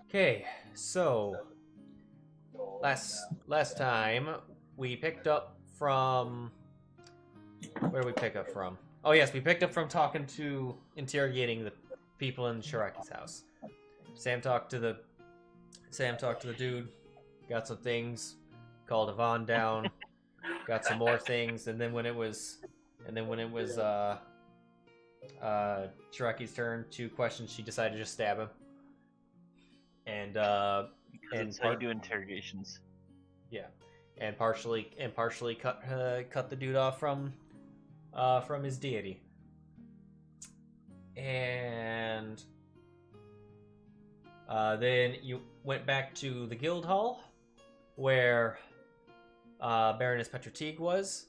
Okay, so last time we picked up from where did we pick up from? Oh yes, we picked up from interrogating the people in Shiraki's house. Sam talked to the dude, got some things, called Yvonne down, got some more things, and then when it was Shiraki's turn to question, she decided to just stab him. And That's how you do interrogations. Yeah, and partially cut the dude off from his deity. And then you went back to the guild hall, where Baroness Petrotig was,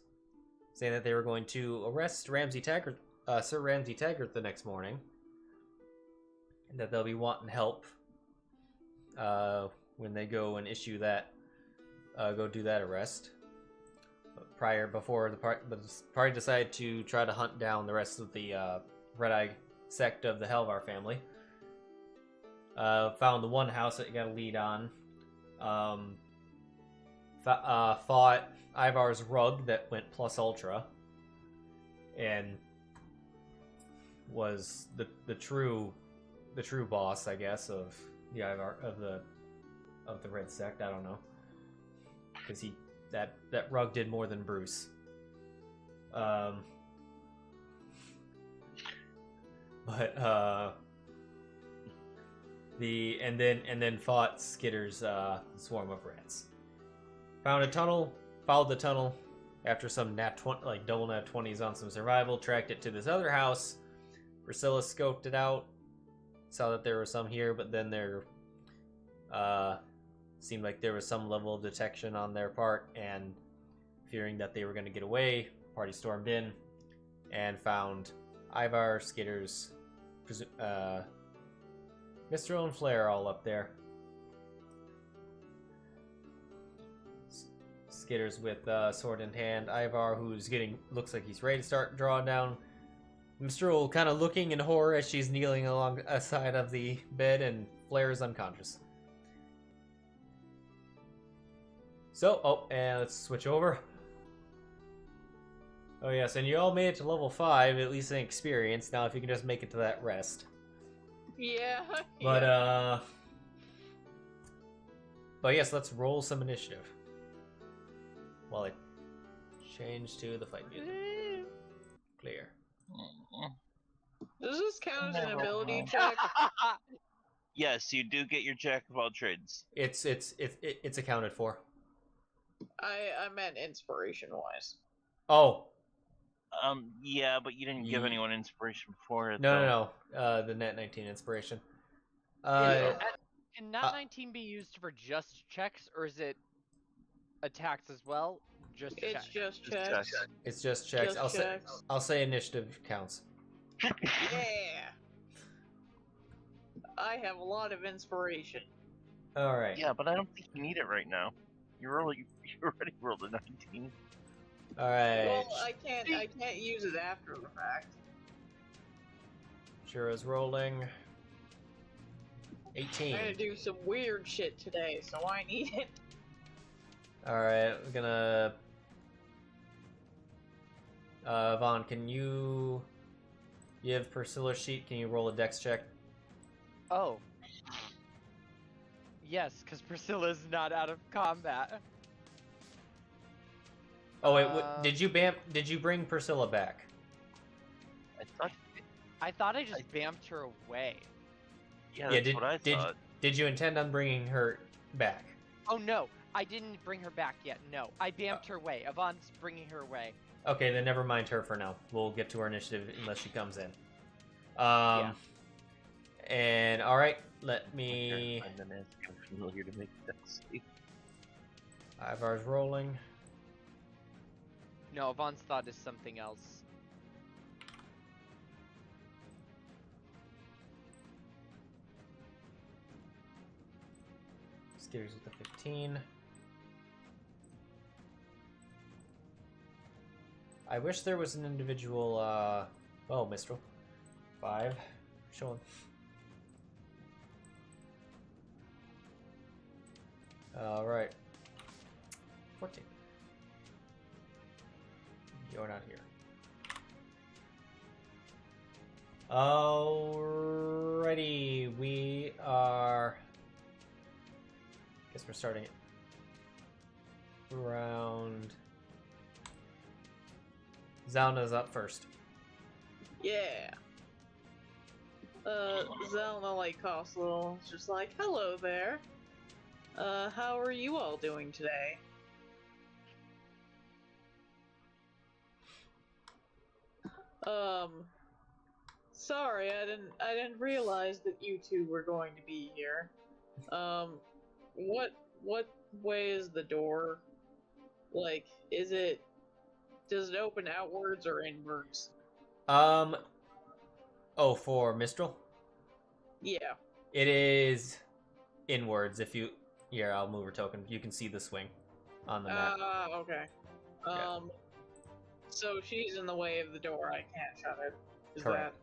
saying that they were going to arrest Sir Ramsay Taggart the next morning, and that they'll be wanting help when they go and issue that, go do that arrest. Before the party decided to try to hunt down the rest of the Red Eye sect of the Helvar family. Found the one house that you got a lead on. Fought Ivar's rug that went plus ultra, and was the true boss, I guess, of the Ivar of the Red Sect. I don't know, because that rug did more than Bruce. And then fought Skitter's swarm of rats. Found a tunnel, followed the tunnel after some double nat 20s on some survival, tracked it to this other house. Priscilla scoped it out, saw that there was some here, but then there seemed like there was some level of detection on their part, and fearing that they were going to get away, party stormed in and found Ivar, Skitters, Mr. and Flair all up there. Skitters with sword in hand. Ivar, who's looks like he's ready to start drawing down. Mr. kind of looking in horror as she's kneeling along a side of the bed, and Flair is unconscious. So, and let's switch over. Oh yes, and you all made it to level 5, at least in experience. Now if you can just make it to that rest. Yeah. But yes, let's roll some initiative. While I change to the fight music. Clear. Does this count as an ability check? Yes, you do get your jack of all trades. It's accounted for. I meant inspiration wise. Oh. Yeah, but you didn't give anyone inspiration before it. No. The net 19 inspiration. Can nat 19 be used for just checks, or is it attacks as well? It's checks. just checks. It's just checks. I'll say initiative counts. Yeah. I have a lot of inspiration. All right. Yeah, but I don't think you need it right now. You already rolled a 19. All right. Well, I can't use it after the fact. Sheero's rolling. 18. I'm gonna do some weird shit today, so I need it. All right, we're gonna. Vaughn, can you have Priscilla's sheet? Can you roll a dex check? Oh. Yes, because Priscilla's not out of combat. Oh wait, did you bring Priscilla back? I thought I just vamped her away. Yeah, that's what I thought. Did you intend on bringing her back? Oh no, I didn't bring her back yet. No, I vamped her away. Yvonne's bringing her away. Okay, then never mind her for now. We'll get to her initiative unless she comes in. Yeah. And all right, let me. I'm familiar to make that safe. Ivar's rolling. No, Yvonne's thought is something else. Skitters with the 15. I wish there was an individual, oh, Mistral. 5. Showing. All right. 14. You're not here. Alrighty, we are. Guess we're starting it. Round. Zylna's up first. Yeah. Zylna like coughs a little. It's just like, hello there. How are you all doing today? Sorry, I didn't realize that you two were going to be here. What way is the door? Like, does it open outwards or inwards? Oh, for Mistral? Yeah. It is inwards. If you, here, I'll move her token. You can see the swing on the map. Okay. Yeah. So she's in the way of the door. I can't shut it. Is Correct.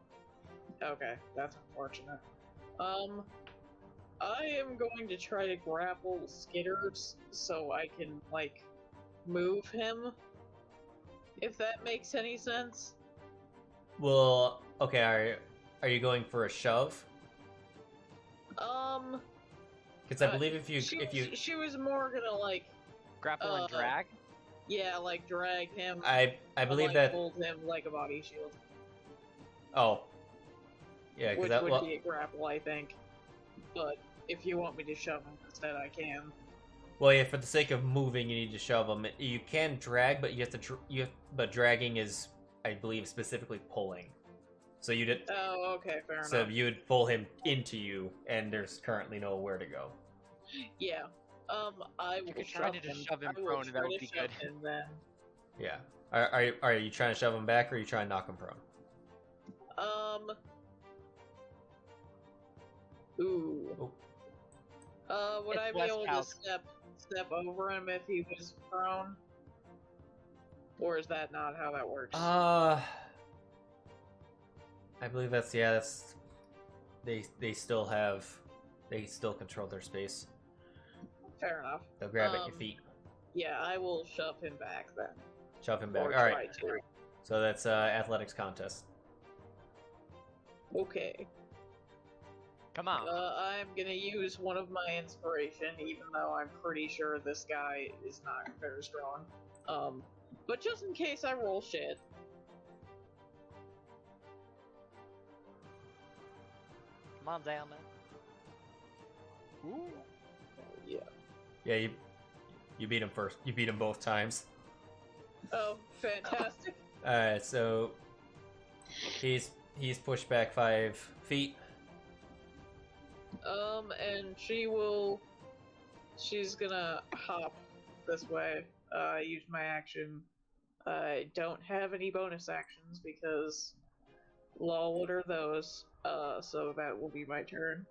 that okay? That's unfortunate. I am going to try to grapple Skitters so I can like move him. If that makes any sense. Well, okay. Are you going for a shove? Because I believe if you she was more gonna like Grapple and drag? yeah, like drag him. I believe like, that. hold him like a body shield. Oh. Yeah, because Which that would be a grapple, I think. But if you want me to shove him instead, I can. well, yeah. For the sake of moving, you need to shove them. You can drag, but you have to. But dragging is, I believe, specifically pulling. So you did. Oh, okay, fair enough. So you would pull him into you, and there's currently nowhere to go. Yeah. I will You could try to him. just shove him I will prone, and that try would to be shove good. him then. Yeah. Are you trying to shove him back, or are you trying to knock him prone? Ooh. Oh. Would I It's be less able house. to step over him if he was prone? Or is that not how that works? I believe that's they still control their space. Fair enough. They'll grab at your feet, Yeah, I will shove him back then. shove him back. Or All right. try to. So that's athletics contest. Okay. Come on. I'm gonna use one of my inspiration, even though I'm pretty sure this guy is not very strong. But just in case I roll shit. Come on, Zylna. Ooh. Yeah. Yeah, you beat him first. You beat him both times. Oh, fantastic. All right, so he's pushed back 5 feet. And she's gonna hop this way. Use my action. I don't have any bonus actions because lol, what are those? So that will be my turn.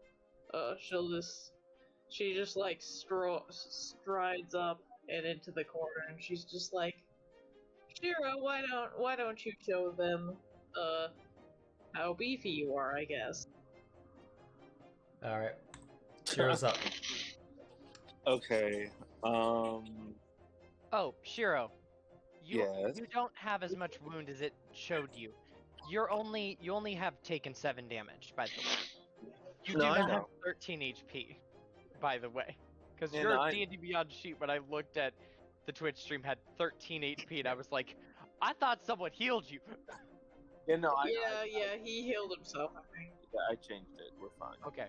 She just like strides up and into the corner, and she's just like, Sheero, why don't you show them, how beefy you are, I guess. All right, Sheero's up. Okay. Oh, Sheero. Yes? You don't have as much wound as it showed you. You only have taken 7 damage, by the way. You No, do I not have know. 13 HP, by the way. Because Yeah, your no, I- D&D Beyond sheet, when I looked at the Twitch stream, had 13 HP, and I was like, I thought someone healed you. Yeah, no, Yeah, he healed himself, I think. I changed it. We're fine. Okay.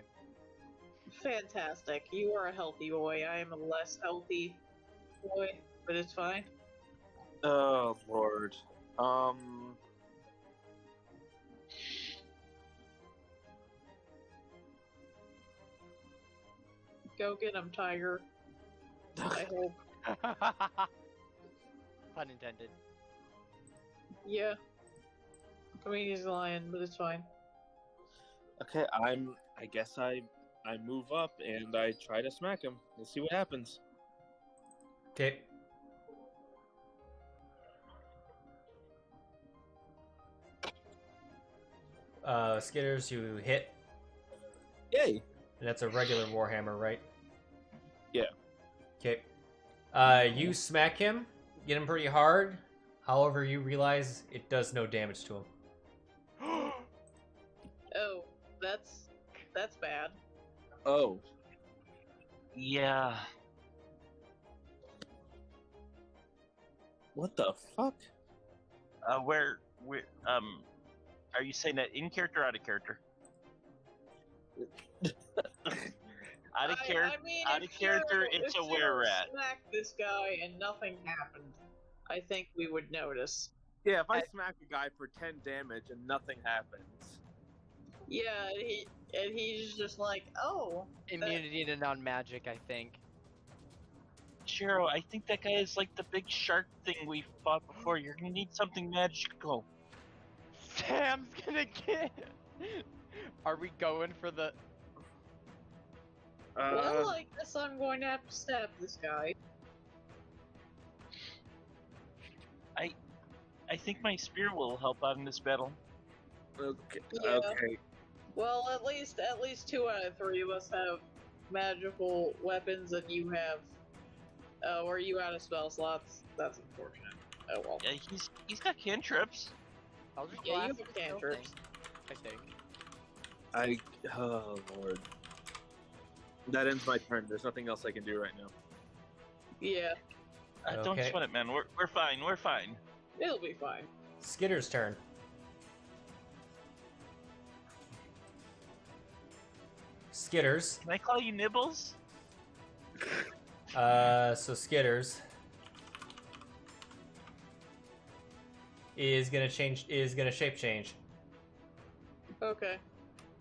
Fantastic. You are a healthy boy. I am a less healthy boy, but it's fine. Oh, Lord. Go get him, Tiger. I hope. Pun intended. Yeah. I mean, he's a lion, but it's fine. Okay, I guess I move up and I try to smack him. Let's see what happens. Okay. Skitters, you hit. Yay! That's a regular Warhammer, right? Yeah. Okay. You smack him, get him pretty hard. However, you realize it does no damage to him. Oh, that's bad. Oh. Yeah. What the fuck? Are you saying that in character or out of character? Out of character. I mean, out of character, it's a were rat. Smacked this guy and nothing happened. I think we would notice. Yeah, if I smack a guy for 10 damage and nothing happens. Yeah, he's just like, oh. Immunity to non-magic, I think. Sheero, I think that guy is like the big shark thing we fought before. You're gonna need something magical. Sam's gonna get. Are we going for the? Well, I guess I'm going to have to stab this guy. I think my spear will help out in this battle. Okay. Yeah. Okay. Well, at least 2 out of 3 of us have magical weapons, and you have. Or you out of spell slots. That's unfortunate. Oh well. Yeah, he's got cantrips. I'll just Yeah, you blast have the skill cantrips. thing, I think. Oh lord. That ends my turn. There's nothing else I can do right now. Yeah, Don't Okay. sweat it, man. We're fine. We're fine. it'll be fine. Skitter's turn. Skitters. Can I call you Nibbles? So Skitters is gonna shape change Okay.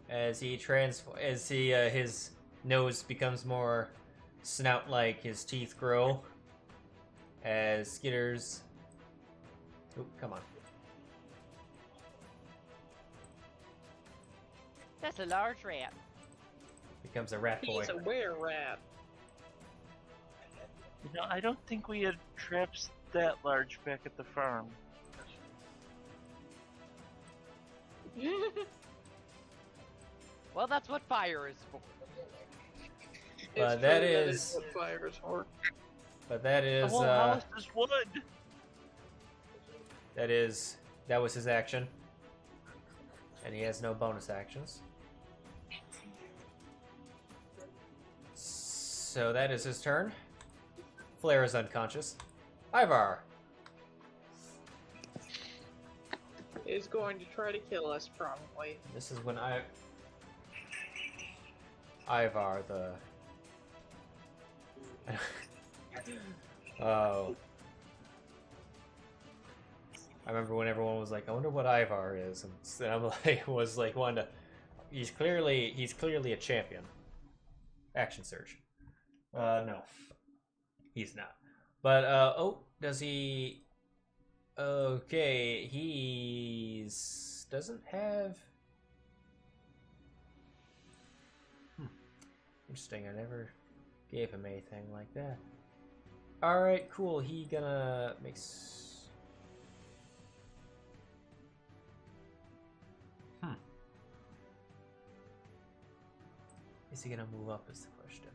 as he his nose becomes more snout-like, his teeth grow as Skitters. Oh, come on. That's a large rat. Becomes a rat boy. He's a were-rat. You know, I don't think we had traps that large back at the farm. Well, that's what fire is for. But It's that true, is- what fire is for. But that The is whole house is wood. that was his action, and he has no bonus actions. So that is his turn. Flare is unconscious. Ivar. Is going to try to kill us, probably. This is when Ivar the. Oh. I remember when everyone was like, "I wonder what Ivar is," and I'm like, was like, "One to." He's clearly a champion. Action surge. No, he's not. But oh, does he? Okay, he's doesn't have. Interesting. I never gave him anything like that. All right, cool. He gonna makes. Is he gonna move up? Is the question.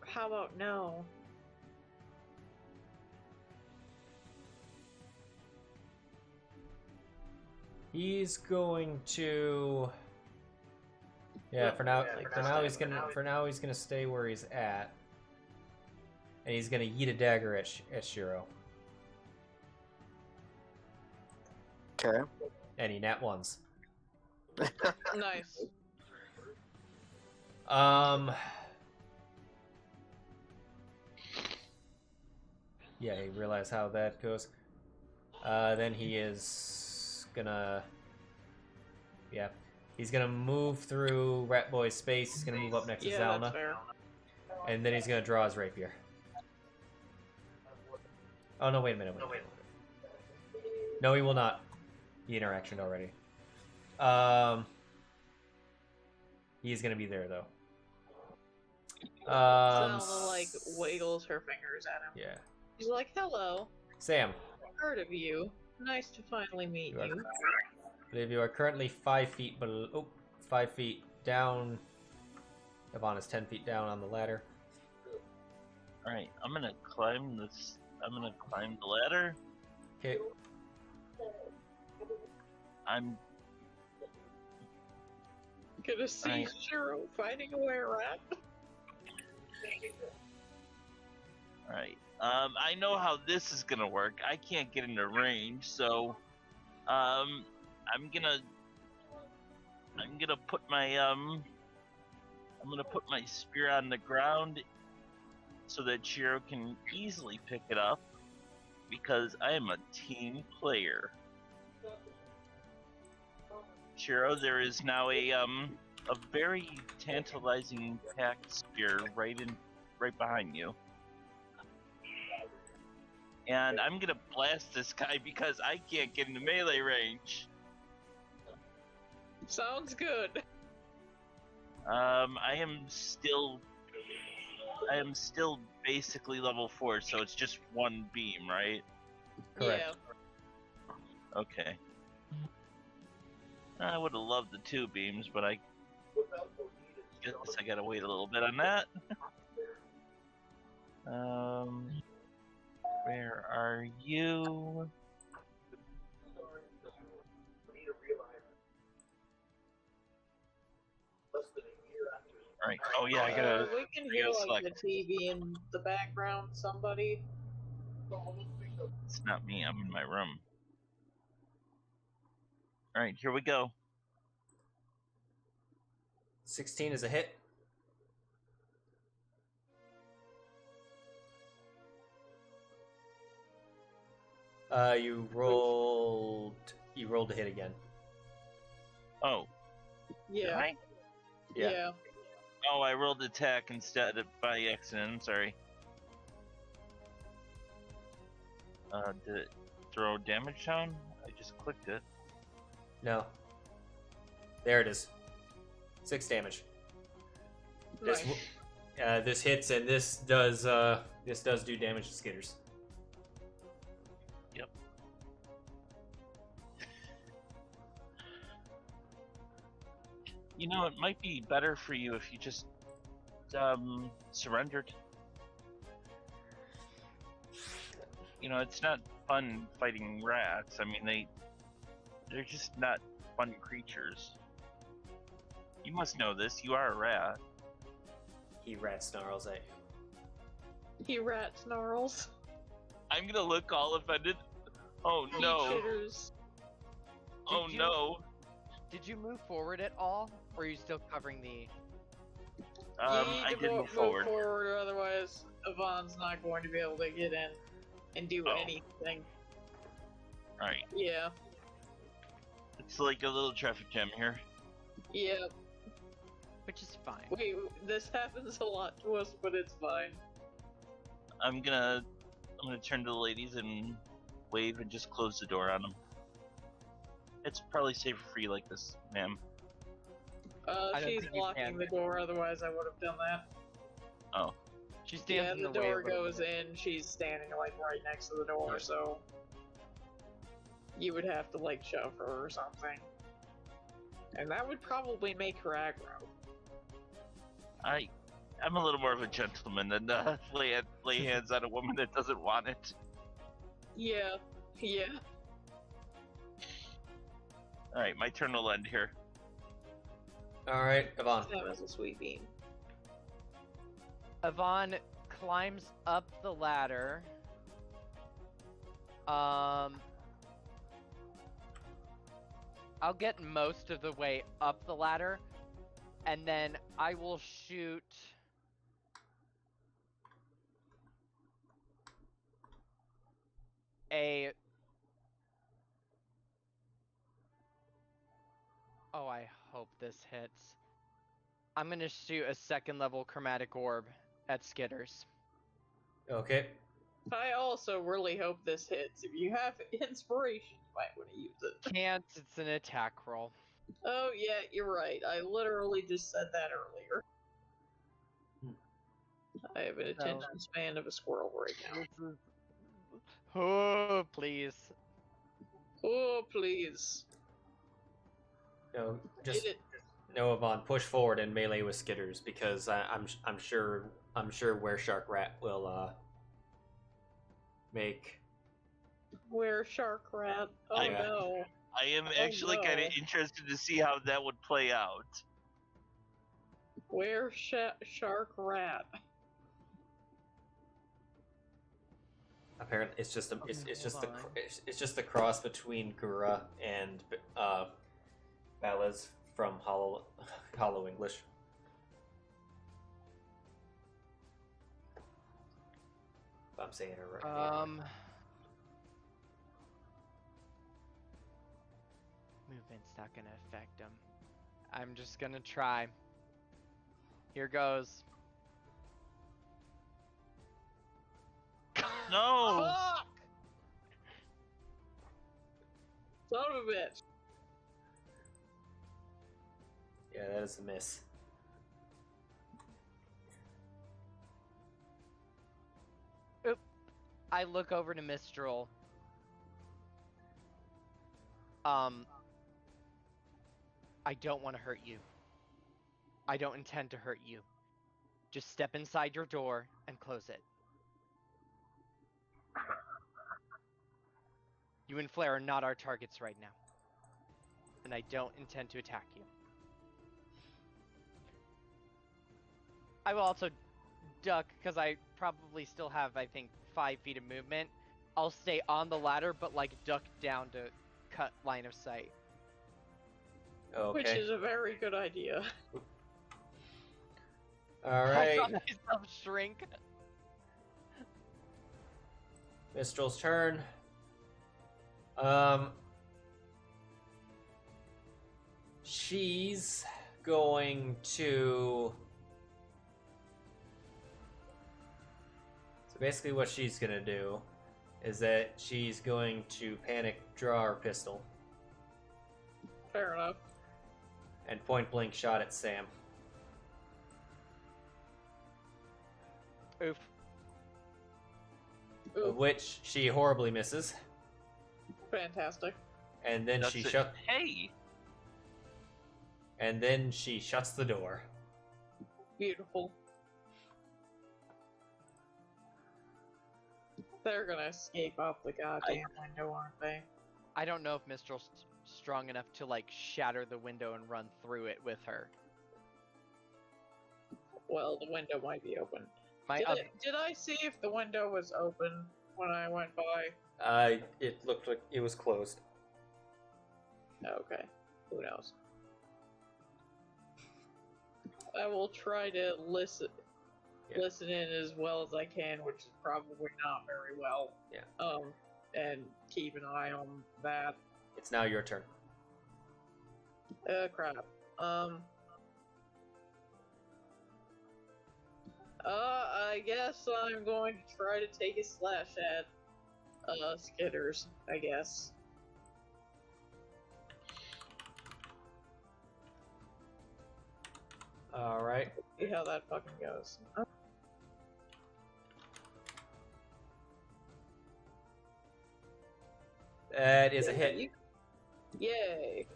How about no? He's going to. Yeah, for now. For now, he's gonna stay where he's at, and he's gonna yeet a dagger at Sheero. Okay. And he nat ones. Nice. Yeah, he realized how that goes. Then he is gonna. Yeah. He's gonna move through Rat Boy's space. He's gonna move up next to Yeah, Zylna. that's fair. And then he's gonna draw his rapier. Oh no, wait a minute. No, he will not. He interactioned already. He's gonna be there though. Zylna, like, wiggles her fingers at him. Yeah. She's like, hello, Sam, heard of you. Nice to finally meet You are you. I believe you are currently 5 feet below. Oh, 5 feet down Yvonne is 10 feet down on the ladder. Alright, I'm gonna climb this. I'm gonna climb the ladder. Okay. I'm Gonna see Right. Sheero fighting a were rat. Alright. I know how this is gonna work. I can't get into range, so I'm gonna put my I'm gonna put my spear on the ground so that Sheero can easily pick it up because I am a team player. Sheero, there is now a very tantalizing packed spear right behind you. And I'm gonna blast this guy because I can't get into melee range. Sounds good. I am still basically level 4, so it's just one beam, right? Correct. Yeah. Okay. I would have loved the 2 beams, but I guess I gotta wait a little bit on that. Where are you? Alright, oh yeah, I gotta We can hear like select. the TV in the background. Somebody. It's not me, I'm in my room. Alright, here we go. 16 is a hit. You rolled a hit again. Oh, did Yeah. I? Yeah. Oh, I rolled attack instead by accident, I'm sorry. Did it throw damage down? I just clicked it. No. There it is. 6 damage. This Nice. this hits, and this does do damage to Skitters. Yep. You know, it might be better for you if you just surrendered. You know, it's not fun fighting rats. I mean, they're just not fun creatures. You must know this. You are a rat. He rat snarls at you. He rat snarls. I'm gonna look all offended. Oh He no! chitters. Oh Did you- no! Did you move forward at all, or are you still covering the? I did move forward. Otherwise, Yvonne's not going to be able to get in and do Oh. anything. Right. Yeah. It's like a little traffic jam here. Yeah. Which is fine. Wait, this happens a lot to us, but it's fine. I'm gonna turn to the ladies and wave and just close the door on them. It's probably safer for you like this, ma'am. I don't She's think you blocking can. the door, otherwise I would have done that. Oh. She stands Yeah, in the the way a door little goes bit. in, she's standing like right next to the door, Yeah. so you would have to like shove her or something. And that would probably make her aggro. I'm a little more of a gentleman than lay hands on a woman that doesn't want it. Yeah, yeah. Alright, my turn will end here. Alright, Yvonne. That was a sweet beam. Yvonne climbs up the ladder. I'll get most of the way up the ladder, and then I will shoot. Oh, I hope this hits. I'm gonna shoot a 2nd level chromatic orb at Skitters. Okay. I also really hope this hits. If you have inspiration, you might want to use it. Can't, it's an attack roll. Oh, yeah, you're right. I literally just said that earlier. I have an attention span of a squirrel right now. Oh, please. Oh, please. No, just Get it. Noah Vaughn, push forward and melee with Skitters because I'm sure Where Shark Rat will make. Where Shark Rat? Oh I- no. I am actually kind of interested to see how that would play out. Where Shark Rat? Apparently, it's just a, Hold on. it's just the cross between Gura and Balaz from Hollow English. If I'm saying it right. Movement's not gonna affect him. I'm just gonna try. Here goes. No! Fuck! Son of a bitch. Yeah, that is a miss. I look over to Mistral. I don't want to hurt you. I don't intend to hurt you. Just step inside your door and close it. You and Flare are not our targets right now. And I don't intend to attack you. I will also duck, because I probably still have, I think, 5 feet of movement. I'll stay on the ladder, but, like, duck down to cut line of sight. Okay. Which is a very good idea. All I right. saw myself shrink. Mistral's turn. She's going to. So basically, what she's gonna do is that she's going to panic draw her pistol Fair enough. and point blank shot at Sam. Oof. Ooh, Which she horribly misses, fantastic. and then That's she it. Hey! shuts the door. Beautiful. They're gonna escape out the goddamn window, aren't they? I don't know if Mistral's strong enough to, like, shatter the window and run through it with her. Well, the window might be open. My Did I see if the window was open when I went by? It looked like it was closed. Okay. Who knows? I will try to listen in as well as I can, which is probably not very well. Yeah. And keep an eye on that. It's now your turn. Crap. I guess I'm going to try to take a slash at, Skitters, I guess. All right. See how that fucking goes. That is a hit. Yay!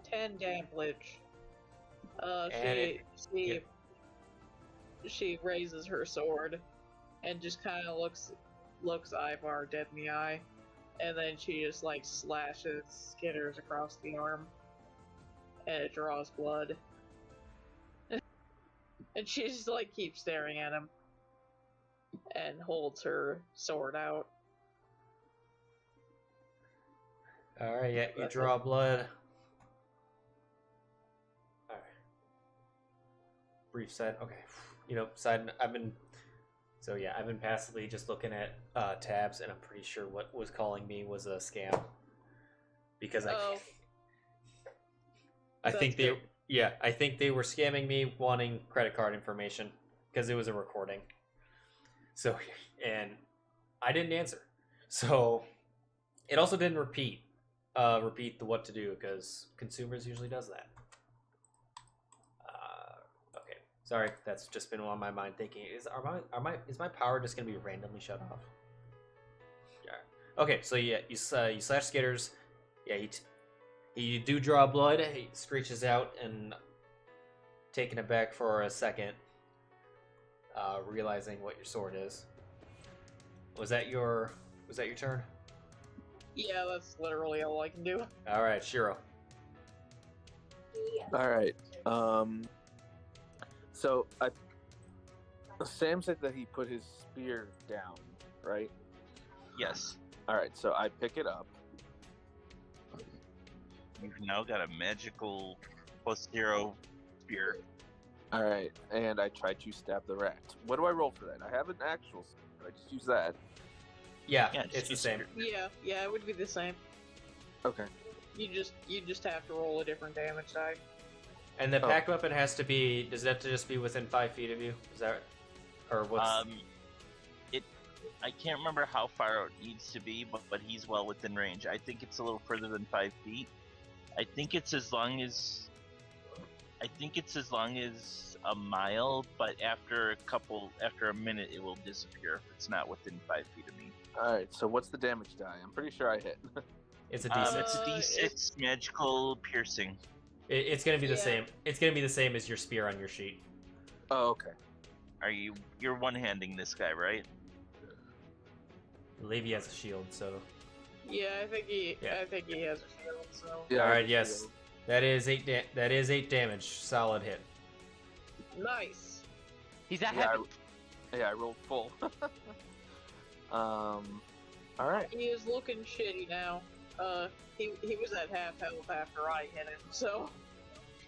Ten damage. She raises her sword and just kind of looks Ivar dead in the eye, and then she just like slashes Skitters across the arm, and it draws blood. And she just like keeps staring at him and holds her sword out. All right. Yeah, you That's draw blood. All right. Brief side. Okay. I've been passively just looking at tabs, and I'm pretty sure what was calling me was a scam because I think they. good. Yeah, I think they were scamming me wanting credit card information because it was a recording. So, and I didn't answer. So, it also didn't repeat the what to do because consumers usually does that. Okay, sorry, that's just been on my mind thinking is my power just gonna be randomly shut off? Yeah. Okay, so yeah, you slash Skitters. Yeah, you do draw blood. He screeches out and taken aback for a second, realizing what your sword is. Was that your turn? Yeah, that's literally all I can do. All right, Sheero. All right. So Sam said that he put his spear down, right? Yes. All right. So I pick it up. You've now got a magical +0 spear. All right, and I try to stab the rat. What do I roll for that? I have an actual spear. I just use that. Yeah, Yeah, it's the same. Yeah, it would be the same. Okay. You just have to roll a different damage die. And the packed weapon has to be. Does that have to just be within 5 feet of you? Is that, or what's? I can't remember how far out it needs to be, but he's well within range. I think it's a little further than 5 feet. I think it's as long as a mile, but after a minute, it will disappear if it's not within 5 feet of me. All right. So what's the damage die? I'm pretty sure I hit. It's a D6. It's a D6 magical piercing. It's gonna be the Yeah. same. It's gonna be the same as your spear on your sheet. Oh, okay. You're one-handing this guy, right? I believe he has a shield, so. Yeah, I think he Yeah. has a shield. So Yeah. All I right. just Yes, healed. that is 8. That is 8 damage. Solid hit. nice. He's at Yeah, heaven. I rolled full. All right. He is looking shitty now. He was at half health after I hit him. So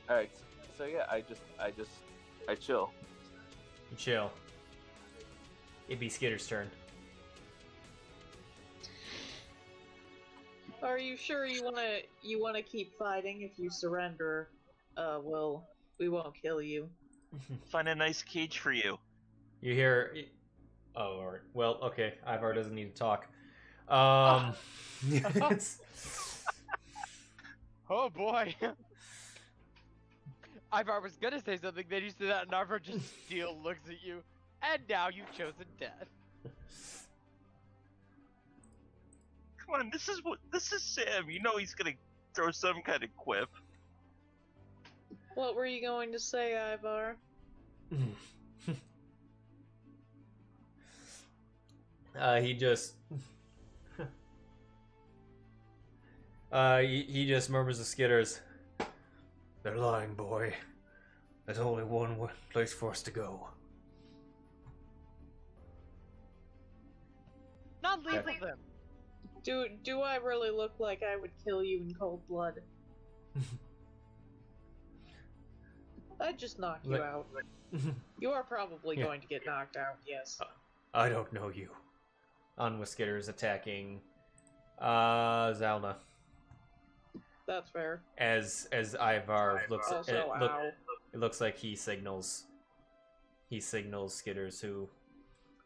All right. So yeah, I chill. You chill. It'd be Skitter's turn. are you sure you wanna keep fighting? If you surrender, well, we won't kill you. Find a nice cage for you. You hear. Oh, all right. Well, okay. Ivar doesn't need to talk. Oh boy. Ivar was gonna say something, then you said that, and Ivar just still looks at you, and now you've chosen death. Come on, this is Sam. You know he's gonna throw some kind of quip. What were you going to say, Ivar? He just. He just murmurs to Skitters. They're lying, boy. There's only one place for us to go. Not lethal them. Do I really look like I would kill you in cold blood? I'd just knock you Let- out. You are probably Yeah. going to get knocked out, yes. I don't know you. On with Skitters attacking Zylna. That's fair. As Ivar looks Also, it looks like he signals Skitters, who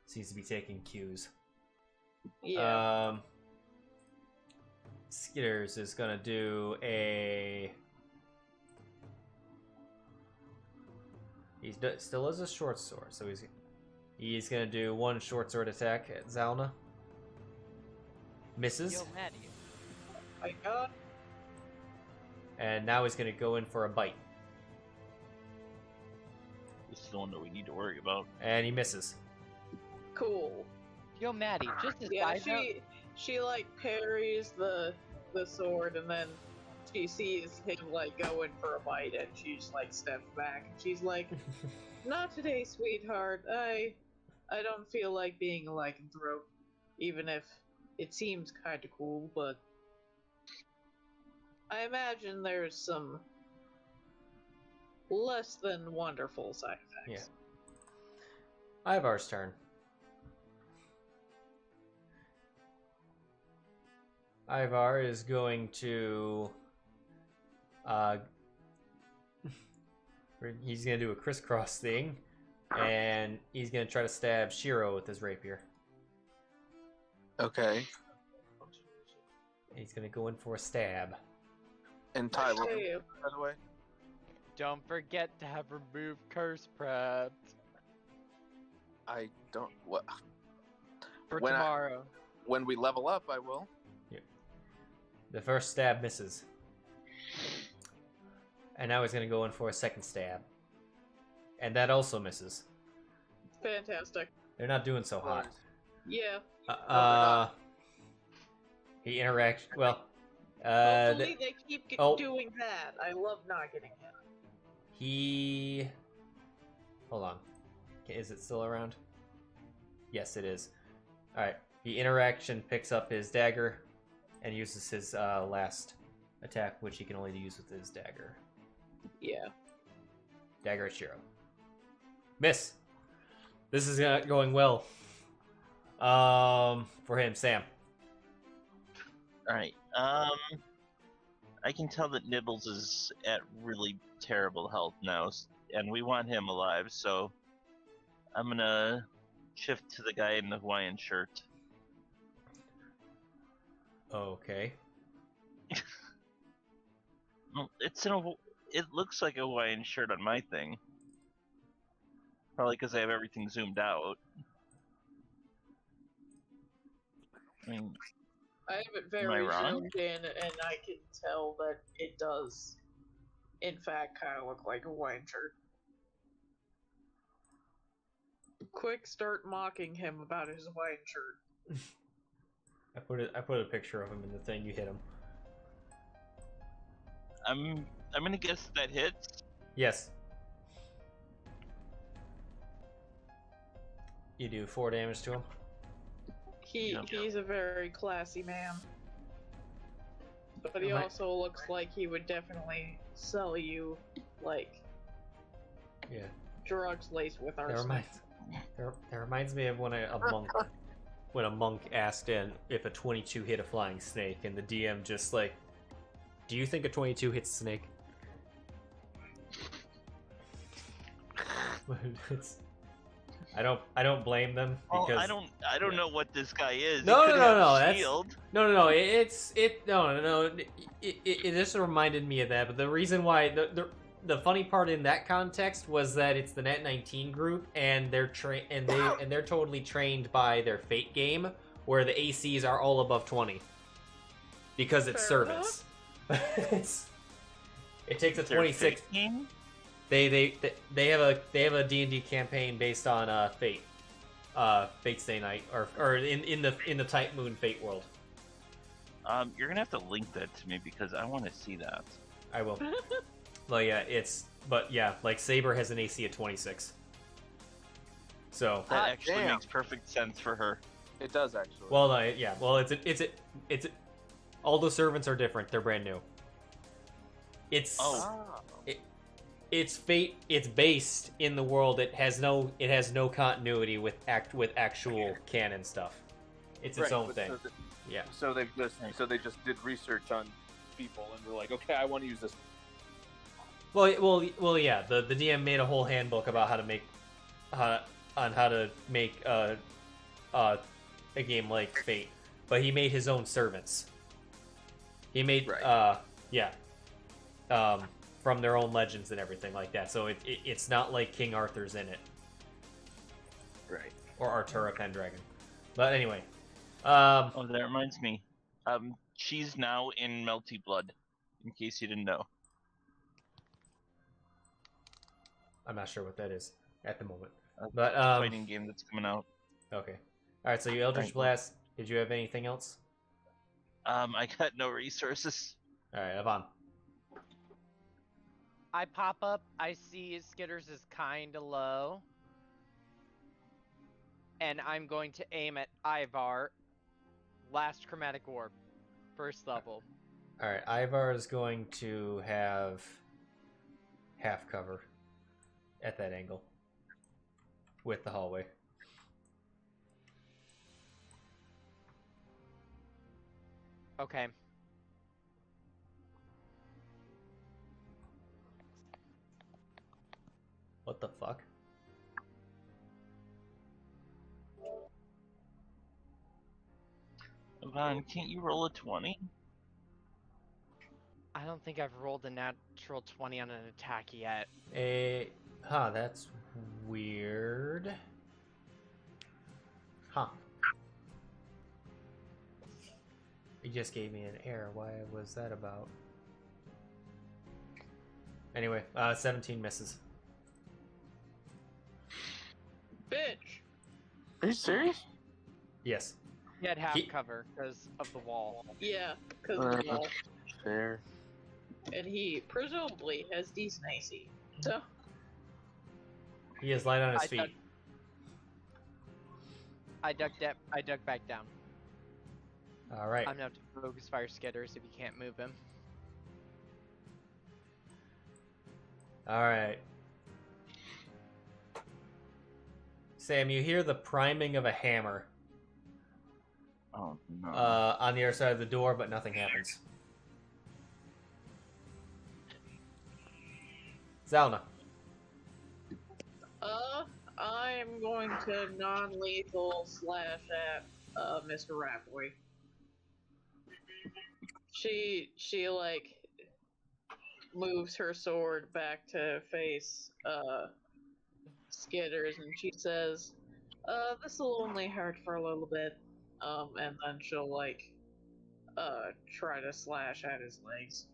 seems to be taking cues. Yeah. Skitters is gonna do a. Still has a short sword, so he's gonna do one short sword attack at Zylna. Misses, Yo, Maddie. My god. and now he's gonna go in for a bite, This is the one that we need to worry about. and he misses. Cool. Yo, Maddie, just as Yeah, side note, she like parries the sword, and then she sees him like going for a bite, and she just like steps back, and she's like, "Not today, sweetheart. I don't feel like being a lycanthrope, even if it seems kind of cool, but I imagine there's some less than wonderful side effects." Yeah. Ivar's turn. Ivar is going to he's gonna do a crisscross thing, and he's gonna try to stab Sheero with his rapier. Okay. He's gonna go in for a stab. And Ty, what Hey, by the way? don't forget to have remove curse prepped I don't. What? for When I- tomorrow. When we level up, I will. The first stab misses. And now he's going to go in for a second stab. And that also misses. Fantastic. They're not doing so hot. Yeah. He interacts. Well, Hopefully they keep doing that. I love not getting hit. He. Hold on. Is it still around? Yes, it is. Alright. The interaction picks up his dagger and uses his last attack, which he can only use with his dagger. Yeah. Dagger at Sheero. Miss! This is going well. For him, Sam. Alright, I can tell that Nibbles is at really terrible health now, and we want him alive, so I'm gonna shift to the guy in the Hawaiian shirt. Okay. Well, it looks like a Hawaiian shirt on my thing. Probably because I have everything zoomed out. I mean, I have it very zoomed in, and I can tell that it does, in fact, kind of look like a Hawaiian shirt. Quick, start mocking him about his Hawaiian shirt. I put a picture of him in the thing. You hit him. I'm gonna guess that hits. Yes. You do 4 damage to him. He's a very classy man. But he also looks like he would definitely sell you, like, drugs laced with arsenic. That reminds me of when a monk asked if a 22 hit a flying snake, and the DM just like, do you think a 22 hits a snake? I don't blame them because I don't know what this guy is. No. It just reminded me of that. But the reason why the funny part in that context was that it's the Net 19 group, and they're they're totally trained by their Fate game, where the ACs are all above 20 because it's service. It takes a 26. They have a D&D campaign based on Fate, Fate Stay Night, or in the Type Moon Fate world. You're gonna have to link that to me because I want to see that. I will. Like Saber has an AC of 26. So that actually makes perfect sense for her. It does actually. Well, it's all the servants are different. They're brand new. It's Fate. It's based in the world. It has no continuity with actual canon stuff. It's its own thing. So they just did research on people and were like, okay, I want to use this. Well, yeah. The DM made a whole handbook about how to make a game like Fate, but he made his own servants. He made from their own legends and everything like that. So it's not like King Arthur's in it, right? Or Artura Pendragon. But anyway, that reminds me. She's now in Melty Blood. In case you didn't know. I'm not sure what that is at the moment. But fighting game that's coming out. Okay. All right. So you Eldritch Blast. Did you have anything else? I got no resources. All right, Yvonne. I pop up. I see Skitters is kind of low, and I'm going to aim at Ivar. Last chromatic orb, first level. All right, Ivar is going to have half cover at that angle with the hallway. Okay. What the fuck? Yvonne, can't you roll a 20? I don't think I've rolled a natural 20 on an attack yet. That's weird. Huh. He just gave me an error. Why was that about? Anyway, 17 misses. Bitch. Are you serious? Yes. He had half He- cover because of the wall. Yeah, because of the wall. Fair. And he presumably has decent AC. So, He is light on his I feet. ducked- I ducked back down. All right. I'm gonna have to focus fire skitters if you can't move him. All right. Sam, you hear the priming of a hammer Oh no. on the other side of the door, but nothing happens. Zylna. I'm going to non-lethal slash at Mr. Ratboy. She like moves her sword back to face Skitters, and she says, this will only hurt for a little bit. And then she'll like try to slash at his legs.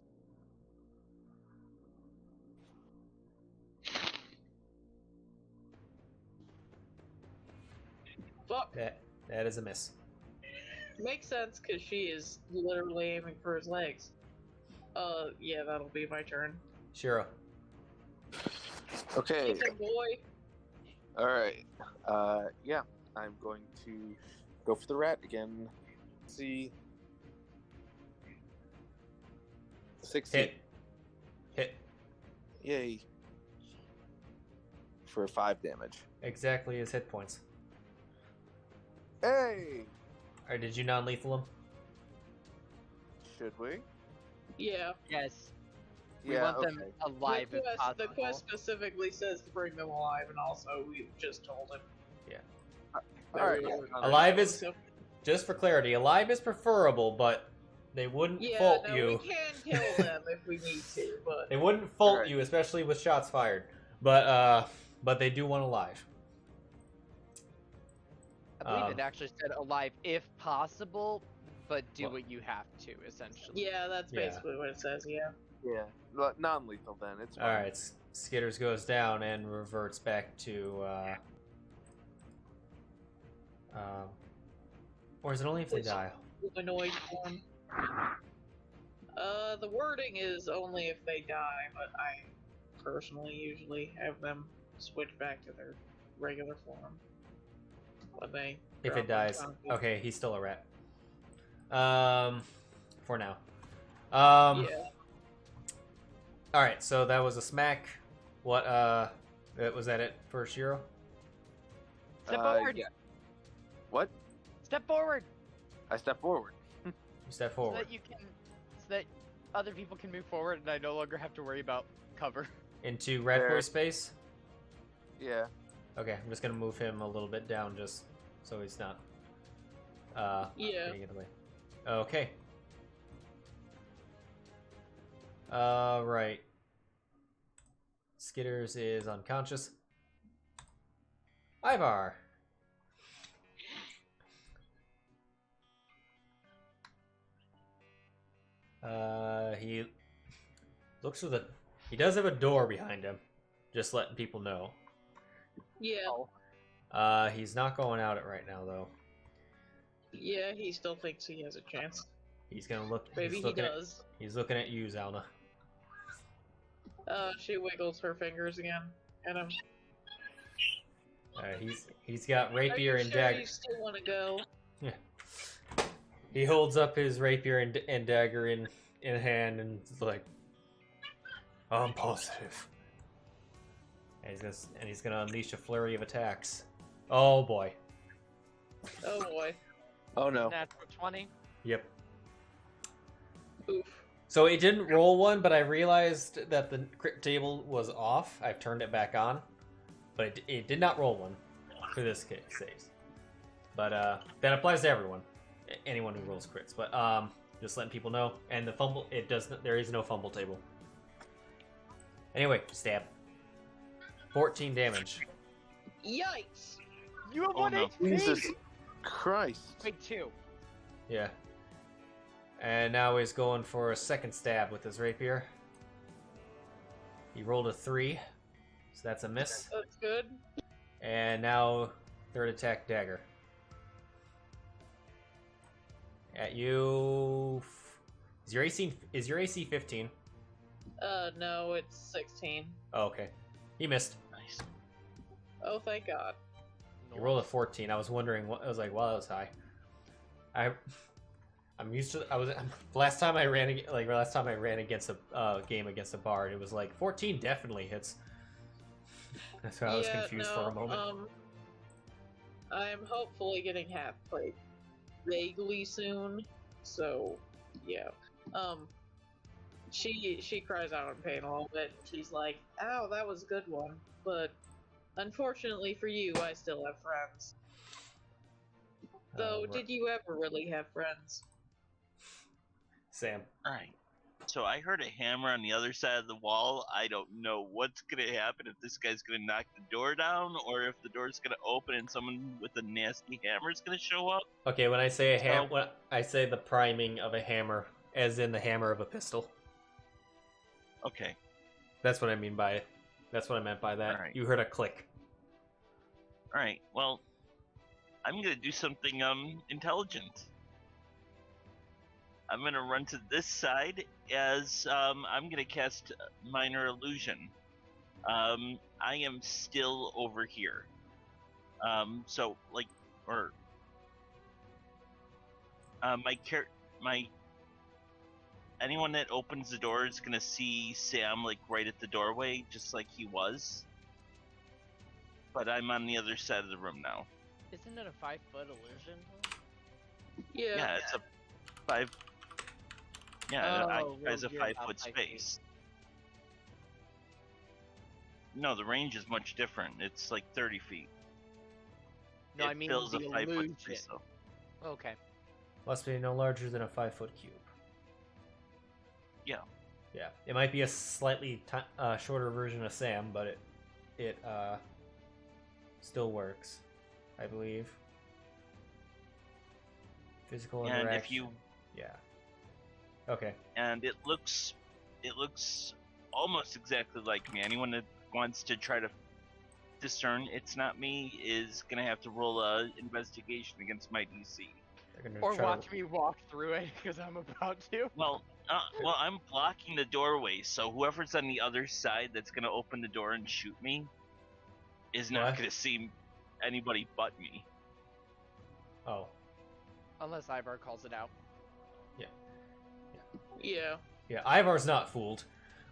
Fuck. That is a miss. Makes sense, because she is literally aiming for his legs. Yeah, that'll be my turn. Sheero. Okay. It's a boy. Alright. Yeah. I'm going to go for the rat again. See. 16. Hit. Hit. Yay. For 5 damage. Exactly his hit points. Hey! Or did you non-lethal him? Should we? Yeah. Yes. We Yeah, want them okay. alive if possible. The quest specifically says to bring them alive, and also we just told him. Alright. Alive is, just for clarity, alive is preferable, but they wouldn't Yeah, fault no, you. we can kill them if we need to, but They wouldn't fault Alright. you, especially with shots fired. But they do want alive. I believe it actually said alive if possible, but do Well- what you have to, essentially. yeah, that's Yeah. basically what it says. Yeah. Yeah. Non-lethal then. It's fine. Alright, Skitters goes down and reverts back to, or is it only if they die? Humanoid form. The wording is only if they die, but I personally usually have them switch back to their regular form when they. If drop it dies. unconscious. Okay, he's still a rat. For now. Yeah. Alright, so that was a smack. What, was that it for Sheero? Step forward! Yeah. What? Step forward! I step forward. You step So forward. that you can, so that other people can move forward, and I no longer have to worry about cover. Into Rat Boy There. space? Yeah. Okay, I'm just gonna move him a little bit down just so he's not, Yeah. getting in the way. Okay. Right. Skitters is unconscious. Ivar. He looks for the. He does have a door behind him. Just letting people know. Yeah. He's not going out it right now though. Yeah, he still thinks he has a chance. He's gonna look. Maybe he's he looking does. He's looking at you, Zylna. She wiggles her fingers again at him. He's got rapier Are you and sure dagger. you still want to go? He holds up his rapier and dagger in hand and is like, I'm positive. And he's gonna unleash a flurry of attacks. Oh boy. Oh boy. Oh no. Natural 20. Yep. Oof. So it didn't roll one, but I realized that the crit table was off. I've turned it back on, but it did not roll one for this case. But that applies to everyone, anyone who rolls crits. But just letting people know. And the fumble, it does. There is no fumble table. Anyway, stab. 14 damage. Yikes! You have Oh, one no. HP! Jesus Christ. Wait, 2. Yeah. And now he's going for a second stab with his rapier. He rolled a 3, so that's a miss. That's good. And now third attack dagger. At you. Is your AC 15? No, it's 16. Oh, okay. He missed. Nice. Oh, thank God. He rolled a 14. I was wondering what. I was like, wow, that was high. I'm used to. Last time I ran against a game against a bard, it was like 14 definitely hits. That's why I was confused for a moment. I'm hopefully getting half plate vaguely soon. So, yeah. She cries out in pain a little bit. She's like, "Ow, that was a good one, but unfortunately for you, I still have friends." Though, did you ever really have friends? Sam. Alright. So I heard a hammer on the other side of the wall. I don't know what's gonna happen, if this guy's gonna knock the door down, or if the door's gonna open and someone with a nasty hammer is gonna show up. Okay, when I say when I say the priming of a hammer, as in the hammer of a pistol. Okay. That's what I mean by it. That's what I meant by that. Alright. You heard a click. Alright, well, I'm gonna do something intelligent. I'm gonna run to this side as I'm gonna cast Minor Illusion. I am still over here. So like, or my anyone that opens the door is gonna see Sam like right at the doorway, just like he was. But I'm on the other side of the room now. Isn't it a 5-foot illusion? Yeah. Yeah, it's a 5. Yeah, it occupies a you're 5-foot about 5 space. feet. No, the range is much different. It's like 30 feet. No, It I mean fills the a 5-foot illusion. space, though. Okay. Must be no larger than a 5-foot cube. Yeah. Yeah, it might be a slightly shorter version of Sam, but it still works, I believe. Physical And interaction. if you Yeah. Okay. and it looks almost exactly like me. Anyone that wants to try to discern it's not me is gonna have to roll a investigation against my DC. They're gonna Or try to- watch me walk through it, because I'm about to. Well, I'm blocking the doorway, so whoever's on the other side that's gonna open the door and shoot me is not What? gonna see anybody but me. Oh. Unless Ivar calls it out. Yeah. Yeah, Ivar's not fooled.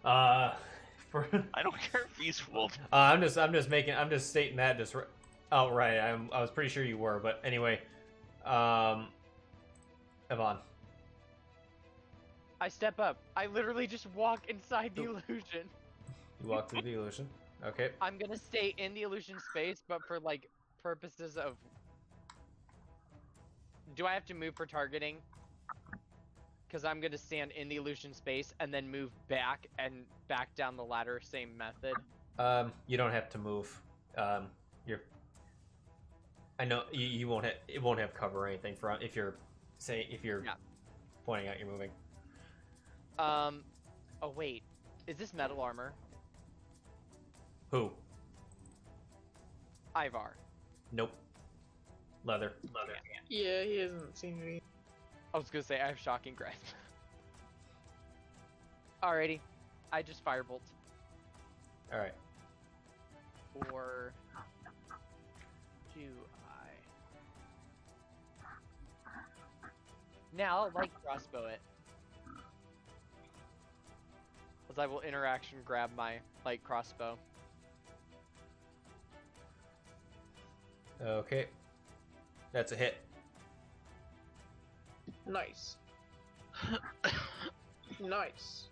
I don't care if he's fooled. I'm just stating that just outright. I was pretty sure you were, but anyway. Yvonne. I step up. I literally just walk inside the illusion. You walk through the illusion. Okay. I'm gonna stay in the illusion space, but for like purposes of... Do I have to move for targeting? Because I'm gonna stand in the illusion space and then move back and back down the ladder, same method. You don't have to move. I know you won't have, it won't have cover or anything for if you're Yeah. pointing out you're moving. Oh wait, is this metal armor? Who? Ivar. Nope. Leather. Yeah, he hasn't seen me. I was gonna say I have shocking grasp. Alrighty, I just firebolt. All right. Or do I? Now I'll like crossbow it. As I will interaction grab my light crossbow. Okay. That's a hit. Nice. Nice.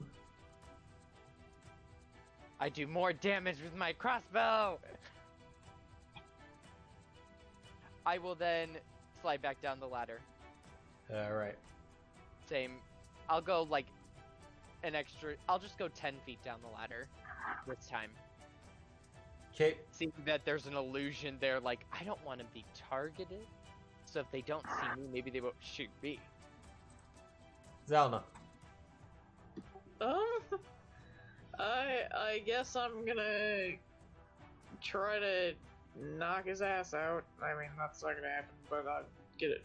I do more damage with my crossbow! I will then slide back down the ladder. All right. Same. I'll go like an extra... I'll just go 10 feet down the ladder this time. Okay. Seeing that there's an illusion there, like, I don't want to be targeted. So if they don't see me, maybe they won't shoot me. Zylna. I guess I'm gonna try to knock his ass out. I mean, that's not gonna happen, but I'll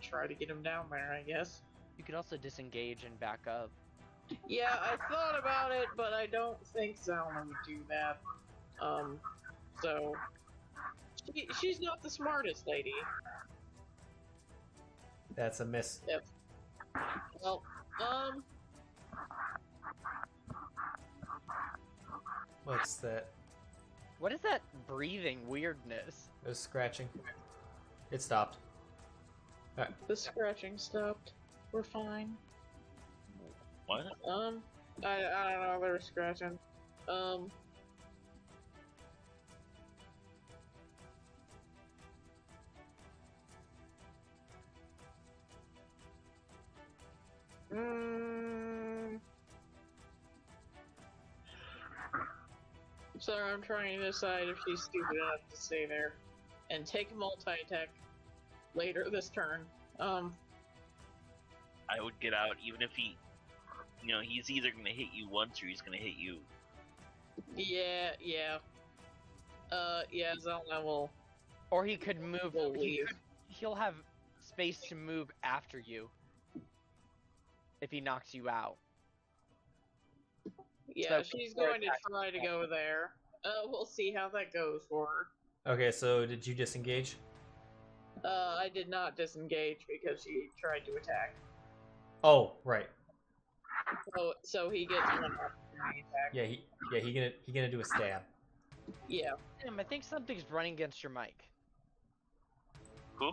try to get him down there, I guess. You could also disengage and back up. Yeah, I thought about it, but I don't think Zylna would do that. So she's not the smartest lady. That's a miss. Yep. Well, What's that? What is that breathing weirdness? It was scratching. It stopped. Alright. the scratching stopped. We're fine. What? I don't know, they were scratching. Sorry, I'm trying to decide if she's stupid enough to stay there and take a multi-attack later this turn. I would get out, even if he, he's either gonna hit you once or he's gonna hit you. Yeah. Zylna will. Or he could move. Will leave. He'll have space to move after you if he knocks you out. Yeah, So she's for going to attack. try to go there. We'll see how that goes for her. Okay, so did you disengage? I did not disengage because she tried to attack. Oh, right. So he gets one opportunity attack. Yeah, he gonna do a stab. Yeah. Damn, I think something's running against your mic. Who?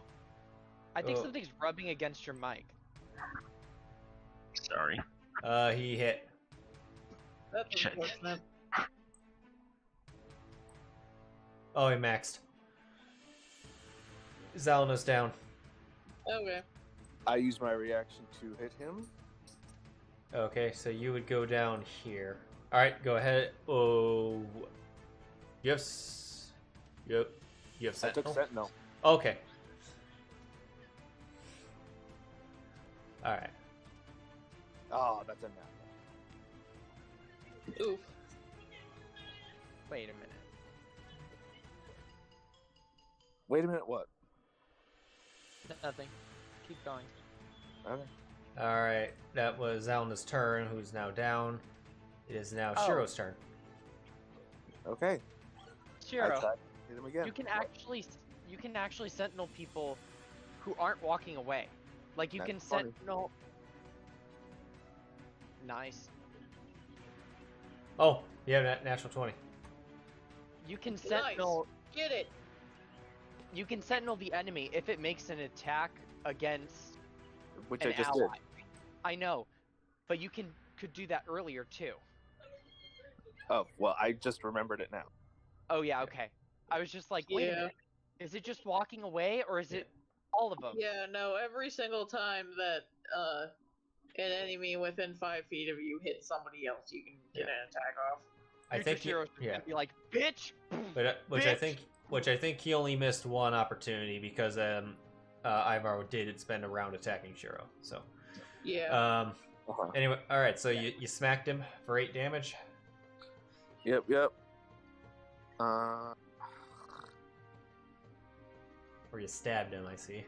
I think Oh. something's rubbing against your mic. Sorry. He hit. That's Shit. unfortunate. Oh, he maxed. Zylna's down. Okay. I use my reaction to hit him. Okay, so you would go down here. Alright, go ahead. Oh. Yes. Yep. You have I took Sentinel? Sentinel. Okay. Alright. Oh, that's a nat. Oof. Wait a minute. Wait a minute, what? Nothing. Keep going. Okay. Alright, that was Zylna's turn, who's now down. It is now Oh. Sheero's turn. Okay. I Shiro, tried to hit him again. you can actually sentinel people who aren't walking away. Like you That's can funny. sentinel. Nice. Oh, you have a natural 20. You can Nice. sentinel. Get it. You can sentinel the enemy if it makes an attack against Which an I just ally. did. I know, but you could do that earlier too. Oh, well, I just remembered it now. Oh yeah, okay. I was just like, wait a Yeah. minute. Is it just walking away or is it all of them? Yeah, no, every single time that an enemy within 5 feet of you hits somebody else, you can get an attack off. I think he, Sheero's yeah, gonna be like, bitch. but Bitch! which I think he only missed one opportunity because Ivar did spend a round attacking Sheero. So Yeah. Uh-huh. anyway, all right. So you smacked him for 8 damage. Yep. Or you stabbed him. I see.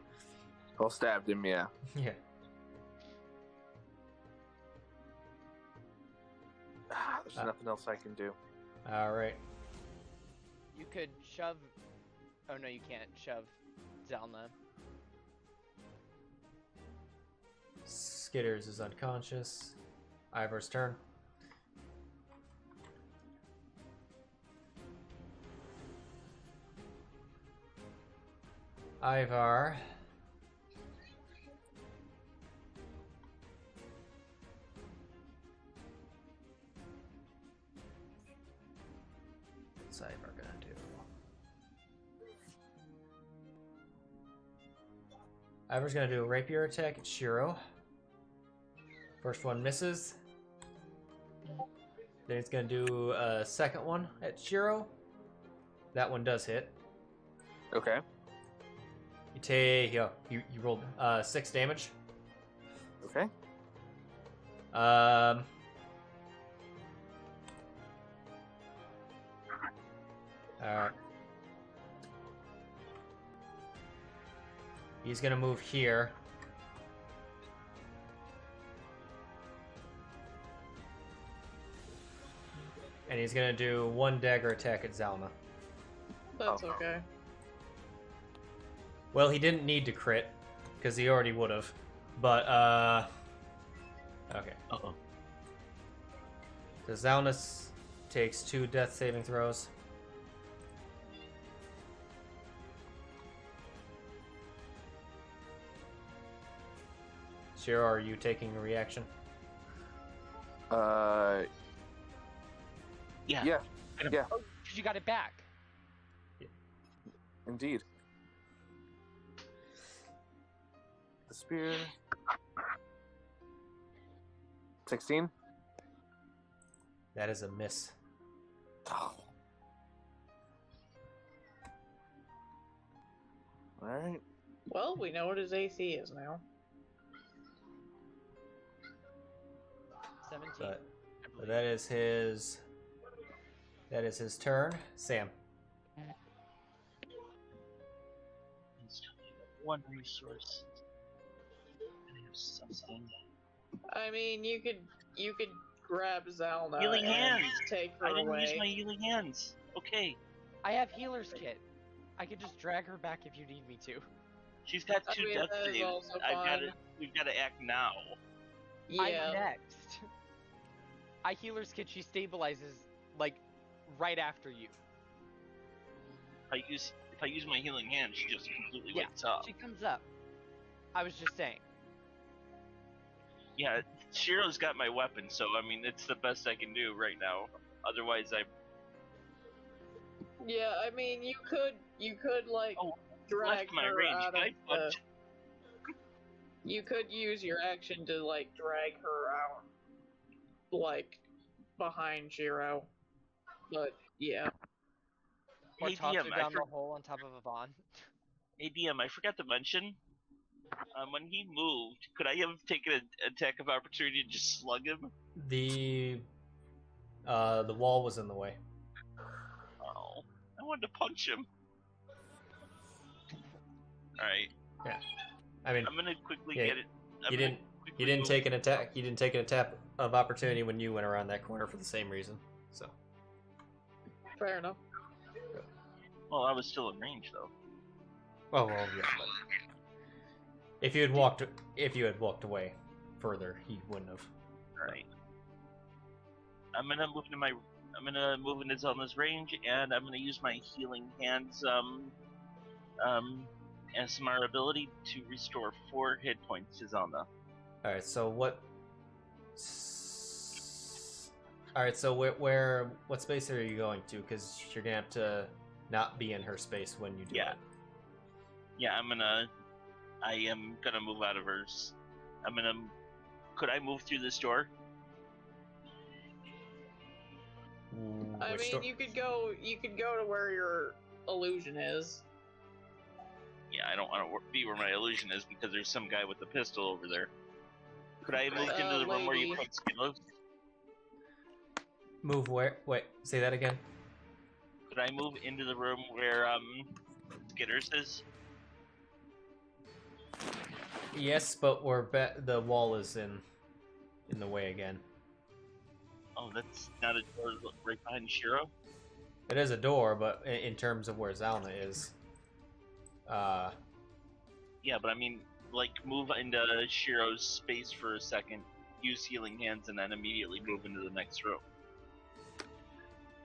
Well, stabbed him, yeah. Yeah. There's nothing else I can do. All right. You could shove. Oh no, you can't shove Zylna. Skitters is unconscious. Ivar's turn. Ivar. What's Ivar gonna do? Ivar's gonna do a rapier attack at Sheero. First one misses. Then he's gonna do a second one at Sheero. That one does hit. Okay. You rolled 6 damage. Okay. Alright. He's gonna move here. And he's gonna do one dagger attack at Zylna. That's okay. Well, he didn't need to crit, because he already would have. But, okay. Uh-oh. So Zylna takes 2 death saving throws. Sheero, are you taking a reaction? Yeah. Yeah. Yeah. Oh, 'cause you got it back. Indeed. The spear. 16. That is a miss. Oh. All right. Well, we know what his AC is now. 17. But so that is his turn. Sam. One resource. I have something. I mean, you could grab Zylna Healing and hands. take her I didn't away. use my healing hands. Okay. I have healer's kit. I could just drag her back if you need me to. She's got I 2 mean, death that is saves. also We've fine. got to act now. Yeah. I'm next. I healer's kit. She stabilizes like right after you. If I use my healing hand, she just completely wakes up. She comes up. I was just saying. Yeah, Sheero's got my weapon, so I mean it's the best I can do right now. Otherwise, Yeah, I mean, you could like drag left my her range. out Can I of the. punch? You could use your action to like drag her out, like behind Sheero. But yeah, Or Hey toss DM, her down the hole on top of a Vaughn. Hey DM, I forgot to mention. When he moved, could I have taken an attack of opportunity and just slug him? The wall was in the way. Oh, I wanted to punch him. Alright, I mean, I'm gonna quickly yeah, get it. you didn't take an attack. You didn't take an attack of opportunity when you went around that corner for the same reason. So. fair enough. Well, I was still in range though. Oh well, yeah. But if you had walked away further, he wouldn't have. Alright. I'm gonna move into Zylna's range, and I'm gonna use my healing hands Aasimar ability to restore 4 hit points to Zylna. All right. So what? All right. So what space are you going to? Because you're gonna have to not be in her space when you do Yeah. it. Yeah, I am gonna move out of hers. Could I move through this door? I Which mean, door? you could go to where your illusion is. Yeah, I don't want to be where my illusion is because there's some guy with a pistol over there. Could I move into the room where you lady. put Skittles? Move where? Wait. Say that again. Could I move into the room where Skitters is? Yes, but the wall is in the way again. Oh, that's not a door right behind Sheero? It is a door, but in terms of where Zylna is, Yeah, but I mean, like, move into Sheero's space for a second, use healing hands, and then immediately move into the next room.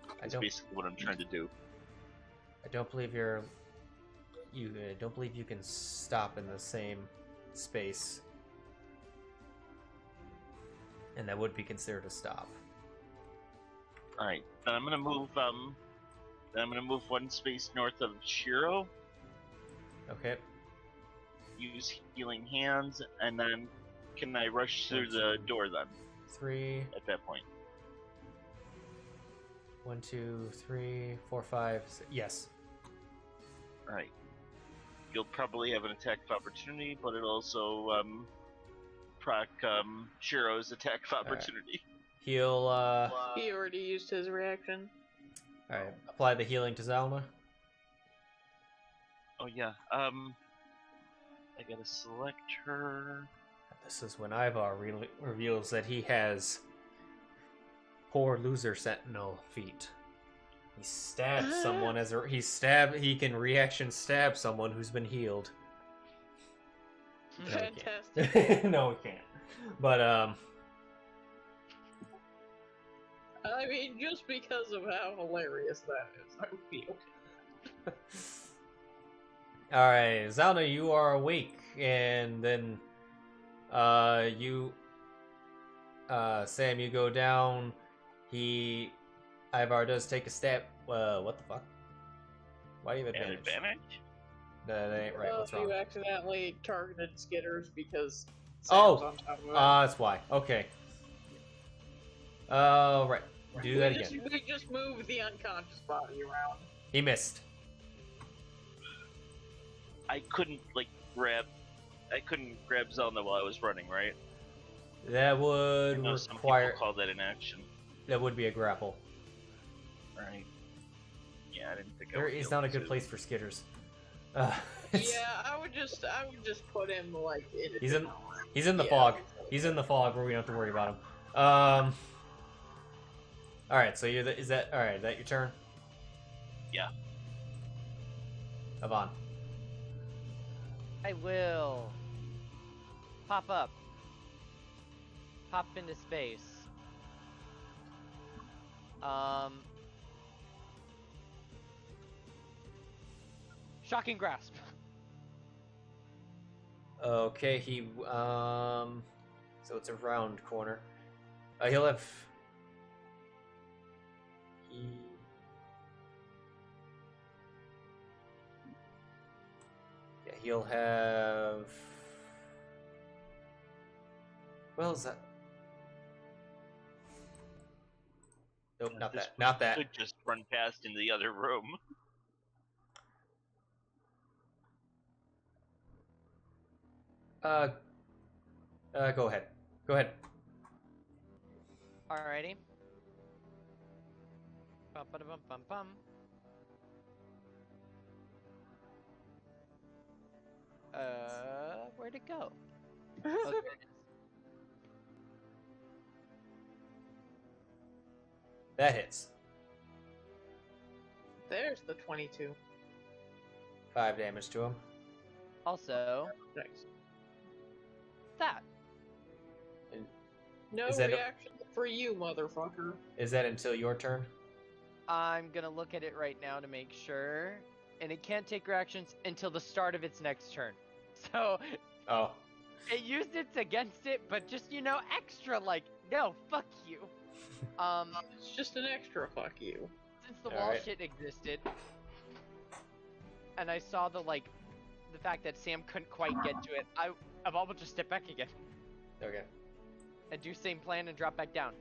I That's don't. basically what I'm trying to do. I don't believe I don't believe you can stop in the same space, and that would be considered a stop. All right, then I'm gonna move. Then I'm gonna move 1 space north of Sheero. Okay. Use healing hands, and then can I rush through the door then? 3, At that point, 1, 2, 3, 4, 5. Yes. all right. You'll probably have an attack of opportunity, but it'll also proc Sheero's attack of opportunity. Heal. He already used his reaction. All right. Apply the healing to Zylna. Oh yeah. I gotta select her. This is when Ivar reveals that he has poor loser sentinel feat. He stabs someone as a he can reaction stab someone who's been healed. Fantastic. No, we can't. But I mean, just because of how hilarious that is, I feel. all right, Zylna, you are awake, and then Sam, you go down. Ivar does take a step. What the fuck? Why do you have An advantage? advantage? That ain't right. What's wrong? You accidentally targeted Skitters because Oh! Sam's on top of it. That's why. Okay. Right. Do that again. We just moved the unconscious body around. He missed. I couldn't grab Zylna while I was running, right? That would I know some require. people call that an action. That would be a grapple. Right. Yeah, I didn't think I There would be is able not a good to. place for Skitters. Yeah, I would just put him like in. He's in the Yeah. fog. He's in the fog where we don't have to worry about him. All right. So is that all right? Is that your turn? Yeah. Avon. I will pop up. Pop into space. Shocking grasp. Okay. So it's a round corner. He'll have. He'll have. Well, is that? Nope, not This that. Not that. Could just run past in the other room. Go ahead. Go ahead. Alrighty. Bum bum bum bum bum. Where'd it go? Oh, there it is. That hits. There's the 22. 5 damage to him. Also, Nice. that. No Is that a- reaction for you, motherfucker. Is that until your turn? I'm gonna look at it right now to make sure. And it can't take reactions until the start of its next turn. So, Oh. it used its against it, but just, extra, no, fuck you. It's just an extra fuck you. Since the All wall right. shit existed, and I saw the fact that Sam couldn't quite get to it, I've all but just step back again. Okay. And do same plan and drop back down.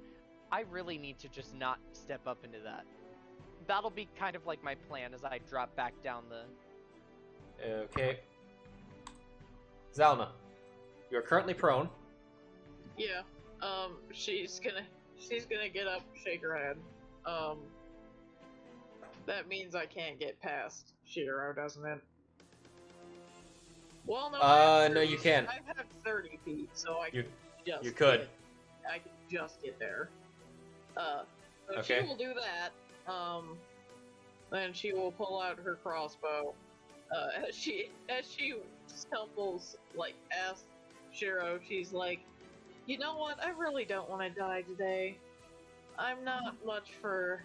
I really need to just not step up into that. That'll be kind of like my plan as I drop back down the... Okay. Zylna, you are currently prone. Yeah. She's gonna get up, shake her head. That means I can't get past Sheero, doesn't it? Well, no. No, you can. I have 30 feet, so I You- can just. you could. I can just get there. So Okay. she will do that. Then she will pull out her crossbow. As she stumbles, past Sheero, she's like, "You know what? I really don't want to die today. I'm not much for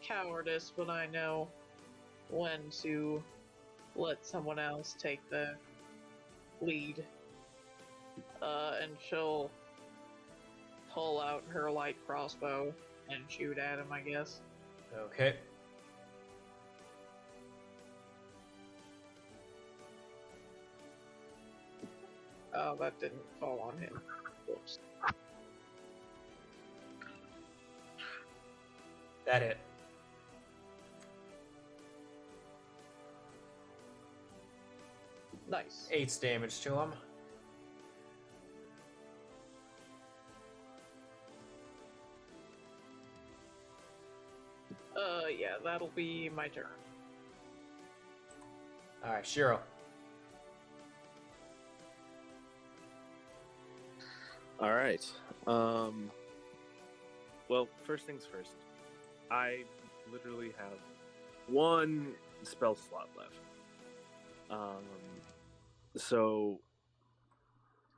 cowardice, but I know when to let someone else take the lead." And she'll pull out her light crossbow and shoot at him, I guess. Okay. Oh, that didn't fall on him. Whoops. That hit. Nice. 8 damage to him. Yeah, that'll be my turn. Alright, Sheero. All right. Well, first things first. I literally have one spell slot left. So,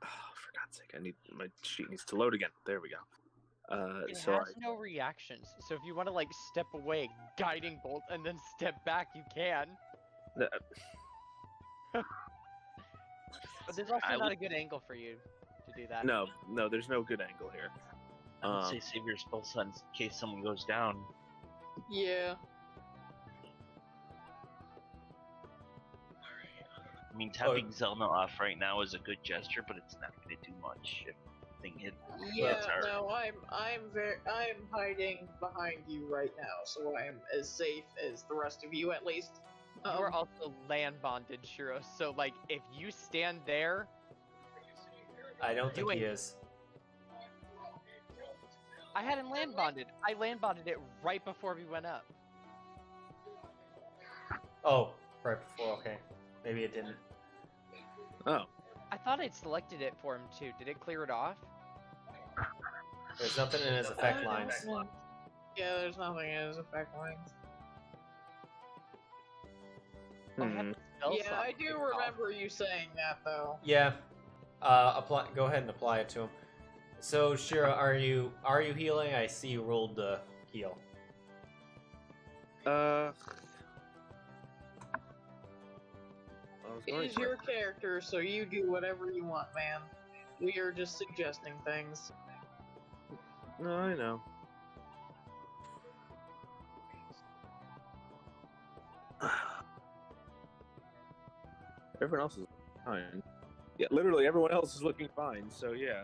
for God's sake, my sheet needs to load again. There we go. It So has no reactions, so if you want to like step away, guiding bolt, and then step back, you can. But there's also not a good angle for you to do that. no, there's no good angle here. I would say save your spell slot in case someone goes down. Yeah. I mean, tapping Zylna off right now is a good gesture, but it's not going to do much if the thing hit. Yeah, no, I'm hiding behind you right now, so I am as safe as the rest of you, at least. You are also land bonded, Sheero, so like, if you stand there... I don't think he is. I had him land bonded. I land bonded it right before we went up. Oh, right before, okay. Maybe it didn't. Oh. I thought I'd selected it for him too. Did it clear it off? There's nothing in his effect lines. Yeah, there's nothing in his effect lines. Yeah, I do remember you saying that, though. Yeah. Go ahead and apply it to him. So, Sheero, are you healing? I see you rolled the heal. It is your character, so you do whatever you want, man. We are just suggesting things. No, I know. Everyone else is fine. Yeah, literally everyone else is looking fine, so yeah.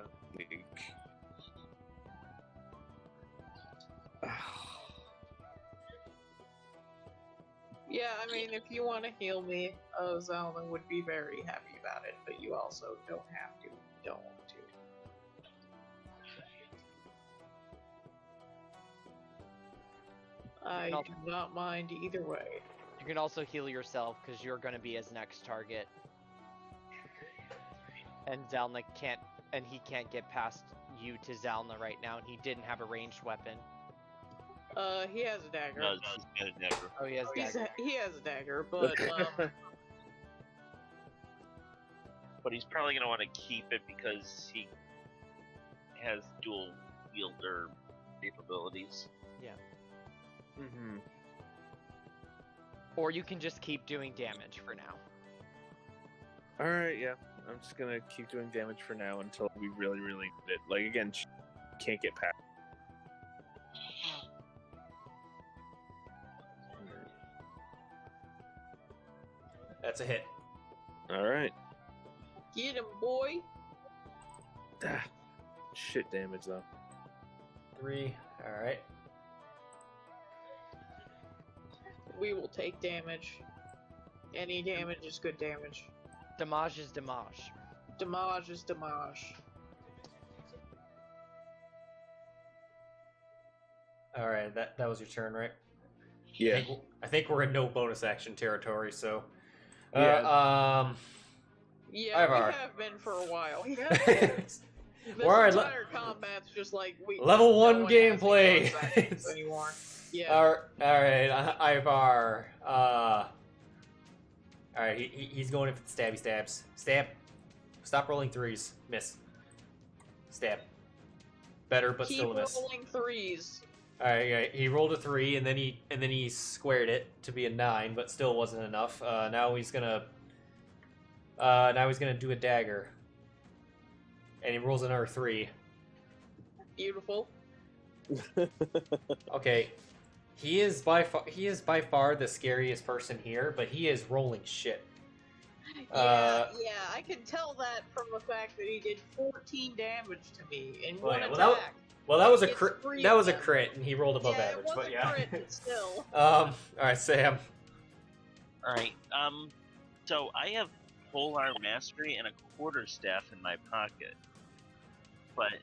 Yeah, I mean, if you want to heal me, Zylna would be very happy about it, but you also don't have to. You don't want to. I do not mind either way. You can also heal yourself, because you're going to be his next target. And Zylna can't, and he can't get past you to Zylna right now, and he didn't have a ranged weapon. He has a dagger. No, he's got a dagger. Oh, he has a dagger. He has a dagger, but, But he's probably going to want to keep it because he has dual wielder capabilities. Yeah. Mm-hmm. Or you can just keep doing damage for now. Alright, yeah. I'm just gonna keep doing damage for now until we really, really need it. Like, again, can't get past. That's a hit. Alright. get him, boy. Shit damage, though. 3. Alright. We will take damage. Any damage is good damage. Damage is damage. Damage is damage. Alright, that was your turn, right? Yeah. I think we're in no bonus action territory, so... Yeah, Ivar. we have been for a while. This Alright, entire combat's just like level 1 no one gameplay. has any bonus actions anymore. Yeah. Alright, Ivar. Alright, he's going in for the stabby stabs. Stab. Stop rolling 3s. Miss. Stab. Better, but Keep still a miss. rolling 3s. Alright, yeah, he rolled a 3, and then he squared it to be a 9, but still wasn't enough. Now he's gonna do a dagger, and he rolls another 3. Beautiful. Okay, he is by far the scariest person here, but he is rolling shit. Yeah, I can tell that from the fact that he did 14 damage to me in one attack. That was a It's crit. three That was a of them. crit, and he rolled above Yeah, average. it was But a yeah. crit, but still. All right, Sam. Alright, so I have Polearm Mastery and a quarterstaff in my pocket. But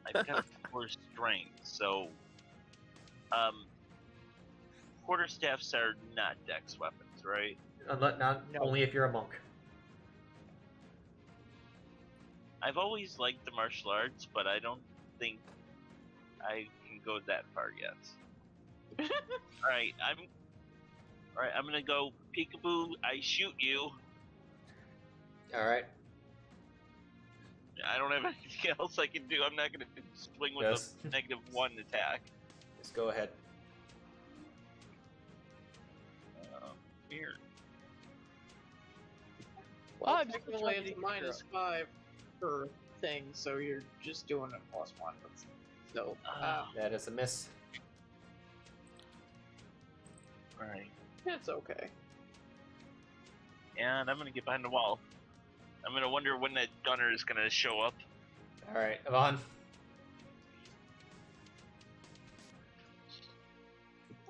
I've got 4 strength, so... quarterstaffs are not dex weapons, right? Not No. only if you're a monk. I've always liked the martial arts, but I don't think I can go that far yet. Alright, I'm gonna go peekaboo, I shoot you. Alright. I don't have anything else I can do. I'm not gonna swing with Yes. a -1 attack. Just go ahead. Weird. Well, I'm just technically trying to it's figure -5 per thing, so you're just doing a +1. So, That is a miss. Alright. it's okay. And I'm gonna get behind the wall. I'm gonna wonder when that gunner is gonna show up. Alright, Yvonne.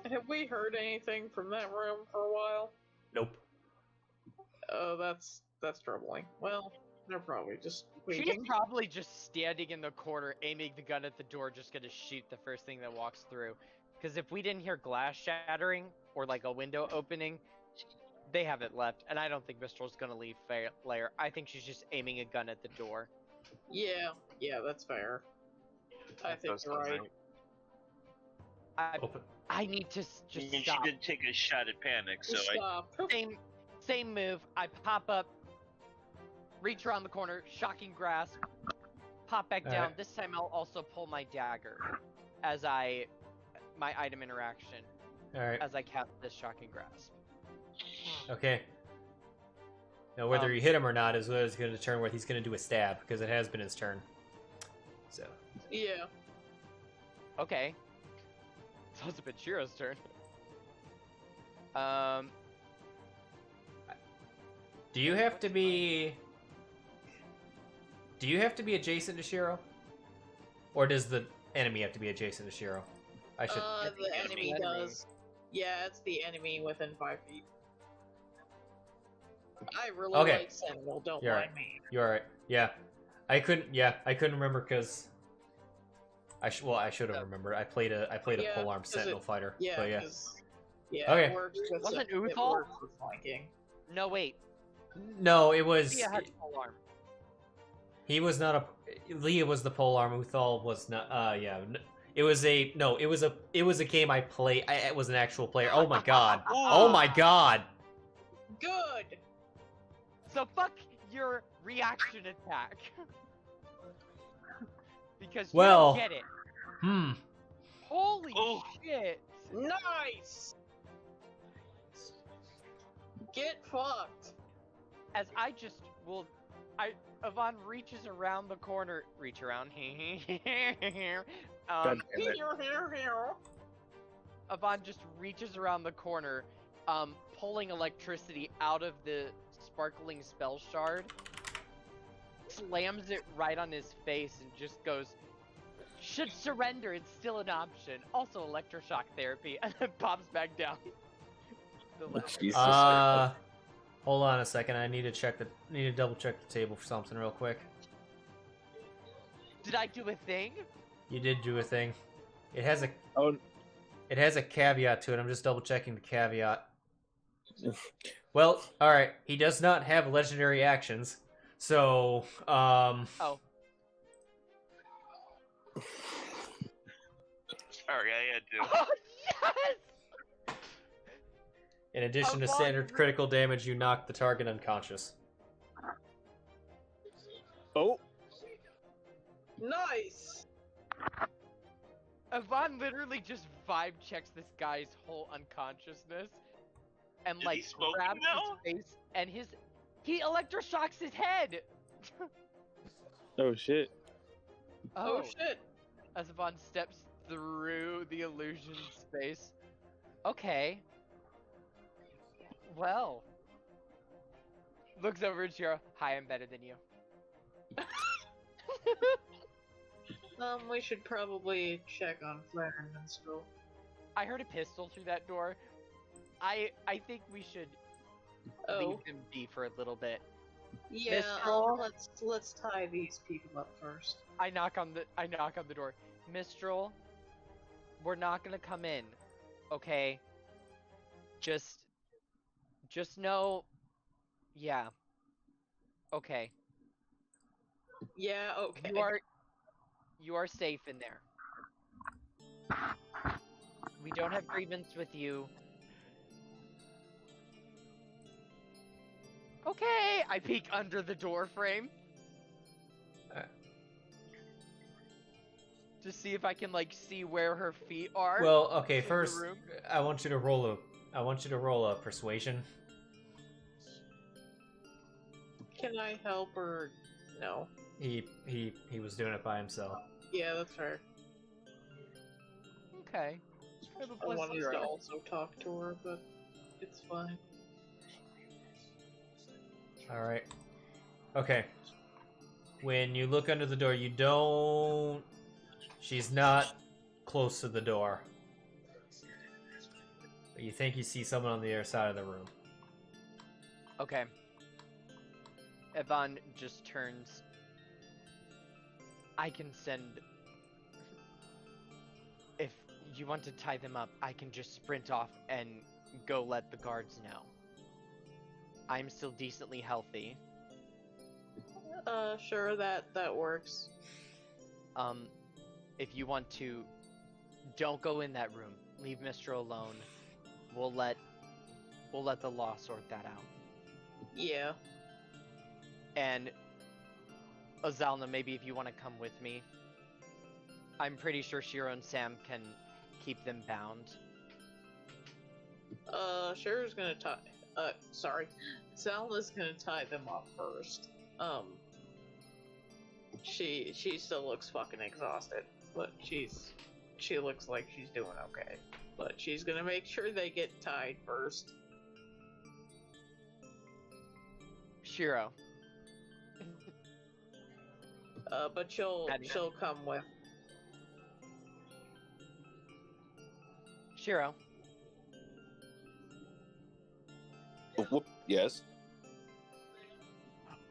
Have we heard anything from that room for a while? Nope. Oh, that's troubling. Well, they're probably just She's waiting. probably just standing in the corner, aiming the gun at the door, just gonna shoot the first thing that walks through. Because if we didn't hear glass shattering, or like a window opening, they haven't left, and I don't think Mistral's gonna leave Lair. I think she's just aiming a gun at the door. Yeah, that's fair. I think That's you're right. Open. I need to just I mean, stop. she did take a shot at panic, so Stop. Same move. I pop up, reach around the corner, shocking grasp, pop back down. Alright. This time I'll also pull my dagger as my item interaction Alright. as I cast this shocking grasp. Okay. Now, whether you hit him or not is what is going to determine whether he's going to do a stab, because it has been his turn. So. Yeah. Okay. So it's been Sheero's turn. Do you have to be... Do you have to be adjacent to Sheero? Or does the enemy have to be adjacent to Sheero? I should... The enemy does. Yeah, it's the enemy within 5 feet. I really Okay. like Sentinel, don't You're mind right. me. You're alright. Yeah. I couldn't remember because... I should have remembered. I played a Yeah, polearm 'cause Sentinel it- fighter. Yeah, But yeah. 'cause- yeah, Okay. it works with Wasn't it Uthal? works with flanking. No, wait. No, it was... Leah had alarm. He was not a... Leah was the polearm. Uthal was not... yeah. It was a... No, it was a game I played. It was an actual player. Oh my god. Oh my god. Good! So fuck your reaction attack. Because you Well- don't get it. Holy Oh. shit. Nice! Get fucked! As I just will... Yvonne reaches around the corner. Reach around. God damn it. Yvonne just reaches around the corner, pulling electricity out of the sparkling spell shard, slams it right on his face, and just goes, "Should surrender, it's still an option. Also electroshock therapy," and then pops back down. The ladder. Jesus. Hold on a second. I need to double check the table for something real quick. Did I do a thing? You did do a thing. It has a Oh, It has a caveat to it. I'm just double checking the caveat. Well, all right. He does not have legendary actions, so Oh. sorry, I had to. Oh, yes! in addition to Yvonne- standard critical damage, you knock the target unconscious. oh, Nice! Yvonne literally just vibe checks this guy's whole unconsciousness and Is he like smoking grabs now? his face and he electroshocks his head. oh shit. Oh shit! As Yvonne steps through the illusion space. Okay. Well. Looks over at Sheero. Hi, I'm better than you. We should probably check on Flare and Minstrel. I heard a pistol through that door. I think we should Oh, leave them be for a little bit. yeah. Minstrel? Let's tie these people up first. I knock on the door. Mistral, we're not gonna come in, okay? Just know, yeah. Okay. Yeah, okay. You are safe in there. We don't have grievance with you. Okay, I peek under the door frame. To see if I can like see where her feet are. Well, okay, in the first room. I want you to roll a persuasion. Can I help or no? He was doing it by himself. Yeah, that's fair. Okay. I wanted to also talk to her, but it's fine. All right. Okay. When you look under the door, you don't. She's not close to the door. But you think you see someone on the other side of the room. Okay. Evan just turns. I can send. If you want to tie them up, I can just sprint off and go let the guards know. I'm still decently healthy. Sure, that works. If you want to, don't go in that room. Leave Mr. alone. We'll let the law sort that out. Yeah. And Zylna, maybe if you want to come with me. I'm pretty sure Sheero and Sam can keep them bound. Shero's gonna tie. Sorry. Zylna's gonna tie them up first. She still looks fucking exhausted, but she looks like she's doing okay. But she's gonna make sure they get tied first. Sheero. But she'll come with. Sheero. Whoop, yes.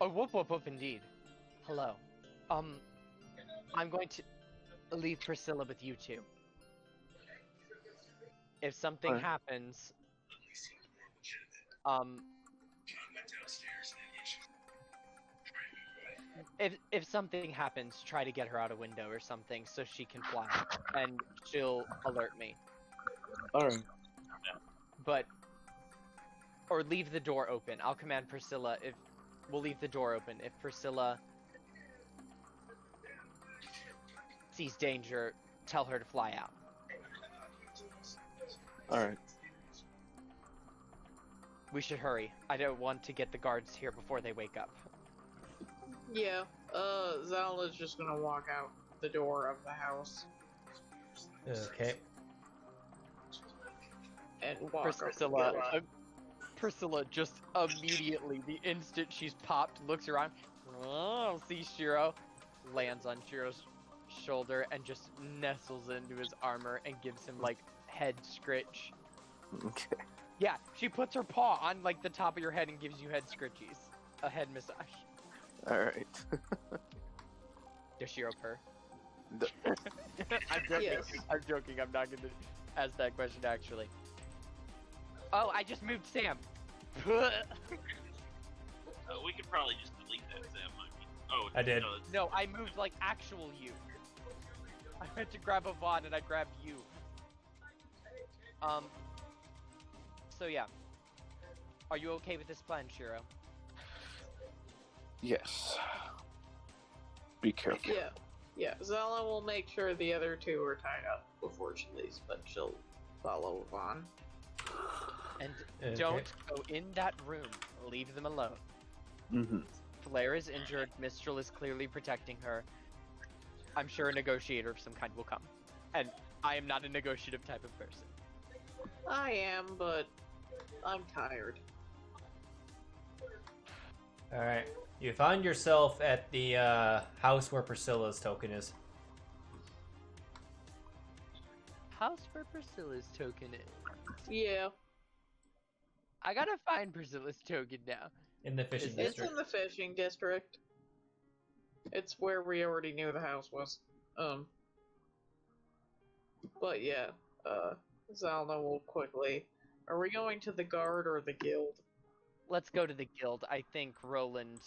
Oh, whoop whoop whoop indeed. Hello. I'm going to leave Priscilla with you two. If something happens, if something happens, try to get her out a window or something so she can fly, and she'll alert me. Alright. Or leave the door open. I'll command Priscilla if... We'll leave the door open. If Priscilla sees danger, tell her to fly out. Alright. We should hurry. I don't want to get the guards here before they wake up. Yeah, Zylna's just gonna walk out the door of the house. Okay. And walk Priscilla, Priscilla just immediately, the instant she's popped, looks around, sees Sheero, lands on Sheero's shoulder, and just nestles into his armor and gives him, like, head scritch. Okay. Yeah, she puts her paw on, like, the top of your head and gives you head scritchies. A head massage. Alright. Does Sheero purr? No. I'm joking. Yes. I'm joking. I'm not going to ask that question, actually. Oh, I just moved Sam. We could probably just delete that, Sam. I did. No, I moved, like, actual you. I went to grab a Vaughn and I grabbed you. So yeah. Are you okay with this plan, Sheero? Yes. Be careful. Yeah. Zylna will make sure the other two are tied up before she leaves, but she'll follow Vaughn. And Okay. don't go in that room. Leave them alone. Mm-hmm. Flair is injured. Mistral is clearly protecting her. I'm sure a negotiator of some kind will come. And I am not a negotiative type of person. I am, but I'm tired. Alright. You find yourself at the house where Priscilla's token is. House where Priscilla's token is. Yeah. I gotta find Priscilla's token now. In the fishing It's district. in the fishing district. It's where we already knew the house was. But yeah, Zylna will quickly, Are we going to the guard or the guild? Let's go to the guild. I think Roland.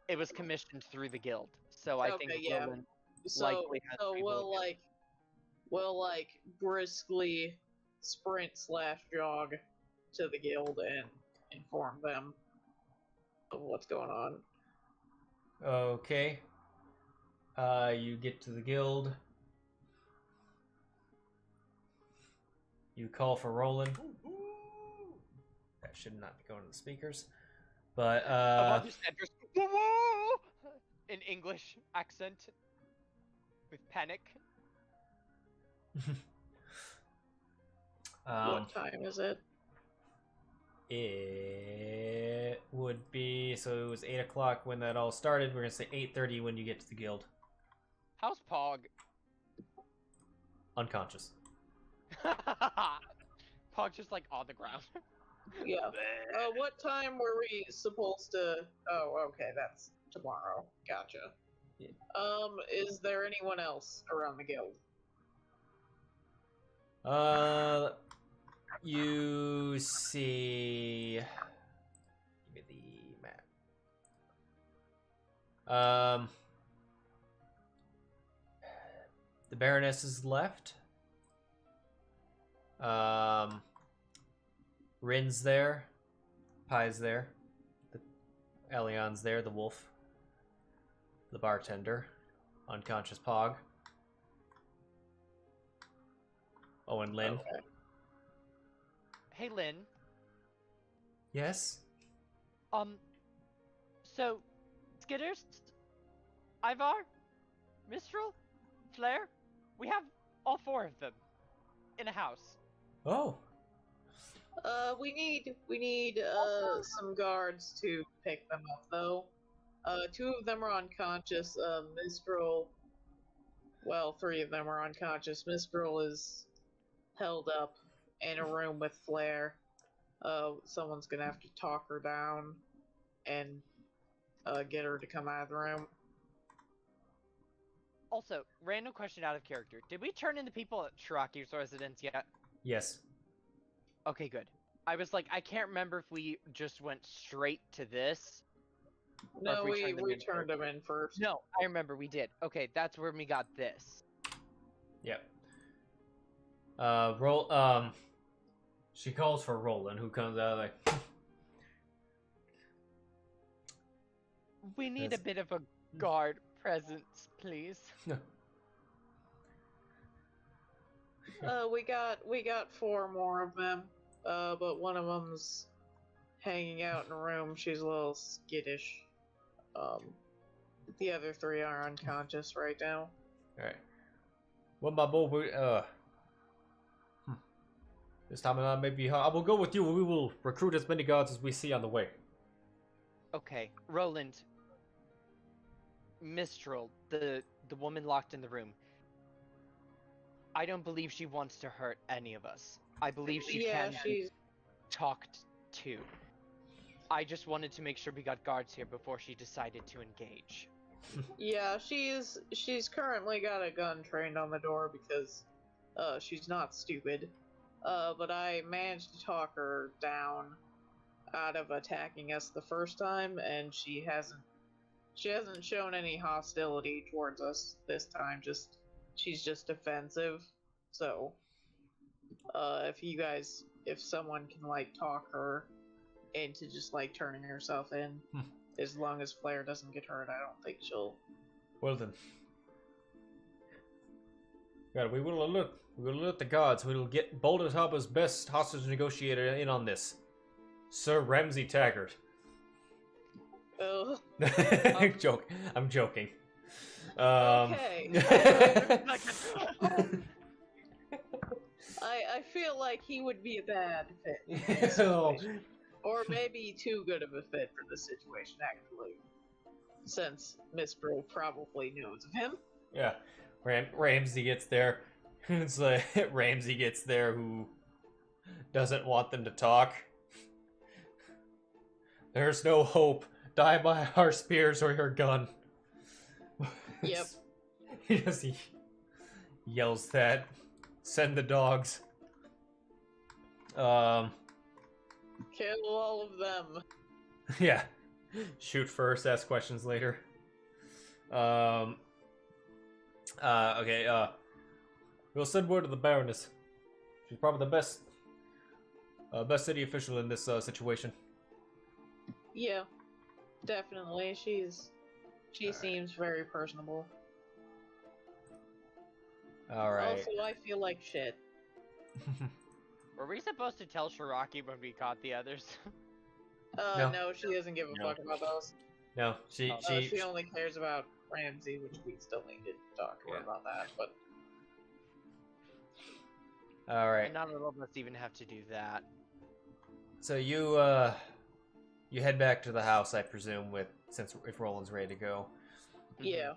It was commissioned through the guild, so I think yeah. Roland So, likely has so people we'll briskly sprint/jog to the guild and inform them of what's going on. Okay. You get to the guild. You call for Roland. That should not be going to the speakers. But, in English accent with panic. What time is it? It would be, so it was 8 o'clock when that all started. We're going to say 8:30 when you get to the guild. How's Pog? Unconscious. Pog's just like on the ground. Yeah. What time were we supposed to... Oh, okay, that's tomorrow. Gotcha. Yeah. Is there anyone else around the guild? You see... Give me the map. The Baroness is left. Rin's there. Pie's there. The Elion's there, the wolf. The bartender. Unconscious Pog. Oh, and Lynn. Okay. Hey, Lynn. Yes? So, Skitters, Ivar, Mistral, Flare, we have all 4 of them in a house. Oh. We need some guards to pick them up, though. 2 of them are unconscious. Mistral... Well, 3 of them are unconscious. Mistral is held up in a room with Flare. Someone's gonna have to talk her down and get her to come out of the room. Also, random question out of character. Did we turn in the people at Shiraki's residence yet? Yes. Okay, good. I was like, I can't remember if we just went straight to this. No, we turned them in first. No, I remember we did. Okay, that's where we got this. Yep. She calls for Roland, who comes out like... We need a bit of a guard presence, please. We got 4 more of them, but one of them's hanging out in a room. She's a little skittish. The other 3 are unconscious right now. Alright. Well, my boy, this time I may be hard. I will go with you and we will recruit as many guards as we see on the way. Okay, Roland. Mistral, the woman locked in the room. I don't believe she wants to hurt any of us. I believe she can be talked to. I just wanted to make sure we got guards here before she decided to engage. Yeah, she's currently got a gun trained on the door because she's not stupid. But I managed to talk her down out of attacking us the first time, and she hasn't shown any hostility towards us this time. She's just defensive. So, if someone can talk her into just turning herself in, as long as Flare doesn't get hurt, I don't think she'll. Well then, yeah, we will alert the guards. We will get Boulder Harbor's best hostage negotiator in on this, Sir Ramsay Taggart. Ugh. I'm joking. Okay. I feel like he would be a bad fit. Or maybe too good of a fit for the situation, actually. Since Mistral probably knows of him. Yeah. Ramsay gets there. It's like Ramsay gets there who doesn't want them to talk. There's no hope. Die by our spears or your gun. Yep. He yells that. Send the dogs. Kill all of them. Yeah. Shoot first, ask questions later. Okay, we'll send word to the Baroness. She's probably the best city official in this situation. Yeah, definitely. She seems very personable. Alright. Also, I feel like shit. Were we supposed to tell Shiraki when we caught the others? No, she doesn't give a fuck about those. No, she She only cares about Ramsey, which we still need to talk to her about that, but... Alright. And not all of us even have to do that. So you head back to the house, I presume, if Roland's ready to go. Yeah.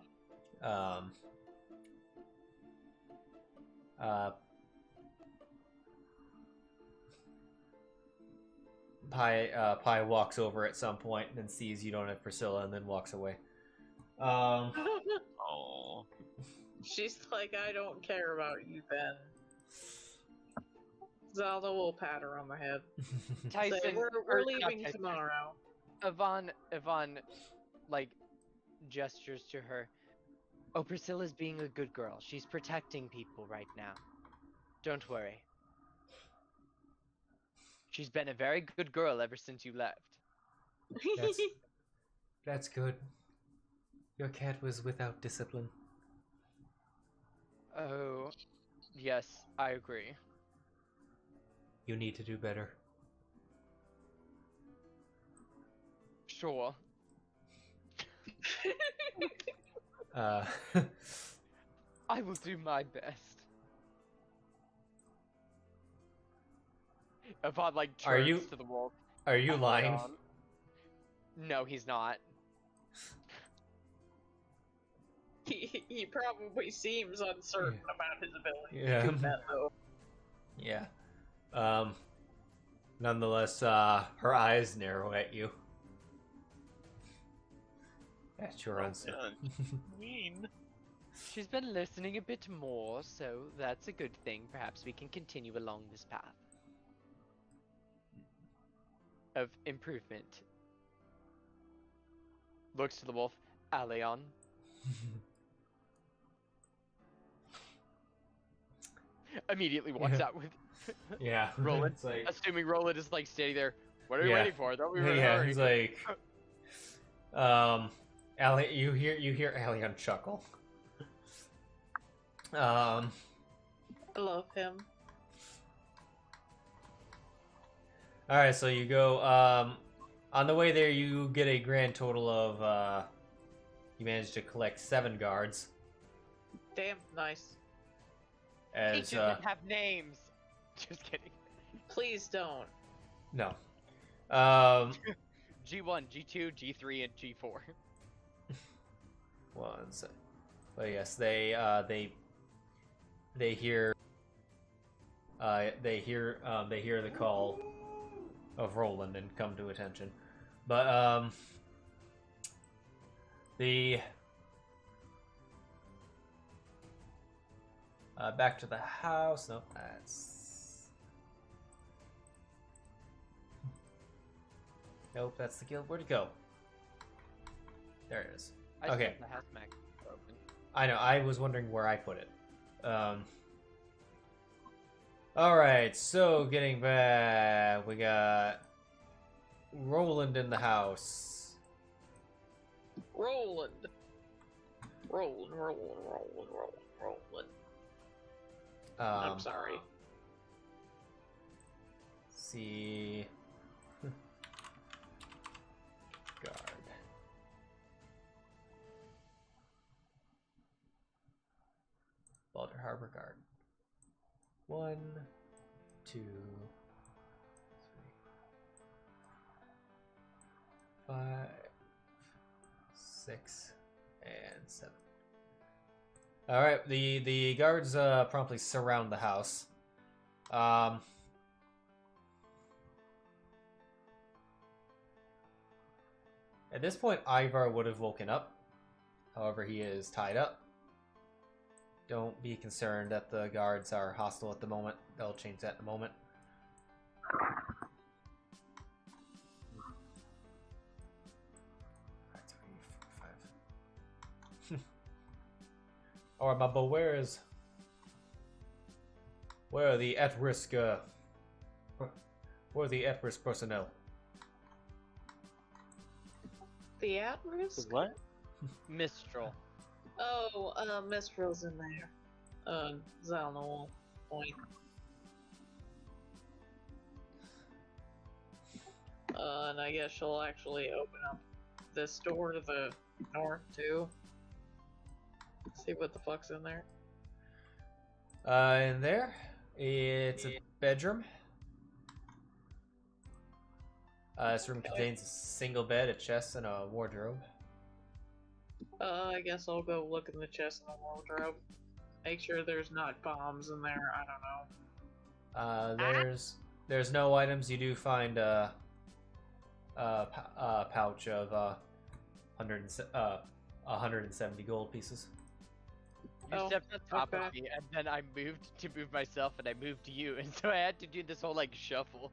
Pi walks over at some point and then sees you don't have Priscilla and then walks away. Oh. She's like, I don't care about you, Ben. Zelda will pat her on the head. Tyson, Say, we're or not leaving Tyson. tomorrow. Yvonne, like, gestures to her. Oh, Priscilla's being a good girl. She's protecting people right now. Don't worry. She's been a very good girl ever since you left. That's good. Your cat was without discipline. Oh, yes, I agree. You need to do better. Sure. Uh, I will do my best. Yvonne, like, turns to the wolf. Are you lying? No, he's not. He probably seems uncertain about his ability Yeah. to do that, though. Yeah. Nonetheless, her eyes narrow at you. That's your answer. Mean. She's been listening a bit more, so that's a good thing. Perhaps we can continue along this path of improvement. Looks to the wolf. Aleon. Immediately walks out with Yeah. Roland. It's like, Assuming Roland is like standing there. What are we Yeah. waiting for? Don't we really yeah, hurry? he's like, you hear Aleon chuckle. I love him. All right, so you go. On the way there, you get a grand total of. You manage to collect 7 guards. Damn, nice. He As doesn't have names. Just kidding. Please don't. no. G1, G2, G3, and G4. One sec. But yes, they hear. They hear the call of Roland and come to attention. But back to the house. Nope, that's the guild. Where'd it go? There it is. Okay. The house Mac open. I know. I was wondering where I put it. All right. So getting back, we got Roland in the house. Roland. Roland. I'm sorry. See. Guard. Balder Harbor Guard. 1, 2, 3, 5, 6, and 7. All right, the guards promptly surround the house. At this point, Ivar would have woken up. However, he is tied up. Don't be concerned that the guards are hostile at the moment. They'll change that in a moment. All right, but where are the at-risk personnel? The at-risk? What? Mistral. Oh, Mistral's in there. Zylna will point. And I guess she'll actually open up this door to the north, too. See what the fuck's in there. In there, it's a bedroom. This room contains a single bed, a chest, and a wardrobe. I guess I'll go look in the chest and the wardrobe. Make sure there's not bombs in there, I don't know. There's no items. You do find a pouch of 170 gold pieces. You Oh, stepped on top okay. of me, and then I moved to move myself, and I moved to you, and so I had to do this whole, like, shuffle.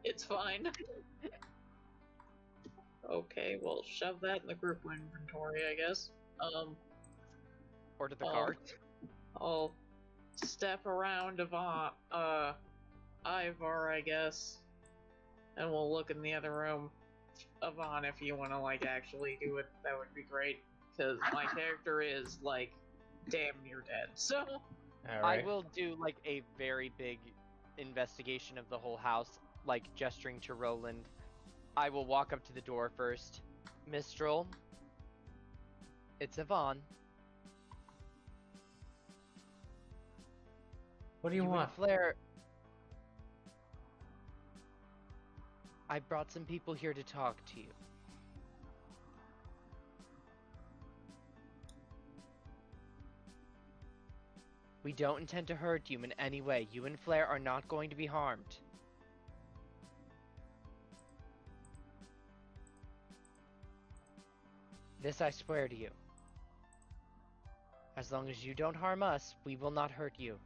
It's fine. Okay, well, shove that in the group inventory, I guess. Or to the Oh. cart. I'll step around Ivar, I guess, and we'll look in the other room. Yvonne, if you want to, like, actually do it, that would be great, because my character is, like, damn near dead, so... All right. I will do, like, a very big investigation of the whole house, like, gesturing to Roland. I will walk up to the door first. Mistral. It's Yvonne. What do you want? And Flair. I brought some people here to talk to you. We don't intend to hurt you in any way. You and Flair are not going to be harmed. This I swear to you. As long as you don't harm us, we will not hurt you.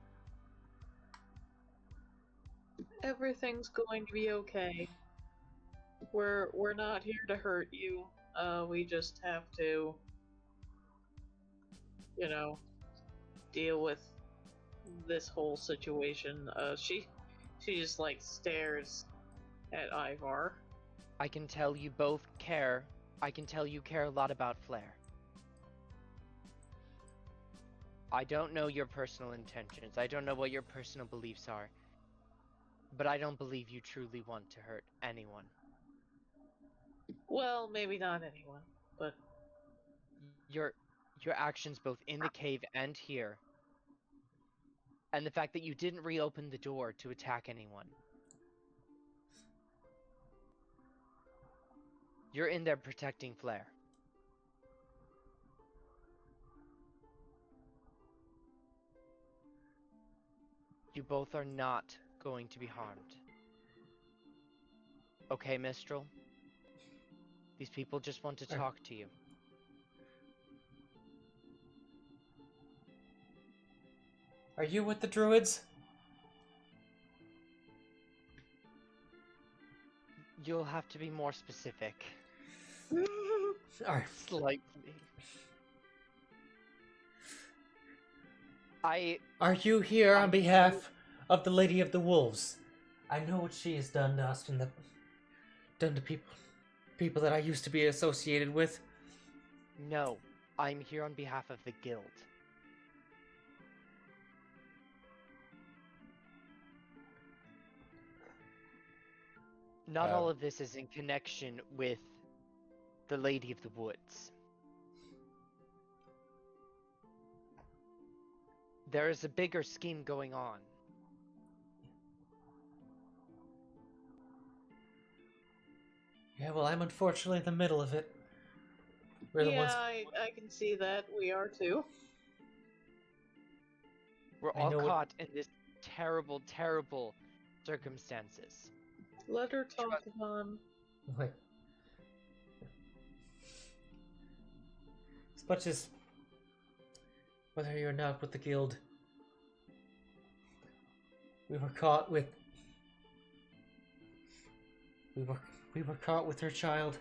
Everything's going to be okay. We're not here to hurt you. We just have to, you know, deal with this whole situation. She just, like, stares at Ivar. I can tell you both care. I can tell you care a lot about Flair. I don't know your personal intentions. I don't know what your personal beliefs are. But I don't believe you truly want to hurt anyone. Well, maybe not anyone, but... Your actions both in the cave and here. And the fact that you didn't reopen the door to attack anyone. You're in there protecting Flair. You both are not going to be harmed. Okay, Mistral? These people just want to talk to you. Are you with the druids? You'll have to be more specific. Alright. Slightly. Are you here on behalf of the Lady of the Wolves? I know what she has done to us and done to people that I used to be associated with. No, I'm here on behalf of the guild. Not all of this is in connection with the Lady of the Woods. There is a bigger scheme going on. Yeah, well, I'm unfortunately in the middle of it. We're the ones... I can see that. We are too. We're all caught in this terrible, terrible circumstances. Let her talk, Yvonne. Like, as much as whether you're not with the guild, we were caught with caught with her child.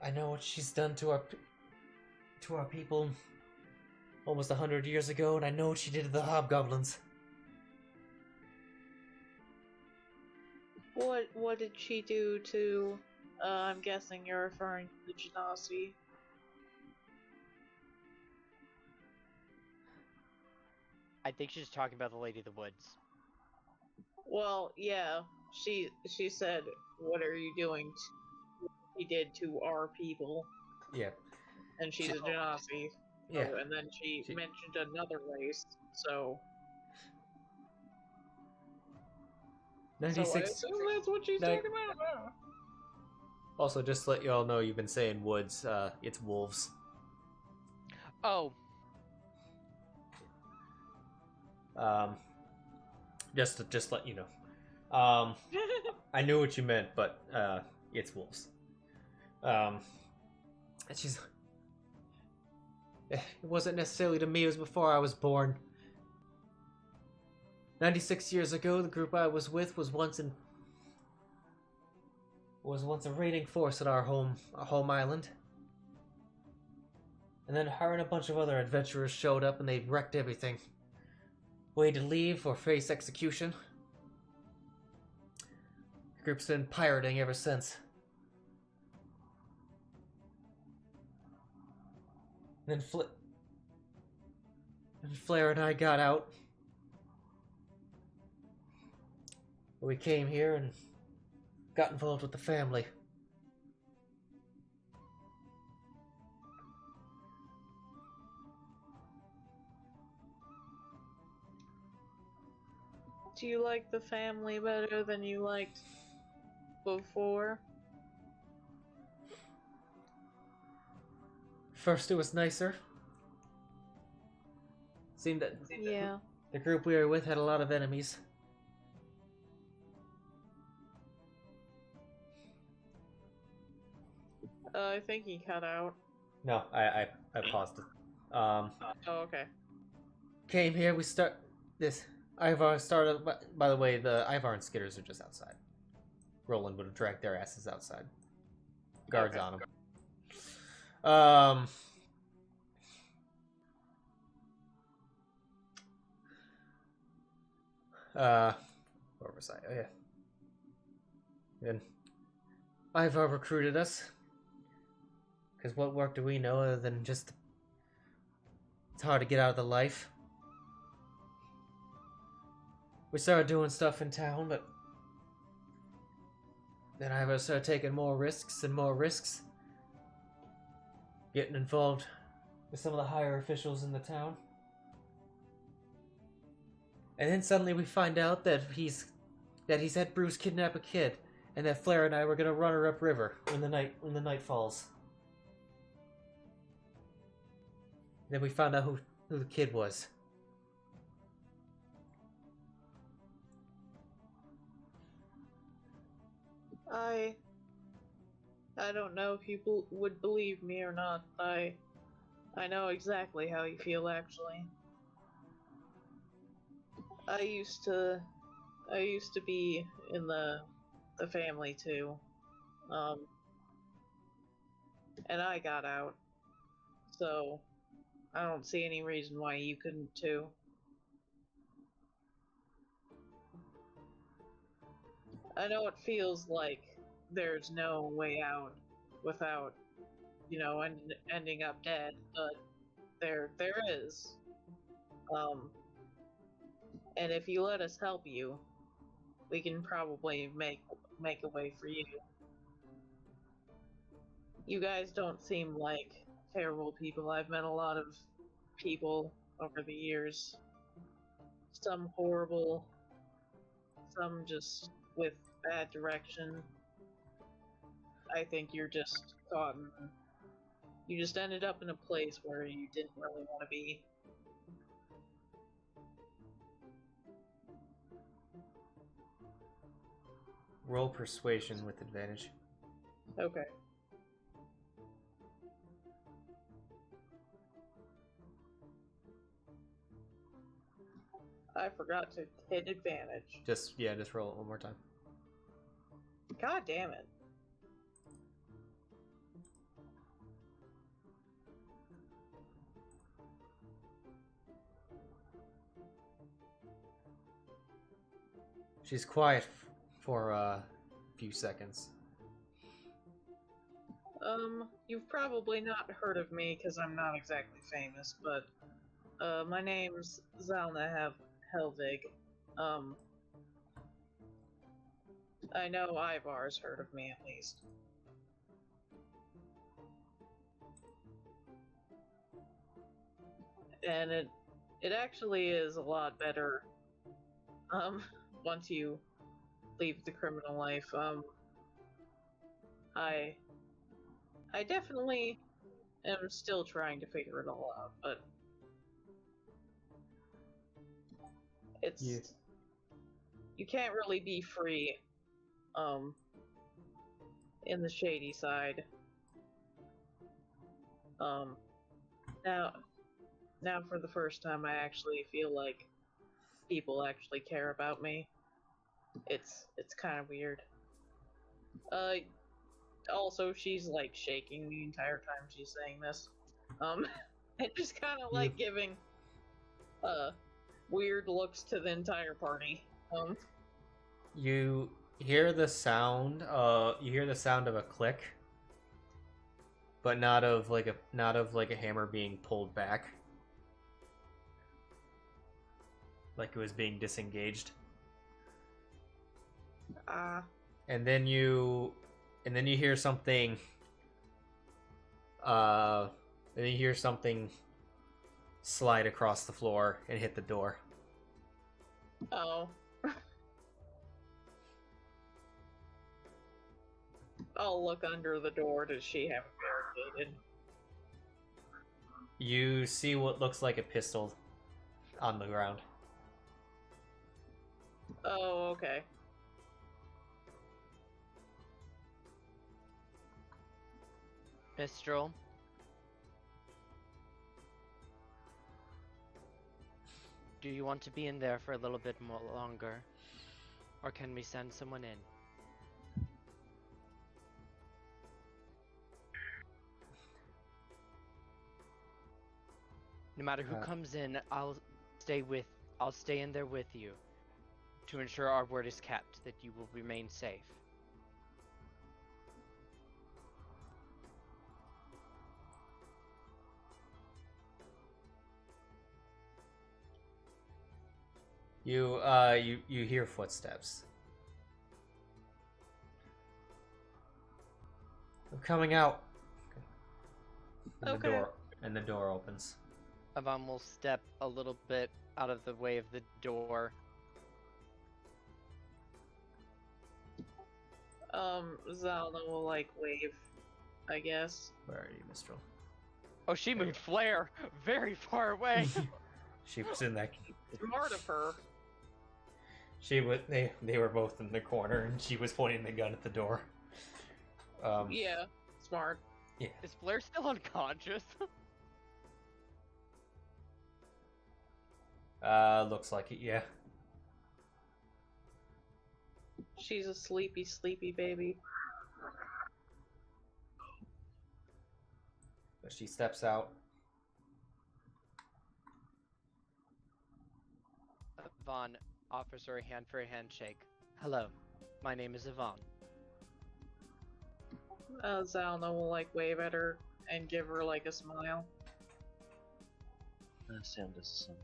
I know what she's done to our people almost 100 years ago, and I know what she did to the hobgoblins. What did she do to? I'm guessing you're referring to the Genasi. I think she's talking about the Lady of the Woods. Well, yeah. She said, "What are you doing?" He did to our people. Yeah. And she's a Genasi. Yeah. So, and then she mentioned another race. So. 96. So I assume that's what she's talking about. Also, just to let you all know, you've been saying woods. It's wolves. Oh. Just to let you know. I knew what you meant, but it's wolves. And she's. It wasn't necessarily to me. It was before I was born. 96 years ago, the group I was with was once a raiding force at our home island. And then her and a bunch of other adventurers showed up and they wrecked everything. Way to leave or face execution. The group's been pirating ever since. And then Flair and I got out. We came here and got involved with the family. Do you like the family better than you liked before? First it was nicer. Seemed that the group we were with had a lot of enemies. I think he cut out. No, I paused it. Oh, okay. Came here, we start this. Ivar started. By the way, the Ivar and Skitters are just outside. Roland would have dragged their asses outside. Guards on them. Where was I? Oh yeah. And Ivar recruited us. Because what work do we know other than just... It's hard to get out of the life. We started doing stuff in town, but... Then Ivar started taking more risks and more risks. Getting involved with some of the higher officials in the town. And then suddenly we find out that he's had Bruce kidnap a kid, and that Flair and I were gonna run her upriver when the night falls. Then we found out who the kid was. I don't know if you would believe me or not. I know exactly how you feel, actually. I used to be in the family too. And I got out. So I don't see any reason why you couldn't too. I know it feels like there's no way out without, ending up dead, but there is. And if you let us help you, we can probably make a way for you. You guys don't seem like terrible people. I've met a lot of people over the years. Some horrible, some just with bad direction. I think you're just caught in... You just ended up in a place where you didn't really want to be. Roll persuasion with advantage. Okay. I forgot to hit advantage. Just roll it one more time. God damn it. She's quiet for a few seconds. You've probably not heard of me because I'm not exactly famous, but my name's Zylna Helvig. I know Ivar's heard of me at least. And it actually is a lot better once you leave the criminal life. I definitely am still trying to figure it all out, but it's you can't really be free in the shady side. Now for the first time I actually feel like people actually care about me. It's kind of weird. Also, she's like shaking the entire time she's saying this. And just kind of like giving weird looks to the entire party. You hear the sound. You hear the sound of a click, but not of like a hammer being pulled back, like it was being disengaged. And then you hear something. Then you hear something slide across the floor and hit the door. Oh. I'll look under the door. Does she have it barricaded? You see what looks like a pistol on the ground. Oh, okay. Mistral. Do you want to be in there for a little bit more longer? Or can we send someone in? No matter who comes in, I'll stay in there with you to ensure our word is kept, that you will remain safe. You hear footsteps. I'm coming out. Okay. And the door opens. Avon will step a little bit out of the way of the door. Zylna will like wave, I guess. Where are you, Mistral? Oh, she moved Flare very far away. She was in that. Smart of her. They were both in the corner, and she was pointing the gun at the door. Yeah, smart. Yeah. Is Flare still unconscious? Looks like it. Yeah. She's a sleepy, sleepy baby. But she steps out. Avon offers her a hand for a handshake. Hello, my name is Avon. Zylna will like wave at her and give her like a smile. Sanderson.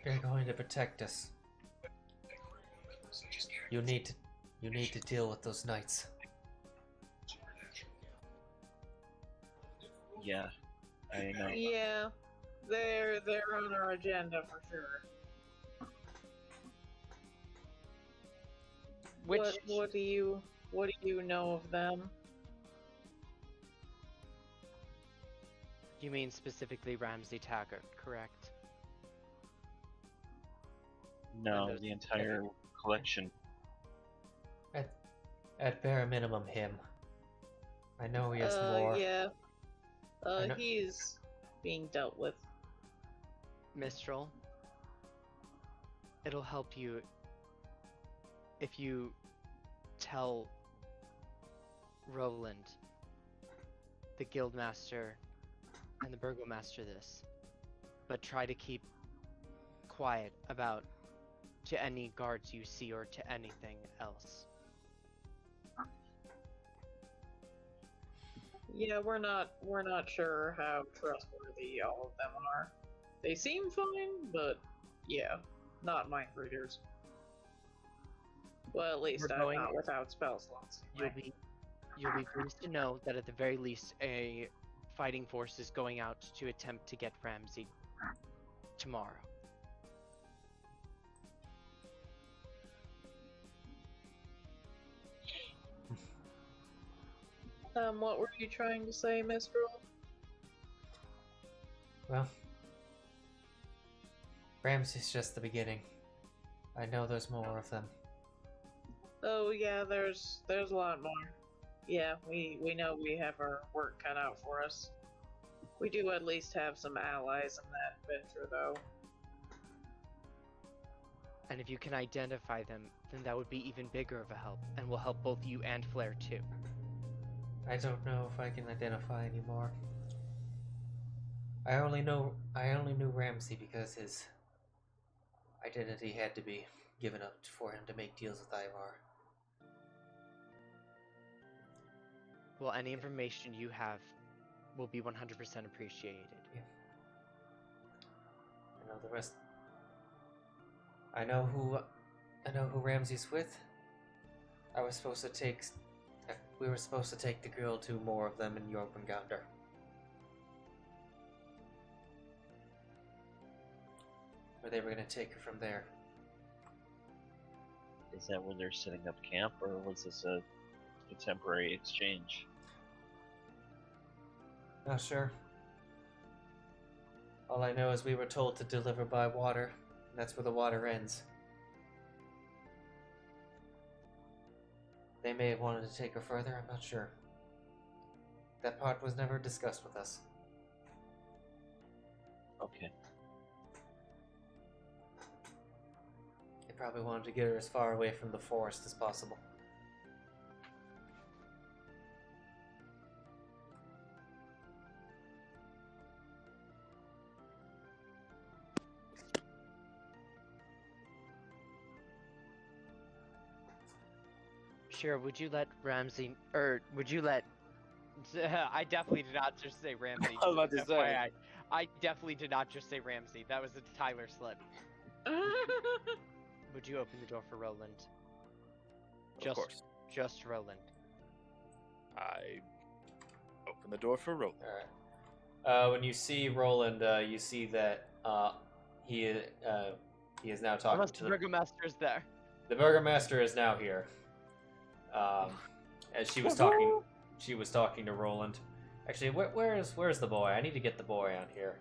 You're going to protect us. You need to deal with those knights. Yeah, I know. Yeah, they're on our agenda for sure. What do you know of them? You mean specifically Ramsay Taggart, correct? No, the entire collection. At bare minimum, him. I know he has more. Yeah. He's being dealt with. Mistral, it'll help you if you tell Roland, the guildmaster, and the burgomaster this, but try to keep quiet about to any guards you see or to anything else. Yeah, we're not sure how trustworthy all of them are. They seem fine, but yeah, not mind readers. Well, at least I'm not without spell slots. Anyway. You'll be pleased to know that at the very least, a fighting force is going out to attempt to get Ramsey tomorrow. What were you trying to say, Mistral? Well, Ramsey's just the beginning. I know there's more of them. Oh yeah, there's a lot more. Yeah, we know we have our work cut out for us. We do at least have some allies in that venture, though. And if you can identify them, then that would be even bigger of a help, and will help both you and Flair too. I don't know if I can identify anymore. I only knew Ramsey because his identity had to be given up for him to make deals with Ivar. Well, any information you have will be 100% appreciated. Yeah. I know the rest. I know who Ramsey's with. We were supposed to take the girl to more of them in Jormungandr. Or they were going to take her from there. Is that where they're setting up camp, or was this a temporary exchange? Not sure. All I know is we were told to deliver by water, and that's where the water ends. They may have wanted to take her further, I'm not sure. That part was never discussed with us. Okay. They probably wanted to get her as far away from the forest as possible. Sheero, would you let Ramsey, or would you let... I definitely did not just say Ramsey. I was about to say. I definitely did not just say Ramsey. That was a Tyler slip. Would you open the door for Roland? Of course. Just Roland. I open the door for Roland. Alright. When you see Roland, you see that he is now talking to the burgomaster's there. The burgomaster is now here. As she was talking to Roland. Actually, where's the boy? I need to get the boy on here.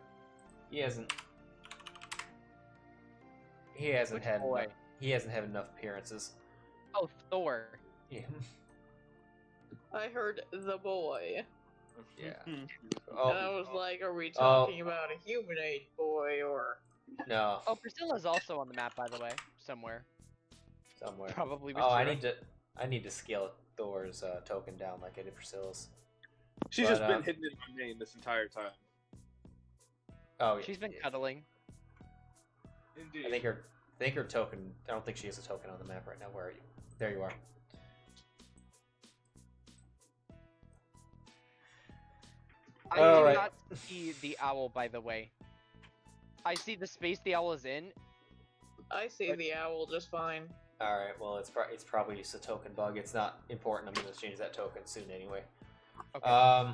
He hasn't had enough appearances. Oh, Thor. Yeah. I heard the boy. Yeah. And I was like, are we talking about a humanoid boy or... No. Oh, Priscilla's also on the map, by the way. Somewhere. Probably with Sheero. I need to scale Thor's token down like I did for Priscilla's. She's just been hidden in my name this entire time. Oh, yeah. She's been cuddling. Indeed. I think her token... I don't think she has a token on the map right now. Where are you? There you are. I do not see the owl, by the way. I see the space the owl is in. I see the owl just fine. Alright, well, it's probably just a token bug. It's not important. I'm going to change that token soon anyway. Okay.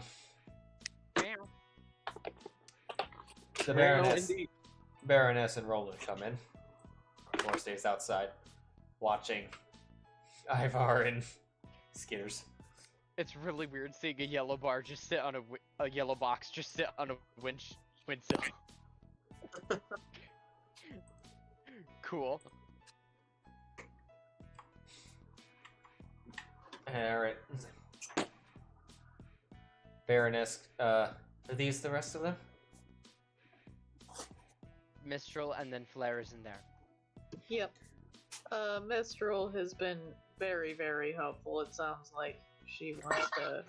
The Baroness and Roland come in. Thor stays outside, watching Ivar and Skitters. It's really weird seeing a yellow bar just sit on a yellow box just sit on a windsill. Cool. Alright. Baroness, are these the rest of them? Mistral and then Flair is in there. Yep. Mistral has been very, very helpful, it sounds like. she wants to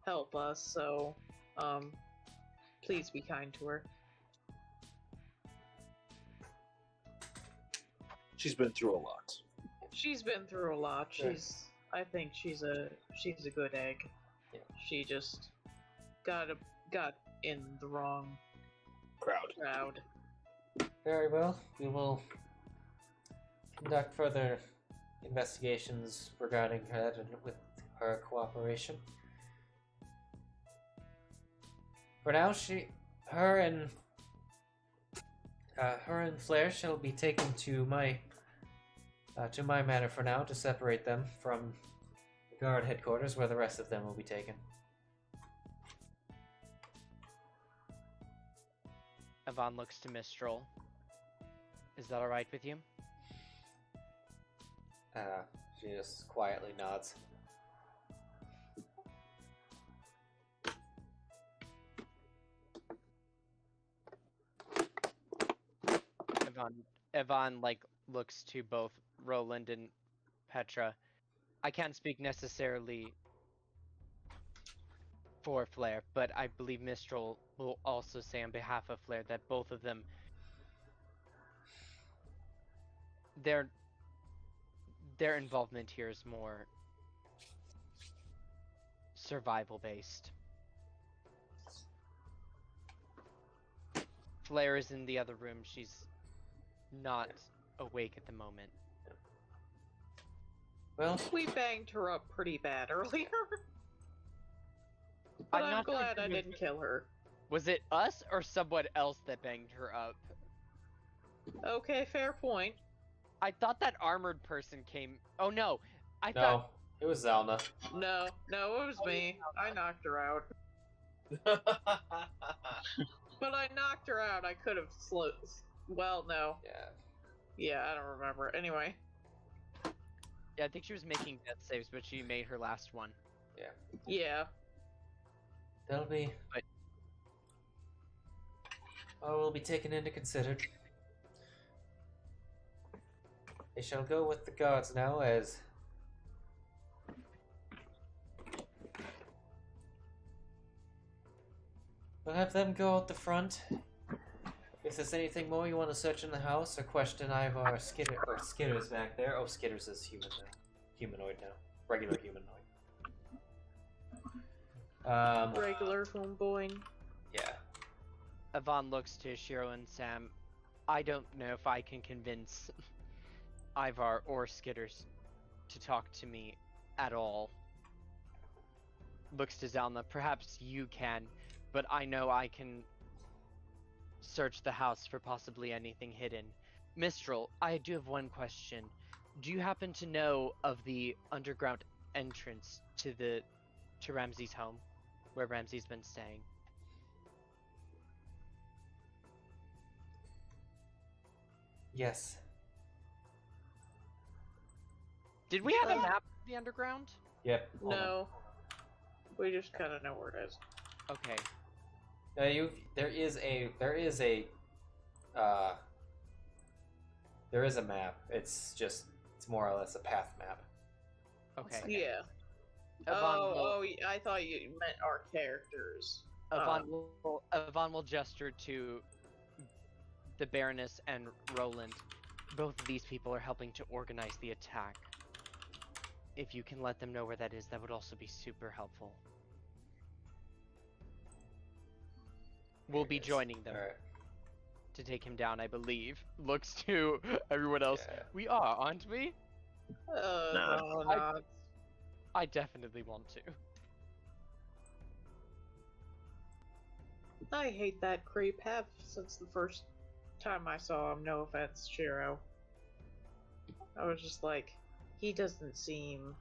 help us, so, please be kind to her. She's been through a lot. She's been through a lot. Sure. I think she's a good egg. Yeah. She just got in the wrong crowd. Very well. We will conduct further investigations regarding her and with her cooperation. For now, her and Flair shall be taken to my manor for now to separate them from the guard headquarters, where the rest of them will be taken. Yvonne looks to Mistral. Is that alright with you? She just quietly nods. Yvonne like looks to both Roland and Petra. I can't speak necessarily for Flair, but I believe Mistral will also say on behalf of Flair that both of them, their involvement here is more survival based. Flair is in the other room. She's not awake at the moment. Well, We banged her up pretty bad earlier. But I'm not sure glad if I it was- didn't kill her. Was it us or someone else that banged her up? Okay, fair point. I thought that armored person came. Oh no, I no, thought. it was Zylna. No, it was me. I knocked her out. But I knocked her out. I could have slowed. Well, no. Yeah. Yeah, I don't remember. Anyway. Yeah, I think she was making death saves, but she made her last one. Yeah. That'll be. But- All will be taken into considered. They shall go with the guards now, as we'll have them go out the front. If there's anything more you want to search in the house or question Ivar Skitter's back there. Oh, Skitter's is humanoid now. Regular humanoid. Regular homeboy. Yeah. Yvonne looks to Sheero and Sam. I don't know if I can convince Ivar or Skitters to talk to me at all. Looks to Zylna. Perhaps you can, but I know I can search the house for possibly anything hidden. Mistral, I do have one question. Do you happen to know of the underground entrance to Ramsey's home, where Ramsey's been staying? Yes. Did we have a map of the underground? Yep. hold on. No. We just kind of know where it is. Okay. There is a map. It's more or less a path map. Okay. Yeah. I thought you meant our characters. Yvonne will gesture to the Baroness and Roland. Both of these people are helping to organize the attack. If you can let them know where that is, that would also be super helpful. We'll be joining them Alright. to take him down, I believe. Looks to everyone else. Yeah. We are, aren't we? No. Not. I definitely want to. I hate that creep. Have since the first time I saw him. No offense, Sheero. I was just like, he doesn't seem,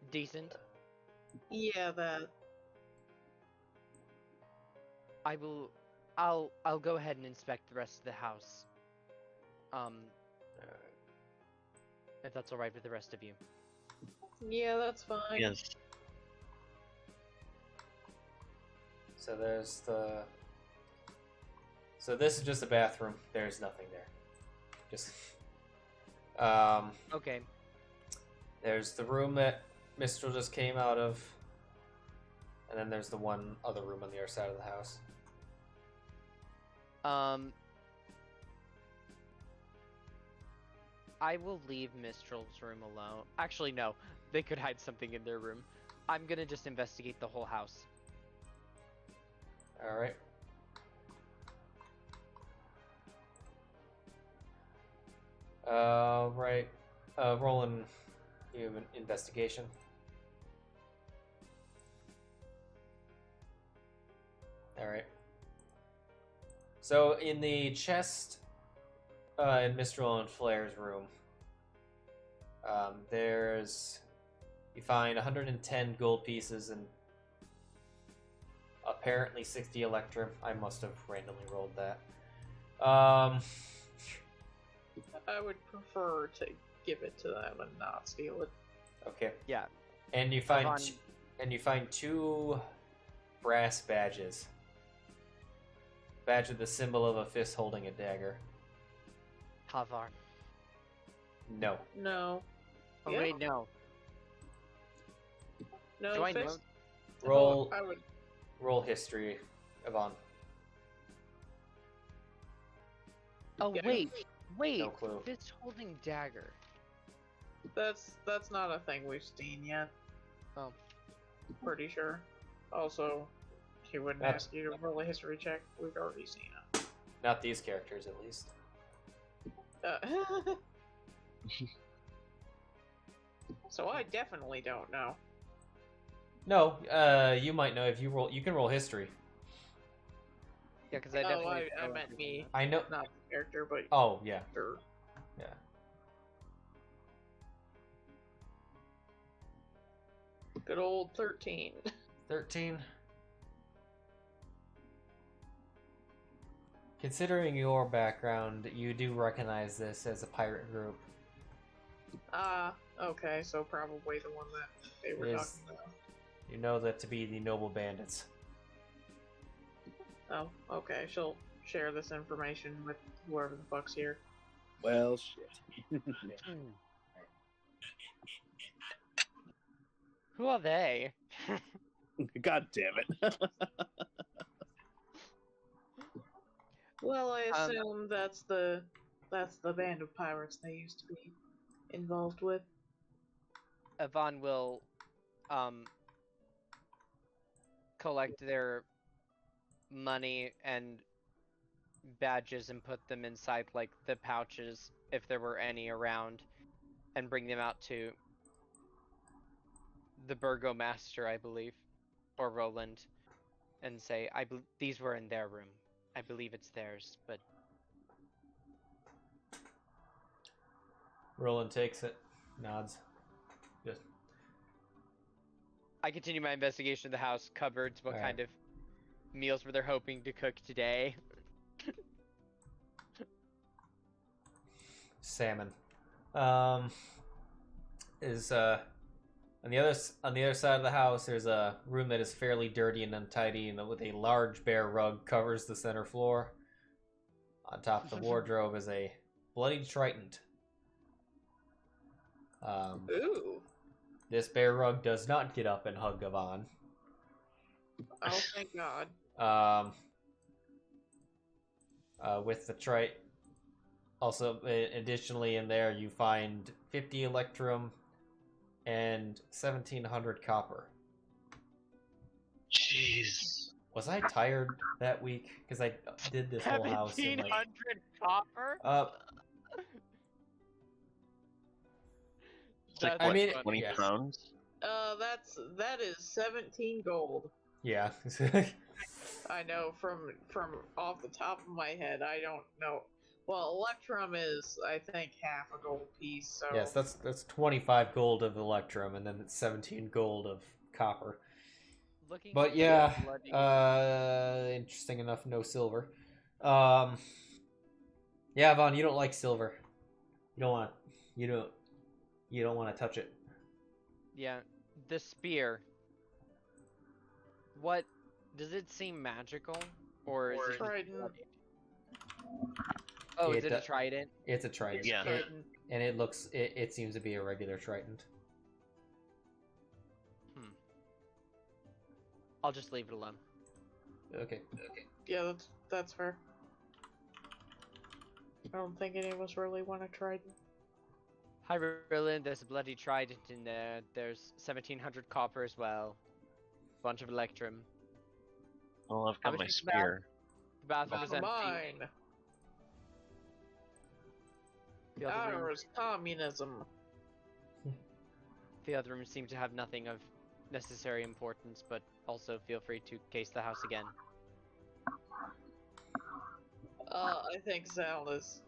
Decent. yeah, that. I'll go ahead and inspect the rest of the house. If that's alright with the rest of you. Yeah, that's fine. Yes. So there's the So this is just a bathroom. There's nothing there. Just Okay. there's the room that Mistral just came out of, and then there's the one other room on the other side of the house. I will leave Mistral's room alone. Actually, no. They could hide something in their room. I'm gonna just investigate the whole house. All right. Right. Rolling human investigation. All right. So in the chest, in Mistral and Flair's room, you find 110 gold pieces and apparently 60 electrum. I must have randomly rolled that. I would prefer to give it to them and not steal it. Okay. Yeah. And you find two brass badges. Badge with the symbol of a fist holding a dagger. Havar. No. No. Oh Yeah. wait, no. No Do I know? fist? Roll. I would. Roll history, Yvonne. Oh Yeah. wait. No clue. Fist holding dagger. That's not a thing we've seen yet. Oh. Pretty sure. Also, he wouldn't Not- ask you to roll a history check. We've already seen it. Not these characters, at least. So I definitely don't know. No. You might know if you roll. You can roll history. Yeah, because I Oh, definitely. I meant me, I know. not the character, but Oh yeah. sure. Yeah. Good old 13. 13. Considering your background, you do recognize this as a pirate group. Okay, so probably the one that they were Is- talking about. You know that to be the Noble Bandits. Oh, okay, she'll share this information with whoever the fuck's here. Well, shit. Who are they? God damn it. Well, I assume that's the band of pirates they used to be involved with. Yvonne will collect their money and badges and put them inside like the pouches if there were any around and bring them out to the burgomaster, I believe, or Roland, and say these were in their room. I believe it's theirs, but Roland takes it, nods. Just I continue my investigation of the house, cupboards, what All kind of meals were they hoping to cook today. salmon. Is on the other side of the house. There's a room that is fairly dirty and untidy, and with a large bear rug covers the center floor. On top of the wardrobe is a bloody trident. Ooh. This bear rug does not get up and hug Yvonne. Oh, thank God. With the trite. Also, additionally, in there you find 50 electrum and 1,700 copper. Jeez. Was I tired that week? Because I did this whole house in 1,700 like... copper? It's like, That's I mean, 20 yeah. pounds? That is 17 gold. Yeah. I know from off the top of my head. I don't know. Well, electrum is, I think, half a gold piece. So Yes, that's 25 gold of electrum, and then it's 17 gold of copper. Looking But for yeah, bloody- interesting enough, no silver. Yeah, Vaughn, you don't like silver. You don't want to touch it. Yeah, the spear. What does it seem magical, or is it Trident. bloody? Oh, is it a trident? It's a trident. Yeah. And it looks. It seems to be a regular trident. I'll just leave it alone. Okay. Yeah, that's fair. I don't think any of us really want to try. Hi, Rylan. There's a bloody trident in there. There's 1,700 copper as well. Bunch of electrum. Well, I've How got much my is spear. The bathroom is empty. Mine. The other room, Ours communism. the other rooms seem to have nothing of necessary importance, but also feel free to case the house again. I think Zylna's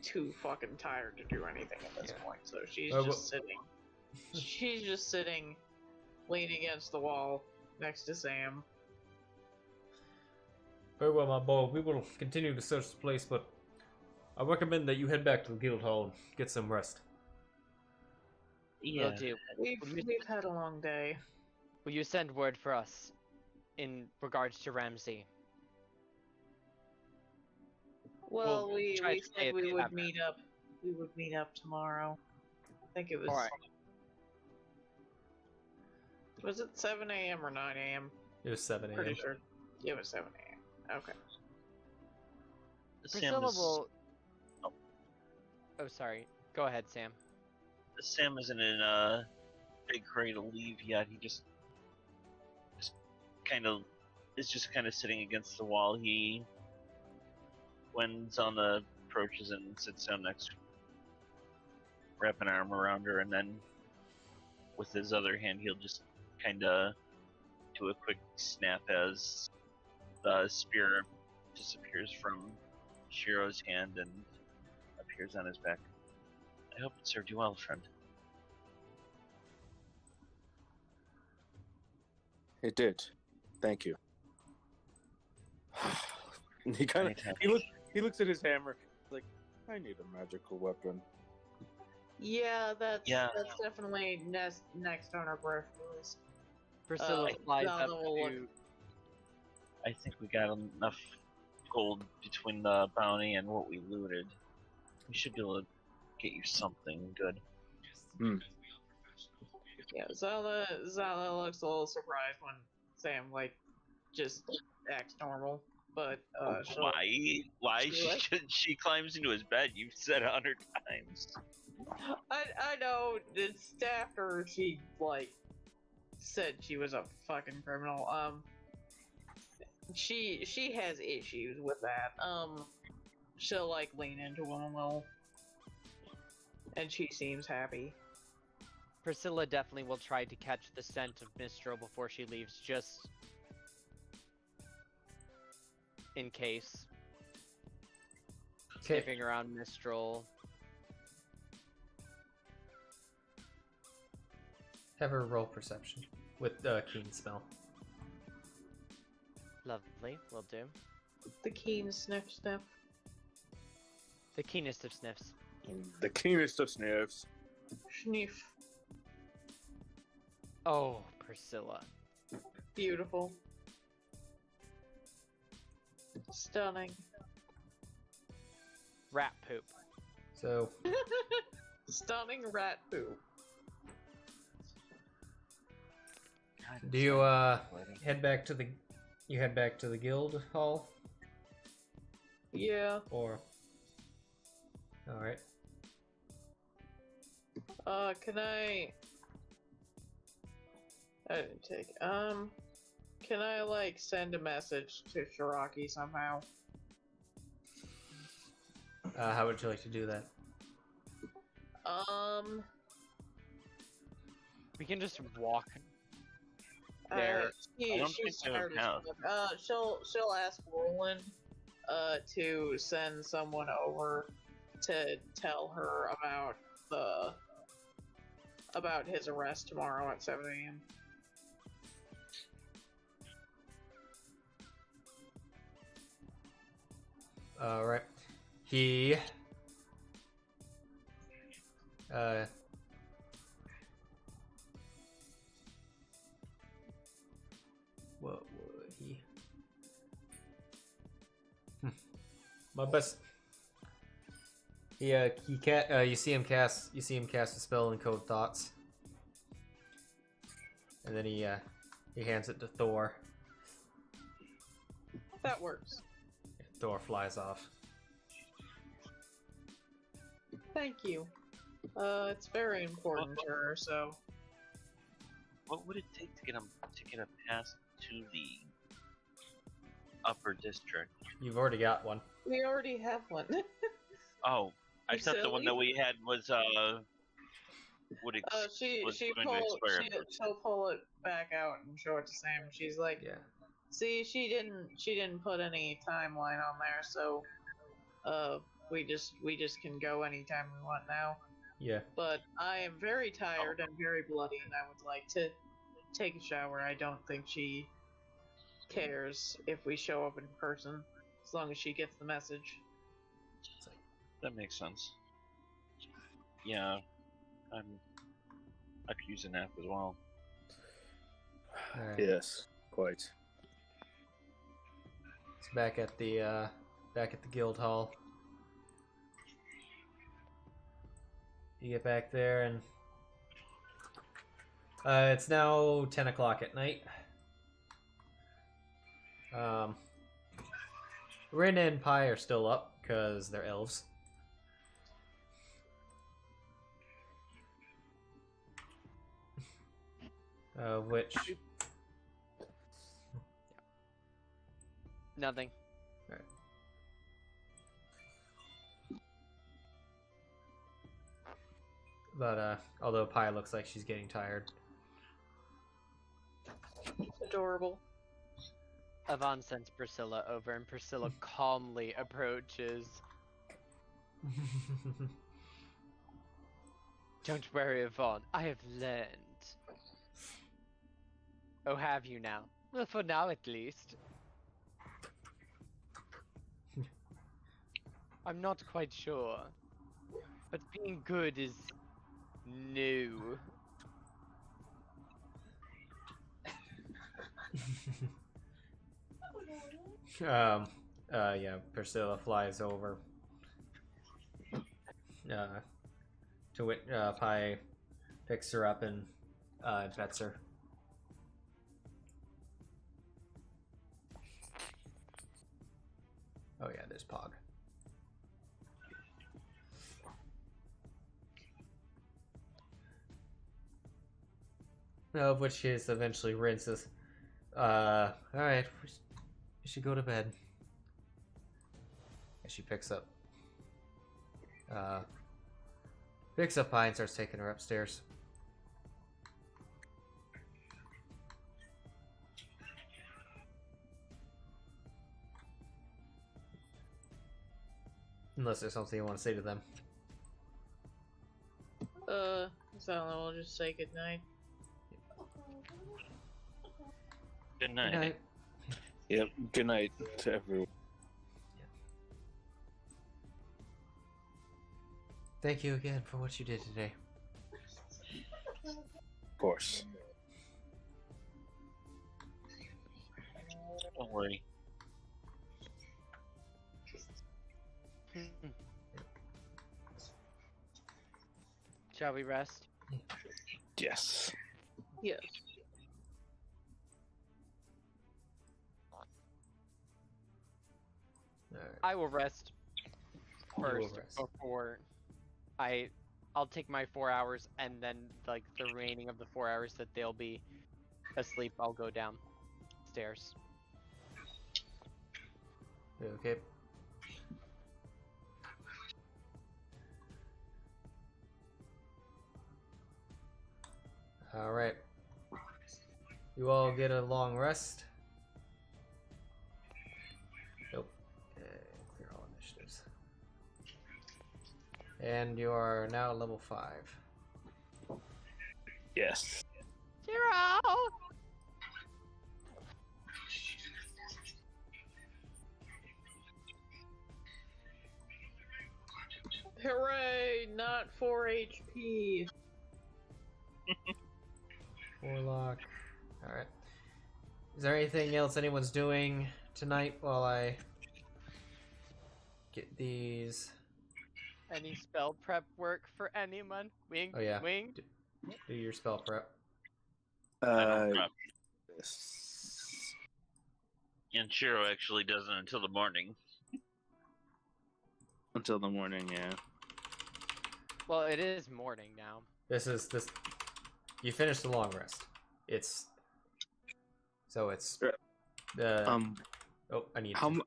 too fucking tired to do anything at this point, so she's just sitting. She's just sitting, leaning against the wall next to Sam. Very well, my boy. We will continue to search the place, but I recommend that you head back to the guild hall and get some rest. Yeah. Will do. We've had a long day. Will you send word for us in regards to Ramsey? Well, We'll we try to stay said at we the would tavern. meet up. We would meet up tomorrow. I think it was. Alright. Was it 7 a.m. or 9 a.m.? It was 7 a.m. Pretty sure. It was 7 a.m. Okay. Sam Priscilla is, will... Oh, sorry. Go ahead, Sam. Sam isn't in a big hurry to leave yet. He just kind of is just kind of sitting against the wall. He, when Zylna approaches and sits down next, wrap an arm around her, and then with his other hand, he'll just kind of do a quick snap as the spear disappears from Sheero's hand and appears on his back. I hope it served you well, friend. It did. Thank you. he kind of Anytime. he looks at his hammer like, I need a magical weapon. Yeah, that's Yeah. definitely next on our birth list. Priscilla flies Zylna up will look- to... I think we got enough gold between the bounty and what we looted. We should be able to get you something good. Yeah, Zylna looks a little surprised when Sam just acts normal, but she'll, Why? She She climbs into his bed. You've said 100 times. I know it's after she said she was a fucking criminal. She has issues with that. She'll lean into him a little, and she seems happy. Priscilla definitely will try to catch the scent of Mistral before she leaves, just in case. Okay. Sniffing around Mistral. Have her roll perception with keen smell. Lovely, will do. The keen sniff. The keenest of sniffs. The keenest of sniffs. Sniff. Oh, Priscilla. Beautiful. Stunning. Rat poop. So, Stunning rat poop. do you head back to the guild hall, Yeah. or? All right. Can I didn't take. Can I send a message to Shiraki somehow? How would you like to do that? We can just walk there. I don't She's think they tired would as count. fuck. She'll ask Roland, to send someone over to tell her about his arrest tomorrow at 7 a.m. All right. He. What would he? My best. He can't. You see him cast a spell and code thoughts, and then he hands it to Thor. That works. Thor flies off. Thank you. It's very important to her, so. What would it take to get a pass to the upper district? You've already got one. We already have one. Oh, I thought the one that we had was she'll pull it back out and show it to Sam. She's like, Yeah. See, she didn't put any timeline on there, so we just can go anytime we want now. Yeah. But I am very tired and very bloody, and I would like to take a shower. I don't think she cares if we show up in person, as long as she gets the message. That makes sense. Yeah, I could use a nap as well. Alright. Yes, quite. It's back at the guild hall. You get back there and it's now 10 o'clock at night. Rin and Pi are still up because they're elves. Which Nothing. Alright. But although Pi looks like she's getting tired. Adorable. Avon sends Priscilla over, and Priscilla calmly approaches. Don't worry, Avon. I have learned. Oh, have you now? Well, for now at least. I'm not quite sure. But being good is new. Yeah, Priscilla flies over. To which Pi picks her up and pets her. Oh yeah, there's Pog. Of which is eventually rinses. Alright, we should go to bed. And she picks up Pi and starts taking her upstairs. Unless there's something you want to say to them. So we'll just say goodnight. Good night. Good night. Yep, good night to everyone. Thank you again for what you did today. Of course. Don't worry. Shall we rest? Yes. Yes. Alright. I will rest You will first rest. before I'll take my 4 hours, and then like the remaining of the 4 hours that they'll be asleep, I'll go downstairs. Okay. Alright. You all get a long rest. Nope. Clear all initiatives. And you are now level 5. Yes. Sheero! Hooray! Not 4 HP. Warlock. Alright. Is there anything else anyone's doing tonight while I get these. Any spell prep work for anyone? Wink, Oh yeah. wink. Do your spell prep. I don't prep. Yes. And Sheero actually doesn't until the morning. Until the morning, yeah. Well, it is morning now. This. You finished the long rest. It's. So it's. Oh, I need to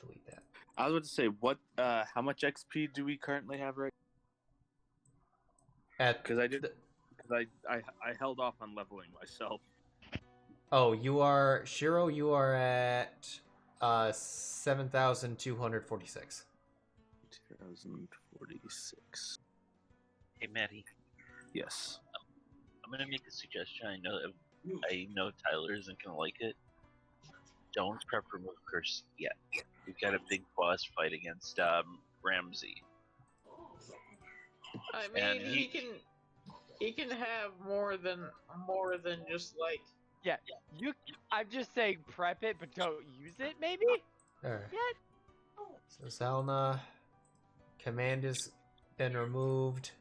delete that. I was about to say, what? How much XP do we currently have right? Because I held off on leveling myself. Oh, you are Sheero. You are at 7,246. 2,046. Hey, Maddie. Yes. I'm gonna make a suggestion. I know Tyler isn't gonna like it. Don't prep remove curse yet. We've got a big boss fight against Ramsey. I mean, he can have more than just like. Yeah, I'm just saying prep it, but don't use it, maybe? There. Yet? So Zylna, command has been removed.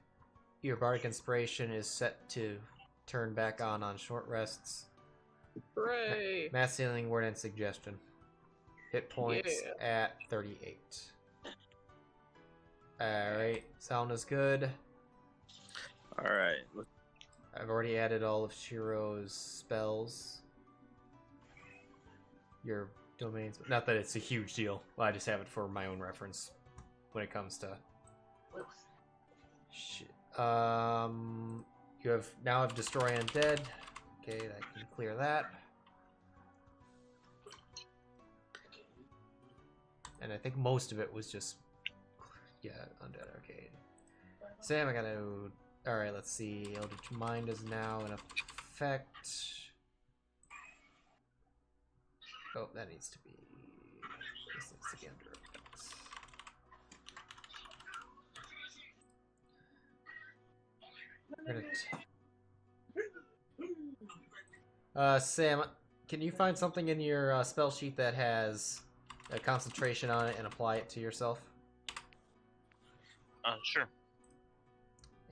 Your bardic inspiration is set to turn back on short rests. Hooray! Mass healing word and suggestion. Hit points at 38. Alright, Zylna's good. Alright. I've already added all of Sheero's spells. Your domains. Not that it's a huge deal. I just have it for my own reference when it comes to. Shit. You have now destroy undead. Okay, that can clear that. And I think most of it was just undead arcade. Sam, I gotta. Alright, let's see. Eldritch Mind is now in effect. Oh, that needs to be. This needs to be under effects. Sam, can you find something in your spell sheet that has a concentration on it and apply it to yourself? Sure.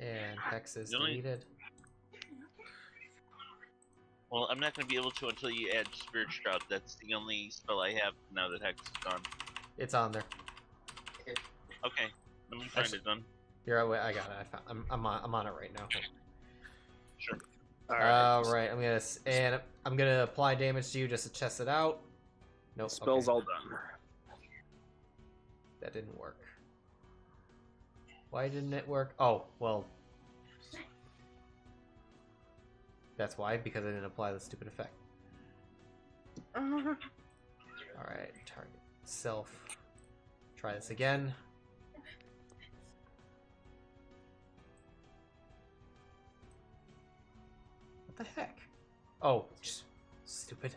And Hex is deleted. Well, I'm not going to be able to until you add Spirit Shroud. That's the only spell I have now that Hex is gone. It's on there. Okay, let me find it then. Here, I got it. I'm on it right now. Sure. All right. I'm gonna apply damage to you just to test it out. Nope. Spell's okay. all done. That didn't work. Why didn't it work? Oh, well. That's why, because I didn't apply the stupid effect. Alright, target self. Try this again. What the heck? Oh, just stupid.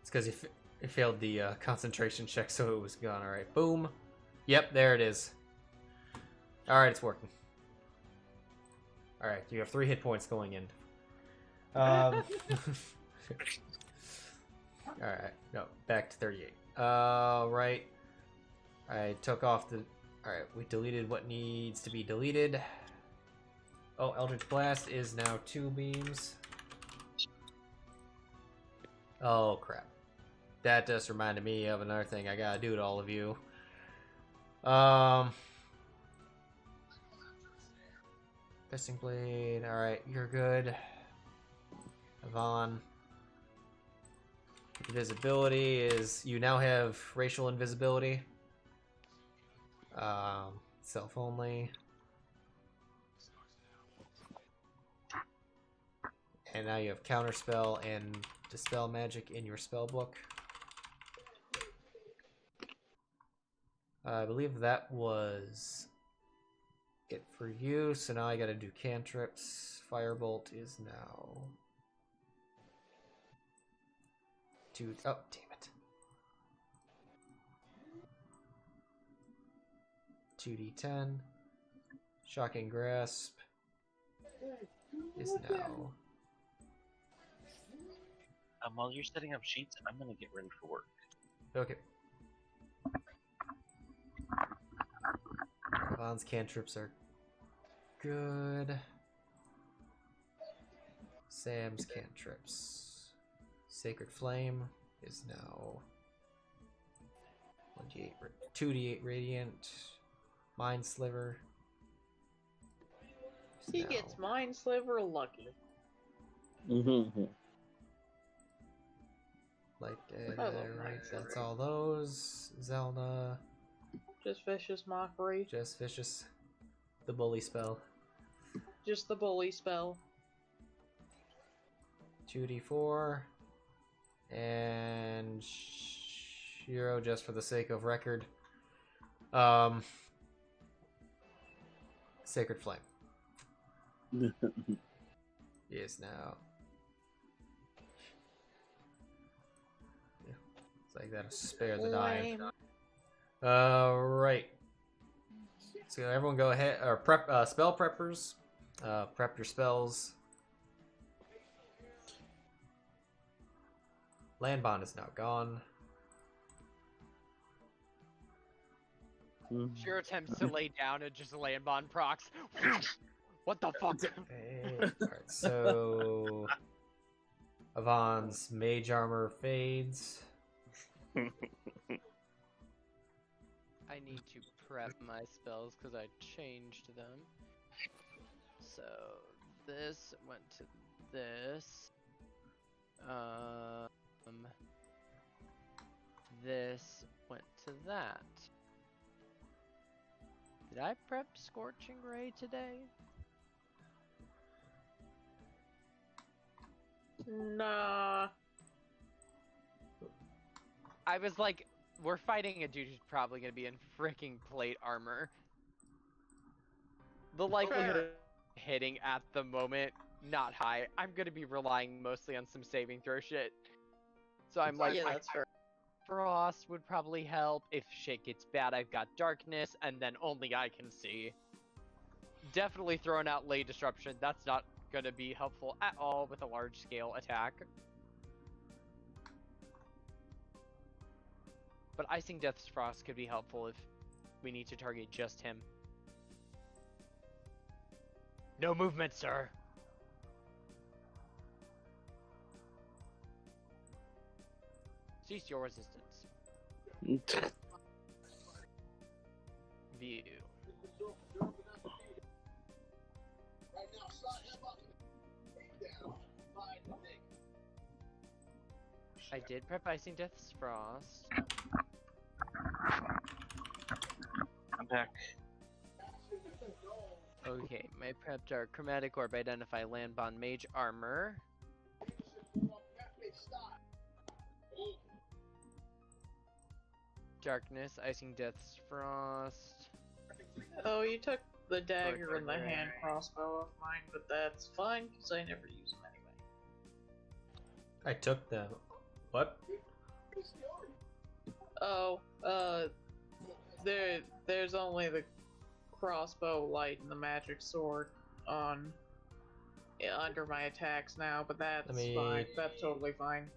It's because you failed the concentration check, so it was gone. Alright, boom. Yep, there it is. Alright, it's working. Alright, you have 3 hit points going in. Alright, no, back to 38. Right. I took off the... Alright, we deleted what needs to be deleted. Oh, Eldritch Blast is now 2 beams. Oh, crap. That just reminded me of another thing I gotta do to all of you. Fishing Blade, alright, you're good. Yvonne. Invisibility is... You now have racial invisibility. Self only. And now you have Counterspell and Dispel Magic in your spell book. I believe that was it for you, so now I gotta do cantrips. Firebolt is now... Oh, damn it. 2d10. Shocking Grasp is now While you're setting up sheets, I'm gonna get ready for work. Okay. Vaughn's cantrips are good. Sam's cantrips. Sacred Flame is now 1d8, 2d8 radiant. Mind Sliver. He gets Mind Sliver lucky. Like, right, that's all those. Zylna. Just Vicious Mockery. Just Vicious. The bully spell. Just the bully spell. 2d4. And Sheero, just for the sake of record. Sacred Flame. Is now. Yeah, it's like that. Spare the dying. Right. So everyone go ahead, or prep spell preppers. Prep your spells. Land bond is now gone. Sheero attempts to lay down and just land bond procs. What the fuck? Okay. Alright, so Avon's mage armor fades. I need to prep my spells because I changed them. So this went to this. This went to that. Did I prep Scorching Ray today? Nah. I was like, we're fighting a dude who's probably gonna be in freaking plate armor. The likelihood of hitting at the moment, not high. I'm gonna be relying mostly on some saving throw shit. So I'm like, Yeah, that's fair. Frost would probably help. If shit gets bad, I've got Darkness, and then only I can see. Definitely throwing out Lay Disruption. That's not gonna be helpful at all with a large-scale attack. But Icing Death's Frost could be helpful if we need to target just him. No movement, sir! Cease your resistance. View. I did prep Icing Death's Frost. I'm back. Okay, my prepped are Chromatic Orb, Identify Land Bond, Mage Armor. Darkness, Icing Death's Frost. Oh, you took the dagger and the hand crossbow off mine, but that's fine, because I never use them anyway. I took the... What? Oh, there's only the crossbow light and the magic sword on under my attacks now, but that's fine. That's totally fine.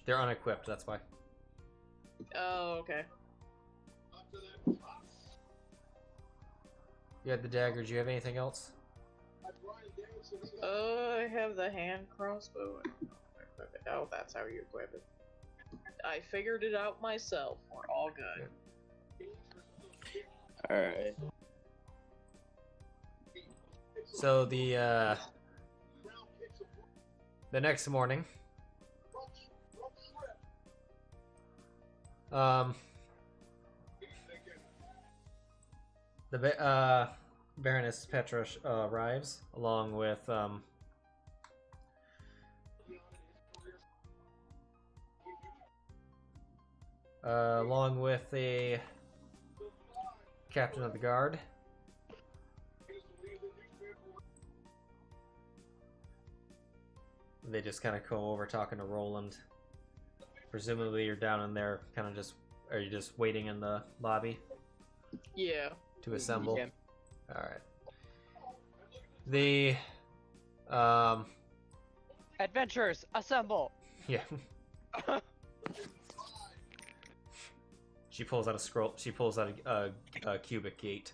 They're unequipped, that's why. Oh, okay. You had the dagger, do you have anything else? I have the hand crossbow. Oh, that's how you equip it. I figured it out myself. We're all good. Alright. So the next morning, the Baroness Petra arrives along with the captain of the guard. They just kind of come over talking to Roland. Presumably you're down in there, kind of just... Are you just waiting in the lobby? Yeah. To assemble? Yeah. Alright. The... Adventurers, assemble! Yeah. She pulls out a scroll. She pulls out a cubic gate.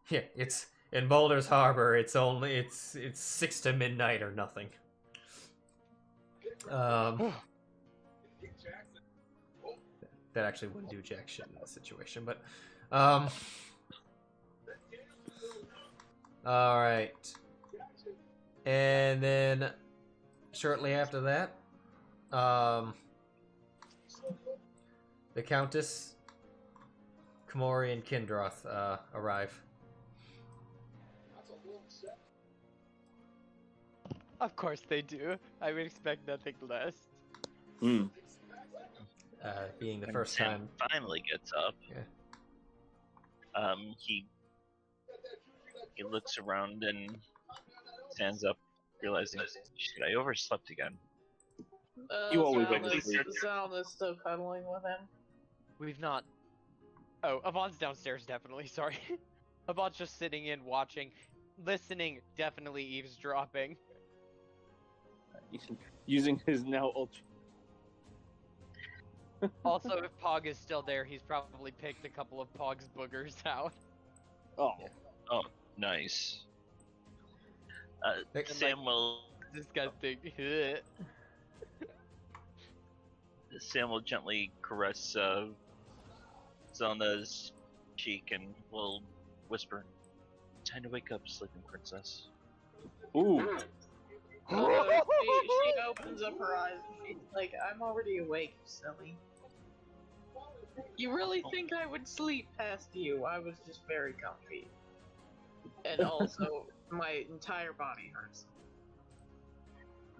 Yeah, it's in Boulder's Harbor. It's 6 to midnight or nothing. That actually wouldn't do jack shit in this situation, but all right. And then shortly after that, the Countess, Komori, and Kindroth arrive. Of course they do. I would expect nothing less. Being the When first Sam time. finally gets up. Yeah. He looks around and stands up, realizing, shit, I overslept again. You always wake up late. Zylna's still cuddling with him. We've not... Oh, Avon's downstairs, definitely, sorry. Avon's just sitting in, watching, listening, definitely eavesdropping. Using his now ultra. Also, if Pog is still there, he's probably picked a couple of Pog's boogers out. Oh. Oh, nice. Like- Sam will Disgusting. gently caress Zelna's cheek and will whisper, "Time to wake up, sleeping princess." Ooh. She opens up her eyes and she's like, I'm already awake, you silly. You really think I would sleep past you? I was just very comfy. And also, my entire body hurts.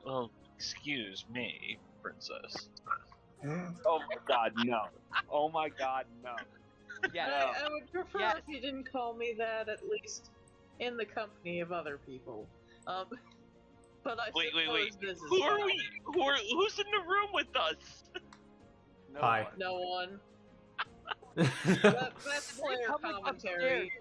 Well, excuse me, princess. Oh my god, no. Oh my god, no. Yeah, I would prefer Yes. if you didn't call me that, at least in the company of other people. But I Wait. suppose this is Who are fine. we? Who's in the room with us? No Hi. one. No one. Yeah. That's player Coming commentary.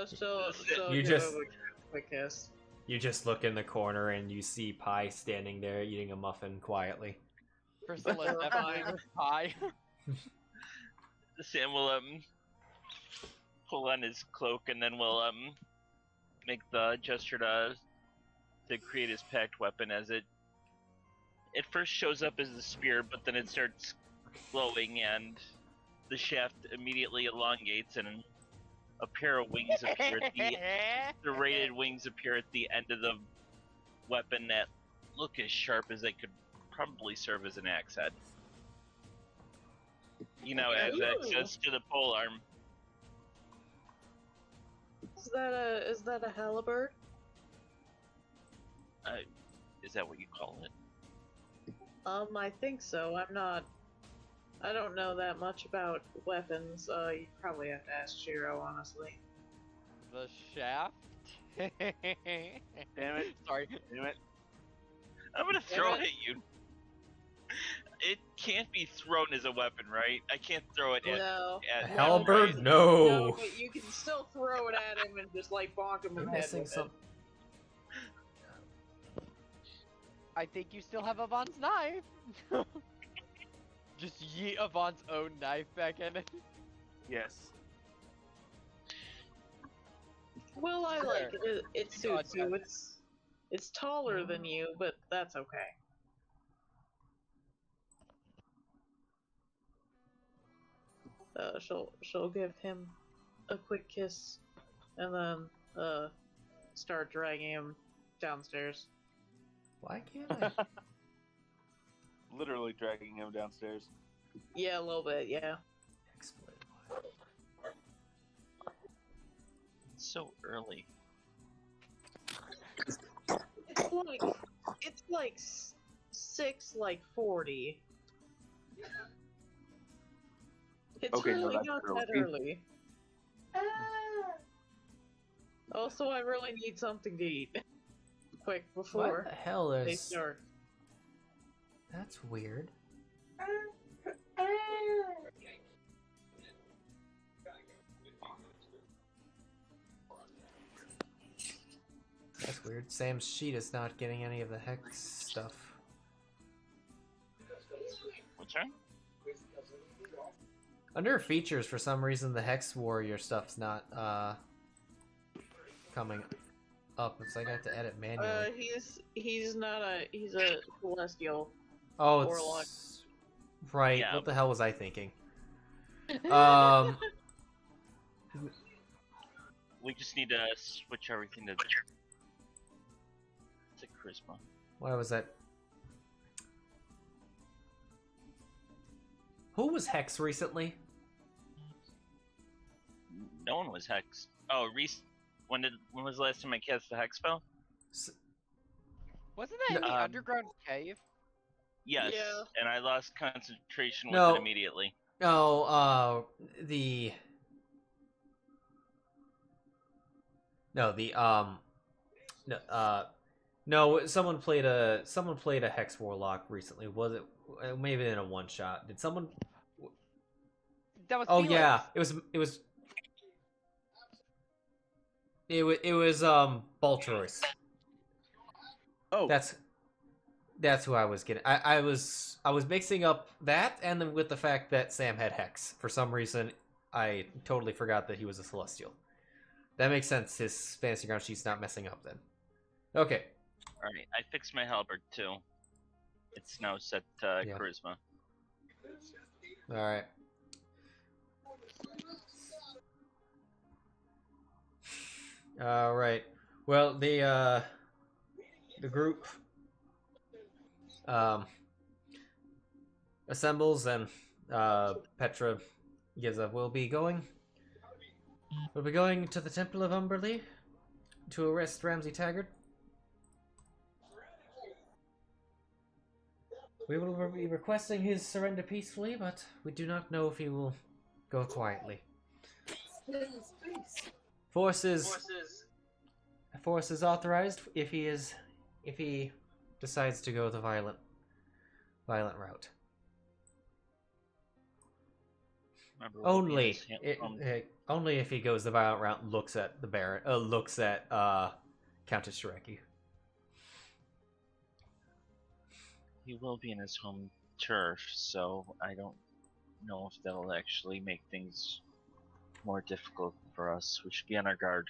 So You give just- him a quick kiss. You just look in the corner and you see Pi standing there eating a muffin quietly. Priscilla definitely was pie. Sam will pull on his cloak and then will make the gesture to create his packed weapon as it first shows up as a spear, but then it starts glowing and the shaft immediately elongates and a pair of wings appear at the serrated wings appear at the end of the weapon that look as sharp as they could probably serve as an axe head. You know, as access to the pole arm. Is that a halberd? Is that what you call it? I think so. I don't know that much about weapons. You probably have to ask Sheero, honestly. The shaft? Damn it. Sorry. Damn it. I'm gonna throw it at you. It can't be thrown as a weapon, right? I can't throw it at. No. A at halberd? right? No. But you can still throw it at him and just like bonk him in You're the head missing with it. some. I think you still have Avon's knife. Just yeet Avon's own knife back in it. Yes. Well, I like it. It God, suits you. It's taller than you, but that's okay. She'll give him a quick kiss, and then start dragging him downstairs. Why can't I? Literally dragging him downstairs. Yeah, a little bit. Yeah. Explain. It's so early. It's like 6:40. It's Okay, no, really that's not that early. early. Also, I really need something to eat. Quick, What before the hell they is? start. That's weird. That's weird. Sam's sheet is not getting any of the hex stuff. What's wrong? Under features, for some reason, the Hex Warrior stuff's not coming up. It's like I have to edit manually. He's a celestial. Oh, it's Warlock. right. Yeah. What the hell was I thinking? We just need to switch everything to charisma. Why was that? Who was Hex recently? No one was hex. Oh, when was the last time I cast the hex spell? Wasn't that in the underground cave? Yes, Yeah. and I lost concentration with No. it immediately. No, no, someone played a Hex Warlock recently. Was it maybe in a one shot? Did someone? That was Oh Felix. yeah, it was Baltrois. Oh, That's who I was getting. I was mixing up that and then with the fact that Sam had Hex. For some reason, I totally forgot that he was a Celestial. That makes sense. His fantasy ground sheet's not messing up then. Okay. Alright, I fixed my halberd too. It's now set to Yeah. charisma. All right. All right. Well, the group assembles and Petra gives up. We'll be going to the Temple of Umberlee to arrest Ramsay Taggart. We will be requesting his surrender peacefully, but we do not know if he will go quietly. Force is authorized if he decides to go the violent route. Remember what Only his hand- only if he goes the violent route and looks at the Baron, looks at Countess Shireki. He will be in his home turf, so I don't know if that'll actually make things more difficult for us. We should be on our guard.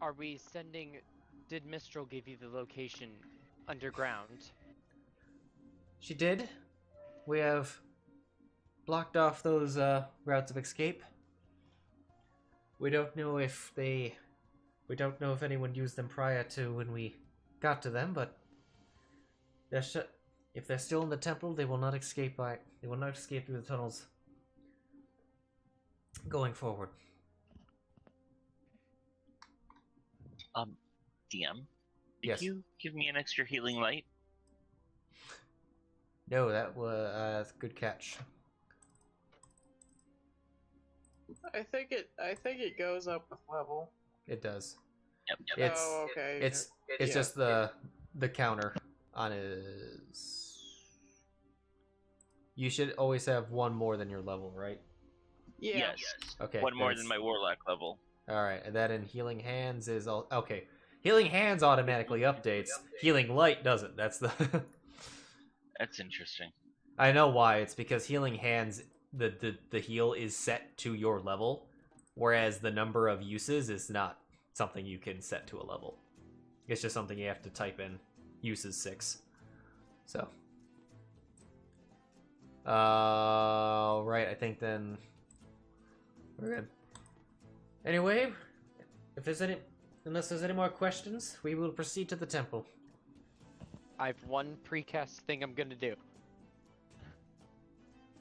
Are we sending... Did Mistral give you the location underground? She did. We have blocked off those routes of escape. We don't know if anyone used them prior to when we got to them, but if they're still in the temple, they will not escape through the tunnels going forward. DM, did Yes. you give me an extra healing light? No, that was good catch. I think it goes up with level. It does. Yep. It's Oh, okay. it's Yeah. just the counter on his. You should always have one more than your level, right? Yeah. Yes. Okay. One more that's- than my warlock level. All right, and that in healing hands is all okay. Healing hands automatically updates. Healing light doesn't. That's the. That's interesting. I know why. It's because healing hands, the heal is set to your level, whereas the number of uses is not something you can set to a level. It's just something you have to type in. Uses 6. So. Right. I think then we're good. Anyway, unless there's any more questions, we will proceed to the temple. I have one precast thing I'm gonna do.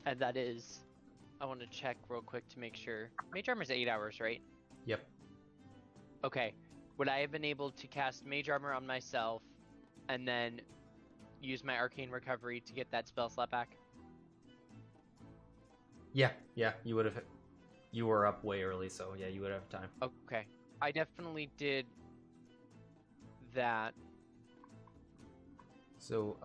And that is... I want to check real quick to make sure... Mage Armor's 8 hours, right? Yep. Okay. Would I have been able to cast Mage Armor on myself, and then use my Arcane Recovery to get that spell slot back? Yeah, you would have. You were up way early, so yeah, you would have time. Okay. I definitely did that. So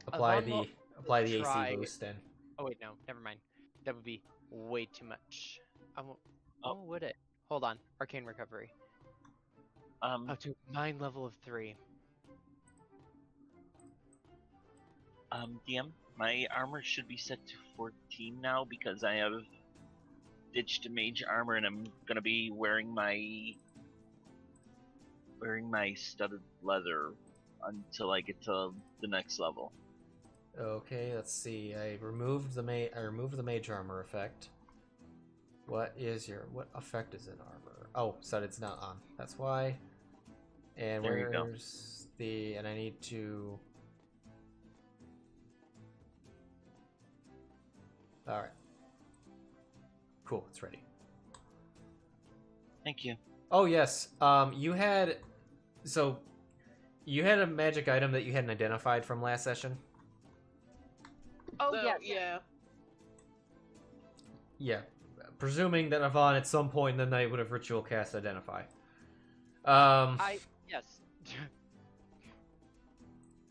apply Along the AC try- boost then. Oh wait, no, never mind. That would be way too much. I won't... Oh, would it? Hold on. Arcane Recovery. Up to mine level of 3. DM, my armor should be set to 14 now because I have ditched mage armor and I'm gonna be wearing my studded leather until I get to the next level. Okay, let's see. I removed the mage armor effect. What effect is in armor? Oh, so it's not on. That's why. And There you go. where's the? And I need to. All right. Cool. It's ready. Thank you. Oh yes. You had a magic item that you hadn't identified from last session. Oh, So, yes. yeah. Yeah. Presuming that Yvonne at some point in the night would have ritual cast identify. Yes.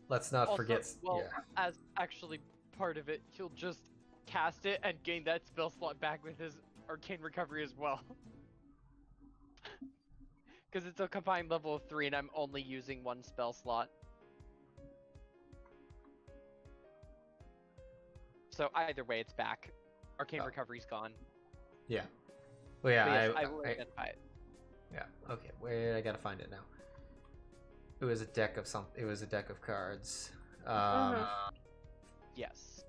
Let's not Also, forget. well, Yeah. as actually part of it, he'll just cast it and gain that spell slot back with his arcane recovery as well. Because it's a combined level of 3 and I'm only using 1 spell slot. So either way, it's back. Arcane Oh. recovery's gone. Yeah. Well, yeah. But yes, I will identify it. Yeah. Okay. Where I gotta find it now. It was a deck of It was a deck of cards. Yes.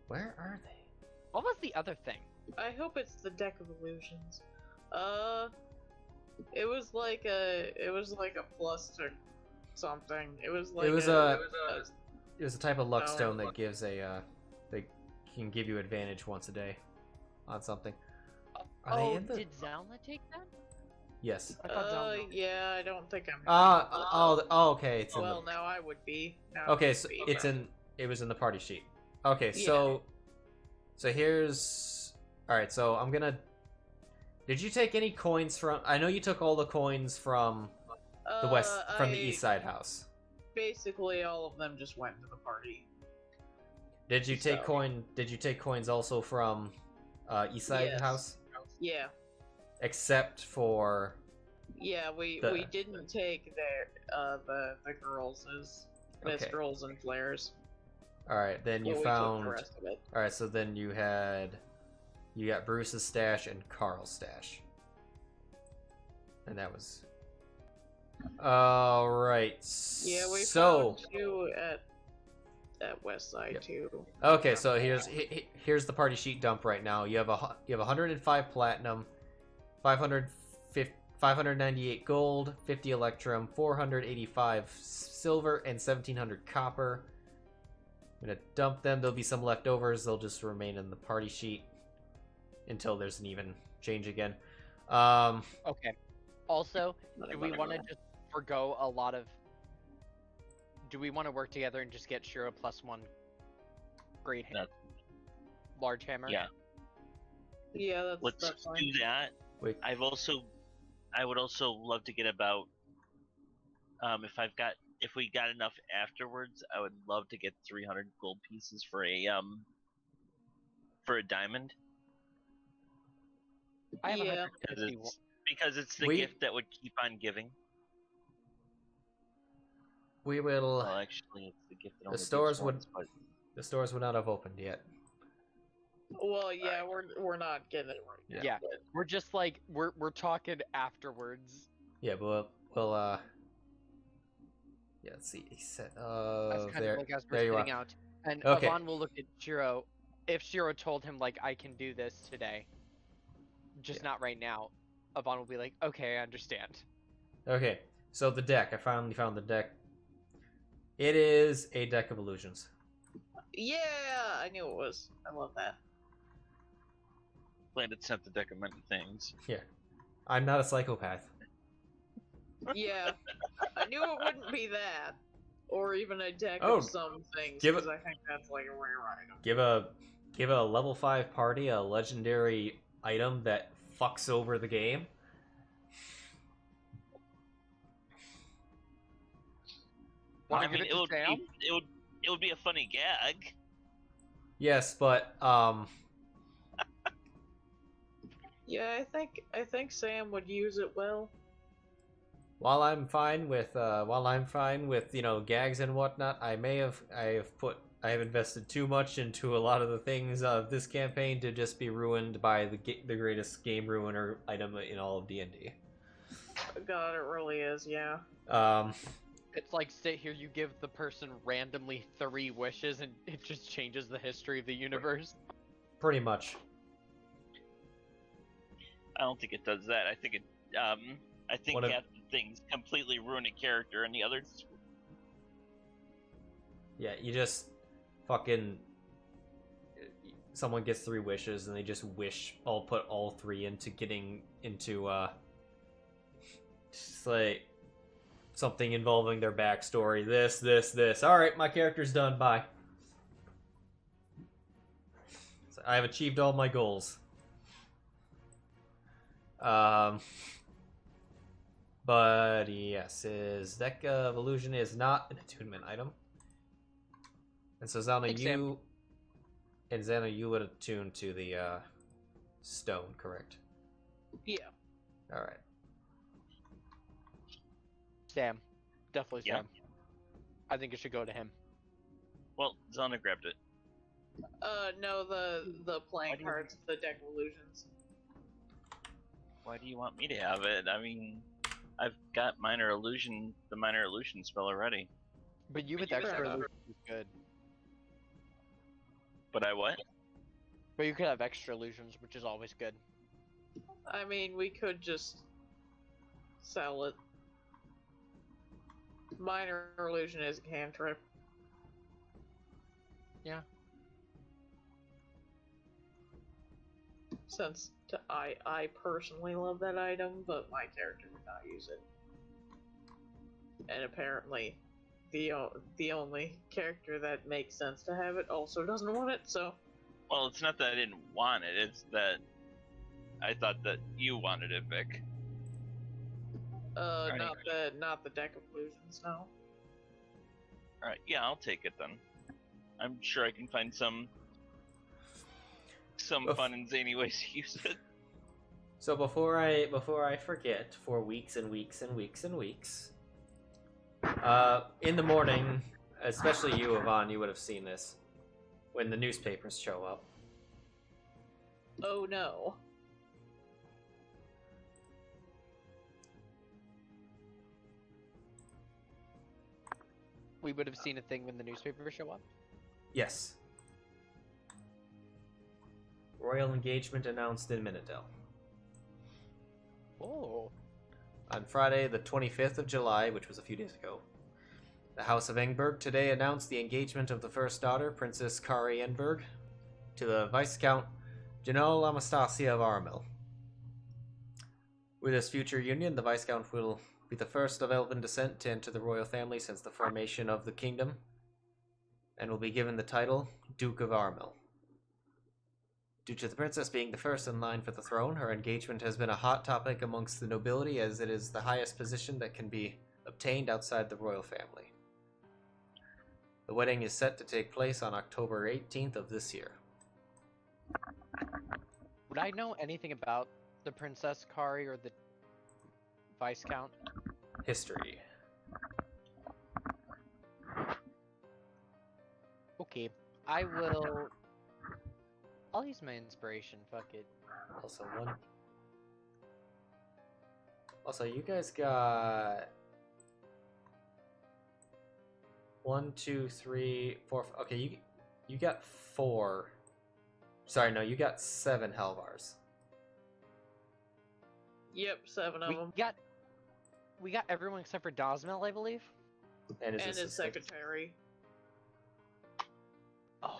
Where are they? What was the other thing? I hope it's the deck of illusions. It was like a plus to something. It was like It was a type of luck Oh. stone that gives a they can give you advantage once a day on something. Are they in the? Did Zylna take that? Yes. I thought Zylna. yeah, I don't think I'm. Okay. It's in well, the. now I would be. Now I Okay, would so be. it's in. It was in the party sheet. Okay, Yeah. so here's. All right, so I'm gonna. Did you take any coins from? I know you took all the coins from the the east side house. Basically, all of them just went to the party. Did you take So- Did you take coins also from east side Yes. house? Yeah, Except for. yeah. We The- didn't take the girls as Okay. girls and flares. All right, then you But we found. took the rest of it. All right, so then you got Bruce's stash and Carl's stash, and that was. All right. Yeah, we so found two at West Side Yep. too. okay, so here's the party sheet dump right now. You have 105 platinum, 598 gold, 50 electrum, 485 silver, and 1700 copper. I'm gonna dump them. There'll be some leftovers. They'll just remain in the party sheet until there's an even change again. Okay. Also, do we want to just forgo a lot of... Do we want to work together and just get Sheero +1 great hammer? Large hammer? Yeah. Yeah, Let's that's fine. do that. Wait. I would also love to get about if we got enough afterwards, I would love to get 300 gold pieces for a diamond I have Yeah. 150. because it's the We- gift that would keep on giving. We will. Well, actually, it's the gift that only gives stores once, but The stores would not have opened yet. Well, yeah, we're not getting it right. Yeah. We're just like, we're talking afterwards. Yeah, but we'll yeah, let's see. That's Oh, kind there, of like as we're there you sitting are. out. And Okay. Yvonne will look at Sheero. If Sheero told him, like, I can do this today, just Yeah. not right now, Yvonne will be like, okay, I understand. Okay, so the deck. I finally found the deck. It is a deck of illusions. Yeah, I knew it was. I love that. glad it sent the deck of many things. Yeah, I'm not a psychopath. Yeah, I knew it wouldn't be that, or even a deck Oh, of some things, give it- because I think that's like a rare item. Give a level 5 party a legendary item that fucks over the game. Wanna I give mean, it to Sam? it would be a funny gag. Yes, but Yeah, I think Sam would use it well. while I'm fine with gags and whatnot, I have invested too much into a lot of the things of this campaign to just be ruined by the greatest game ruiner item in all of D&D. God, it really is, yeah. It's like, sit here, you give the person randomly 3 wishes, and it just changes the history of the universe. Pretty much. I don't think it does that. I think half the things completely ruin a character, and the others. Yeah, you just fucking. Someone gets 3 wishes, and they just put all 3 into getting into just like something involving their backstory. This. All right, my character's done. Bye. So I have achieved all my goals. But yes, his Deck of Illusion is not an attunement item. And so Zylna, you would attune to the stone, correct? Yeah. Alright. Sam. Definitely Yeah. Sam. I think it should go to him. Well, Zylna grabbed it. No, the playing cards, the Deck of Illusions. Why do you want me to have it? I mean, I've got the minor illusion spell already. But you with extra illusions is good. But I what? But you could have extra illusions, which is always good. I mean, we could just sell it. Minor illusion is a cantrip. Yeah. Since I personally love that item, but my character would not use it. And apparently, the only character that makes sense to have it also doesn't want it, so... Well, it's not that I didn't want it, it's that I thought that you wanted it, Vic. Not the Deck of Illusions, no. Alright, yeah, I'll take it then. I'm sure I can find some fun and zany ways to use it. So before I forget, for weeks and weeks and weeks and weeks, in the morning, especially you, Yvonne, you would have seen this when the newspapers show up. Oh no. We would have seen a thing when the newspapers show up? Yes. Royal engagement announced in Minadel. Oh. On Friday, the 25th of July, which was a few days ago, the House of Engberg today announced the engagement of the first daughter, Princess Kari Engberg, to the Viscount Janelle Anastasia of Armel. With this future union, the Viscount will be the first of elven descent to enter the royal family since the formation of the kingdom, and will be given the title Duke of Armel. Due to the princess being the first in line for the throne, her engagement has been a hot topic amongst the nobility, as it is the highest position that can be obtained outside the royal family. The wedding is set to take place on October 18th of this year. Would I know anything about the Princess Kari or the Viscount? History. Okay, I'll use my inspiration, fuck it. Also, you guys got 1, 2, 3, 4. Okay, you got 4. Sorry, no, you got 7 Helvars. Yep, 7 of them. We got everyone except for Dosmel, I believe. And And his secretary. Oh.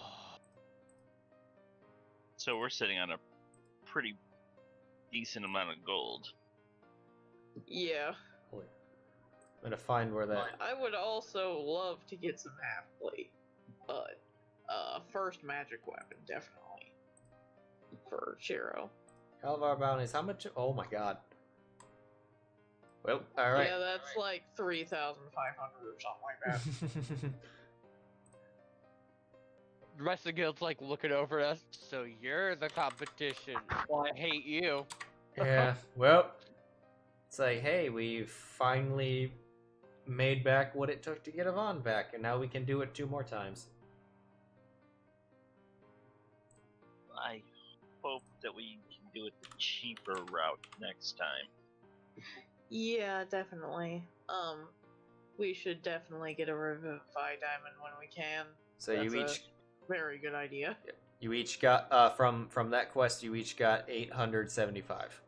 So we're sitting on a pretty decent amount of gold. Yeah. I'm gonna find where that. I would also love to get some half plate, but first magic weapon definitely for Sheero. Helvar bounties. How much? Oh my god. Well, all right. Yeah, that's like 3,500 or something like that. The rest of the guild's like looking over at us. So you're the competition. Well, I hate you. Yeah. Well, It's like, hey, we've finally made back what it took to get Yvonne back, and now we can do it 2 more times. I hope that we can do it the cheaper route next time. Yeah, definitely. We should definitely get a Revivify Diamond when we can. So That's you a each very good idea. you each got from that quest you each got 875.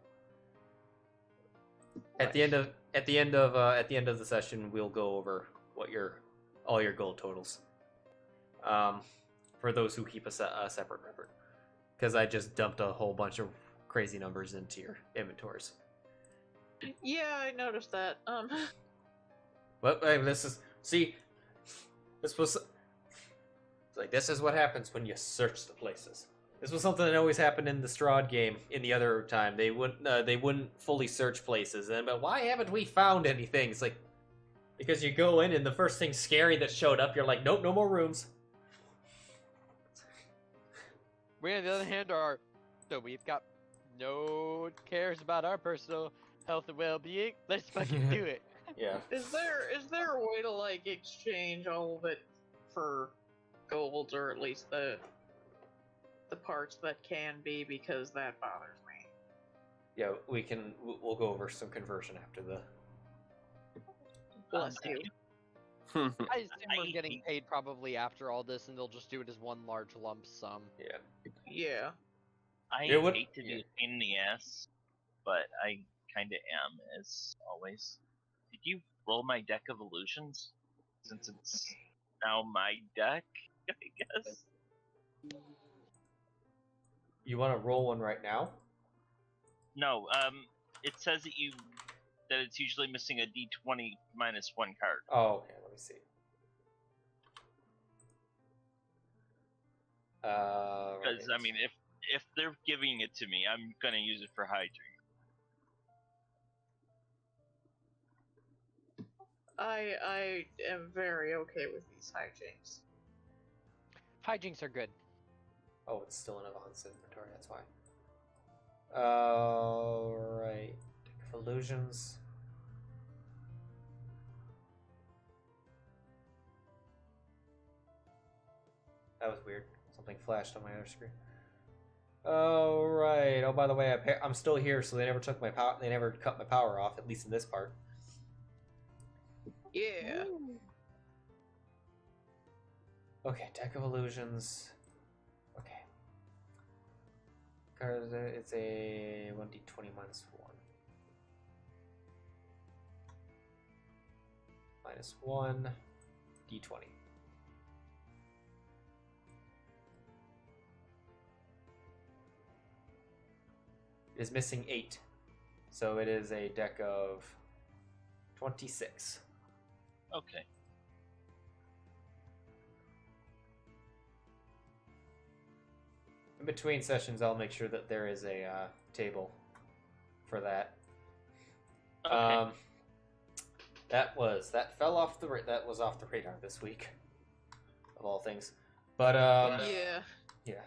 At the end of the session, we'll go over what all your gold totals. For those who keep a separate record, because I just dumped a whole bunch of crazy numbers into your inventories. Yeah, I noticed that. Well, this was like, this is what happens when you search the places. This was something that always happened in the Strahd game. In the other time, they wouldn't fully search places. But why haven't we found anything? It's like, because you go in and the first thing scary that showed up, you're like, nope, no more rooms. We, on the other hand, we've got no cares about our personal health and well-being. Let's fucking do it. Yeah. Is there a way to like exchange all of it for gold, or at least the parts that can be, because that bothers me. Yeah, we'll go over some conversion after the... Bless you. I assume we're getting paid probably after all this, and they'll just do it as one large lump sum. Yeah. Yeah. I It would- hate to be a pain in the ass, but I kinda am, as always. Did you roll my deck of illusions? Since it's now my deck, I guess. You want to roll one right now? No, it says that it's usually missing a d20 minus 1 card. Oh, okay. Let me see. Because, Right. I mean, if they're giving it to me, I'm gonna use it for hydrating. I am very okay with these hijinks. Hijinks are good. Oh, it's still in Yvonne's inventory, that's why. Alright. Deck of Illusions. That was weird. Something flashed on my other screen. Alright. Oh, by the way, I'm still here, so they never took my power. They never cut my power off, at least in this part. Yeah. Okay, Deck of Illusions. Okay. It's a 1d20 minus 1. Minus 1, d20. It is missing 8. So it is a deck of 26. Okay. In between sessions, I'll make sure that there is a table for that. Okay. That was off the radar this week, of all things. But Yeah. yeah.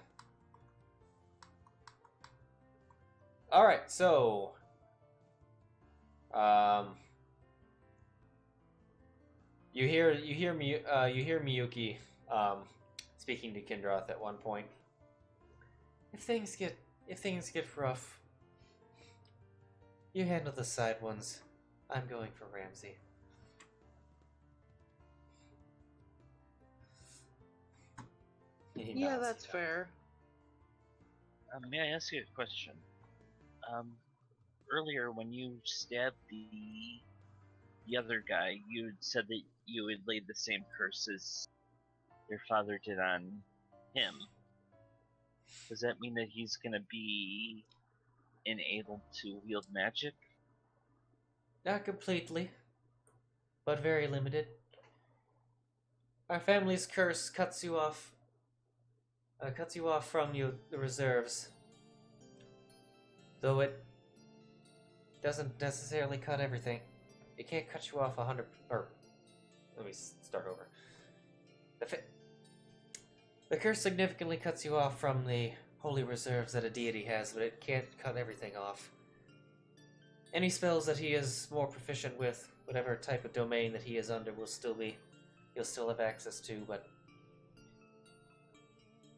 All right, so you hear Miyuki speaking to Kindroth at one point. If things get rough, you handle the side ones. I'm going for Ramsey. He Yeah, nods. that's fair. May I ask you a question? Earlier when you stabbed the other guy, you had said that you had laid the same curse as your father did on him. Does that mean that he's gonna be unable to wield magic? Not completely, but very limited. Our family's curse cuts you off from the reserves. Though it doesn't necessarily cut everything. It can't cut you off 100. Or let me start over. The curse significantly cuts you off from the holy reserves that a deity has, but it can't cut everything off. Any spells that he is more proficient with, whatever type of domain that he is under, he'll still have access to, but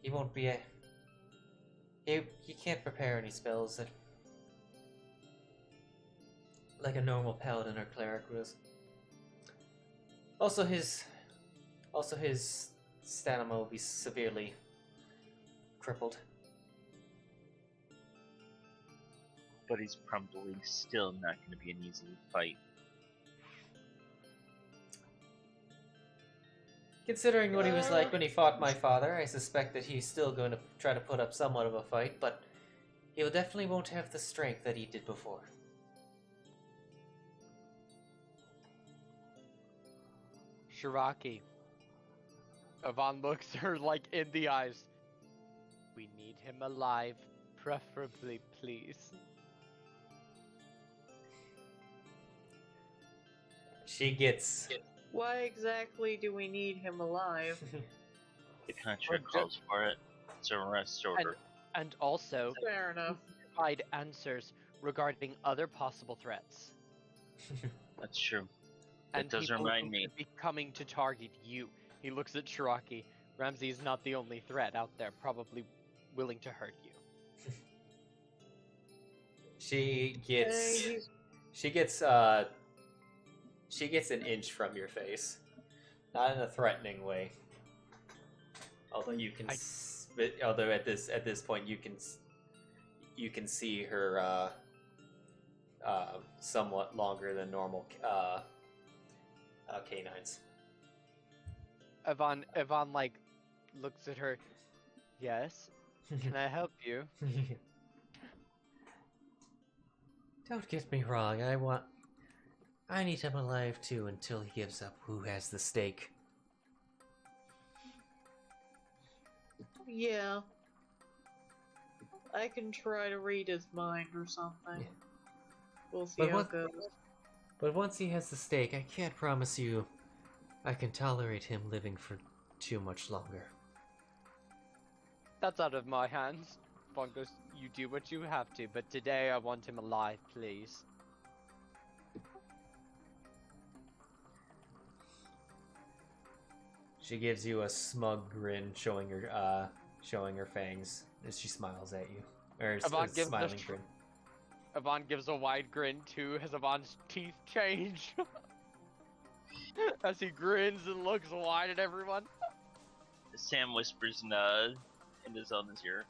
he won't be he can't prepare any spells that like a normal paladin or cleric was. Also his stamina will be severely crippled. But he's probably still not going to be an easy fight. Considering what he was like when he fought my father, I suspect that he's still going to try to put up somewhat of a fight, but he definitely won't have the strength that he did before. Shiraki. Yvonne looks her like in the eyes. We need him alive, preferably, please. She gets... Why exactly do we need him alive? The contract calls for it. It's a rest order. And also, Fair enough. provide answers regarding other possible threats. That's true. And That does people remind who me. could be coming to target you. He looks at Shiraki. Ramsey is not the only threat out there, probably willing to hurt you. She gets an inch from your face, not in a threatening way. Although you can, although at this point you can see her somewhat longer than normal canines. Yvonne like looks at her. Yes. Can I help you? Don't get me wrong. I need him alive too until he gives up who has the stake. Yeah. I can try to read his mind or something. Yeah. We'll see But how what- it goes. But once he has the stake, I can't promise you I can tolerate him living for too much longer. That's out of my hands. Yvonne goes, you do what you have to, but today I want him alive, please. She gives you a smug grin, showing her fangs as she smiles at you, or Yvonne a gives the smiling grin. Yvonne gives a wide grin too, as Yvonne's teeth change. As he grins and looks wide at everyone. Sam whispers into Zylna's ear.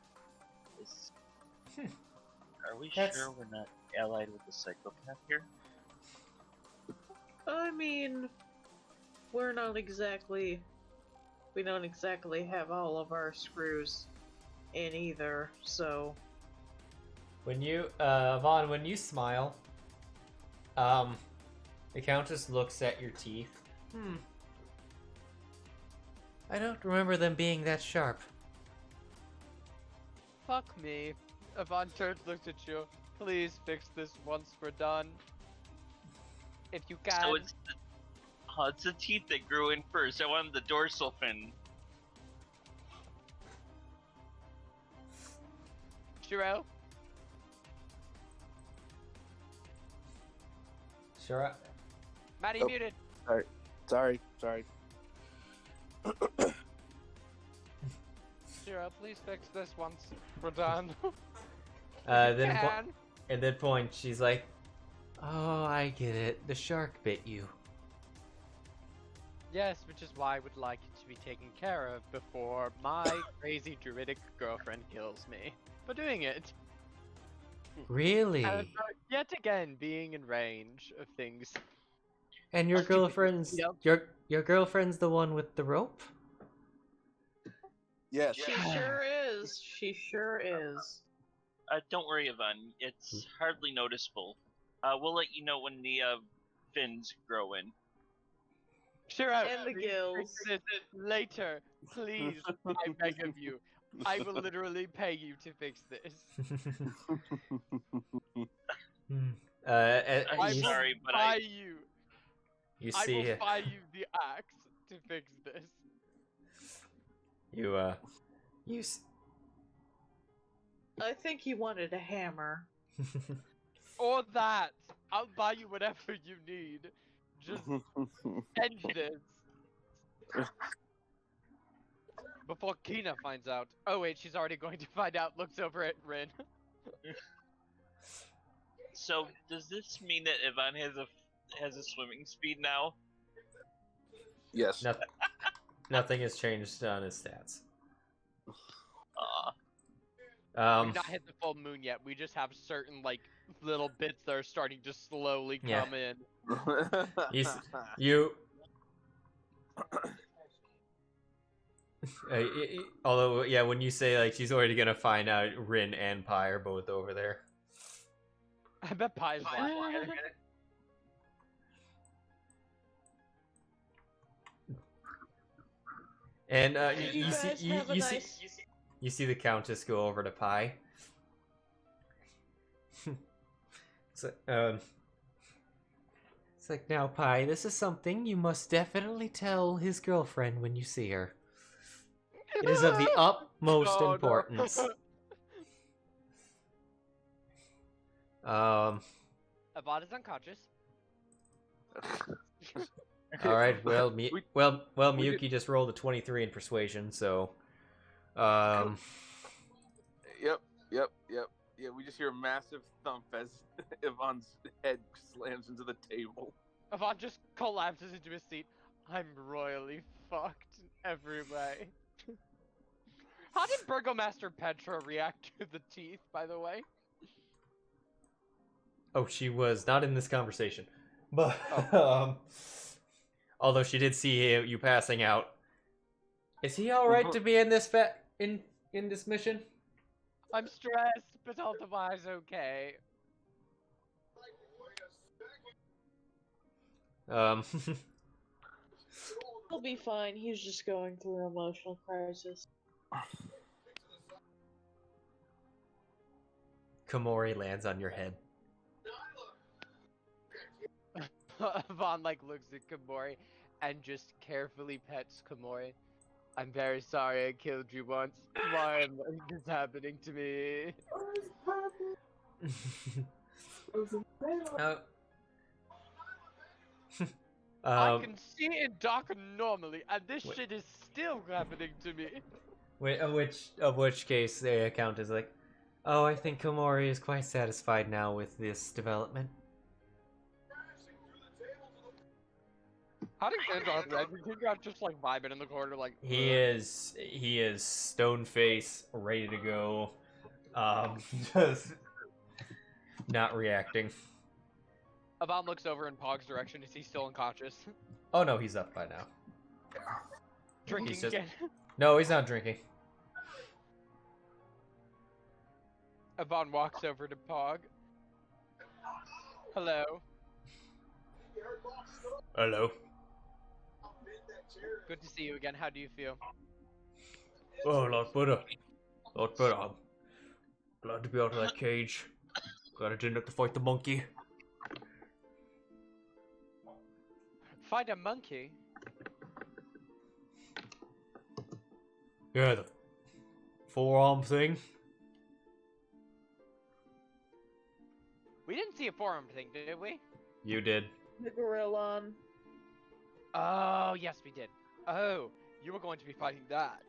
Are we That's- sure we're not allied with the psychopath here? I mean, we don't exactly have all of our screws in either, so... When you, Vaughn, when you smile, the Countess looks at your teeth. I don't remember them being that sharp. Fuck me. Yvonne turns, looks at you. Please fix this once we're done. If you can. So it's the teeth that grew in first. I wanted the dorsal fin. Shiro? Sure. Maddie Oh. muted. Sorry. Shiro, please fix this once we're done. Then Can. at that point, she's like, "Oh, I get it. The shark bit you." Yes, which is why I would like it to be taken care of before my crazy druidic girlfriend kills me for doing it. Really? And yet again, being in range of things. And your girlfriend's Yep. your girlfriend's the one with the rope? Yes. She sure is. She sure is. Don't worry, Yvonne. It's hardly noticeable. We'll let you know when the fins grow in. Shiro, And the please gills. fix it later, please. I beg of you. I will literally pay you to fix this. I'm I you, will sorry, but buy you. you I see, will buy you the axe to fix this. you s- I think he wanted a hammer. Or that. I'll buy you whatever you need. Just end this. Before Kina finds out. Oh wait, she's already going to find out. Looks over at Rin. So does this mean that Ivan has a swimming speed now? Yes. Nothing has changed on his stats. We've not hit the full moon yet. We just have certain like little bits that are starting to slowly come in. You. Although, yeah, when you say like she's already gonna find out, Rin and Pi are both over there. I bet Pi's watching. And you see the Countess go over to Pi. It's like, now, Pi, this is something you must definitely tell his girlfriend when you see her. It is of the utmost importance. No. Avad is unconscious. All right. Well, Miyuki just rolled a 23 in persuasion, so. Yep. Yeah, we just hear a massive thump as Ivan's head slams into the table. Ivan just collapses into his seat. I'm royally fucked in every way. How did Burgomaster Petra react to the teeth, by the way? Oh, she was not in this conversation, but although she did see you passing out. Is he all right to be in this in this mission? I'm stressed, but otherwise okay. He'll be fine. He's just going through an emotional crisis. Komori lands on your head. Vaughn looks at Komori and just carefully pets Komori. I'm very sorry I killed you once. Why is this happening to me? I can see in dark normally, and this shit is still happening to me. Of which case the account is like, oh, I think Komori is quite satisfied now with this development. How did Kendra react? Kendra just vibing in the corner He is stone face, ready to go. Just not reacting. Avan looks over in Pog's direction. Is he still unconscious? Oh no, he's up by now. Drinking again? No, he's not drinking. Avan walks over to Pog. Hello. Hello. Good to see you again. How do you feel? Oh, a lot better. I'm glad to be out of that cage. Glad I didn't have to fight the monkey. Fight a monkey? Yeah, the forearm thing. We didn't see a forearm thing, did we? You did. The Gorillon. Oh, yes, we did. Oh, you were going to be fighting that.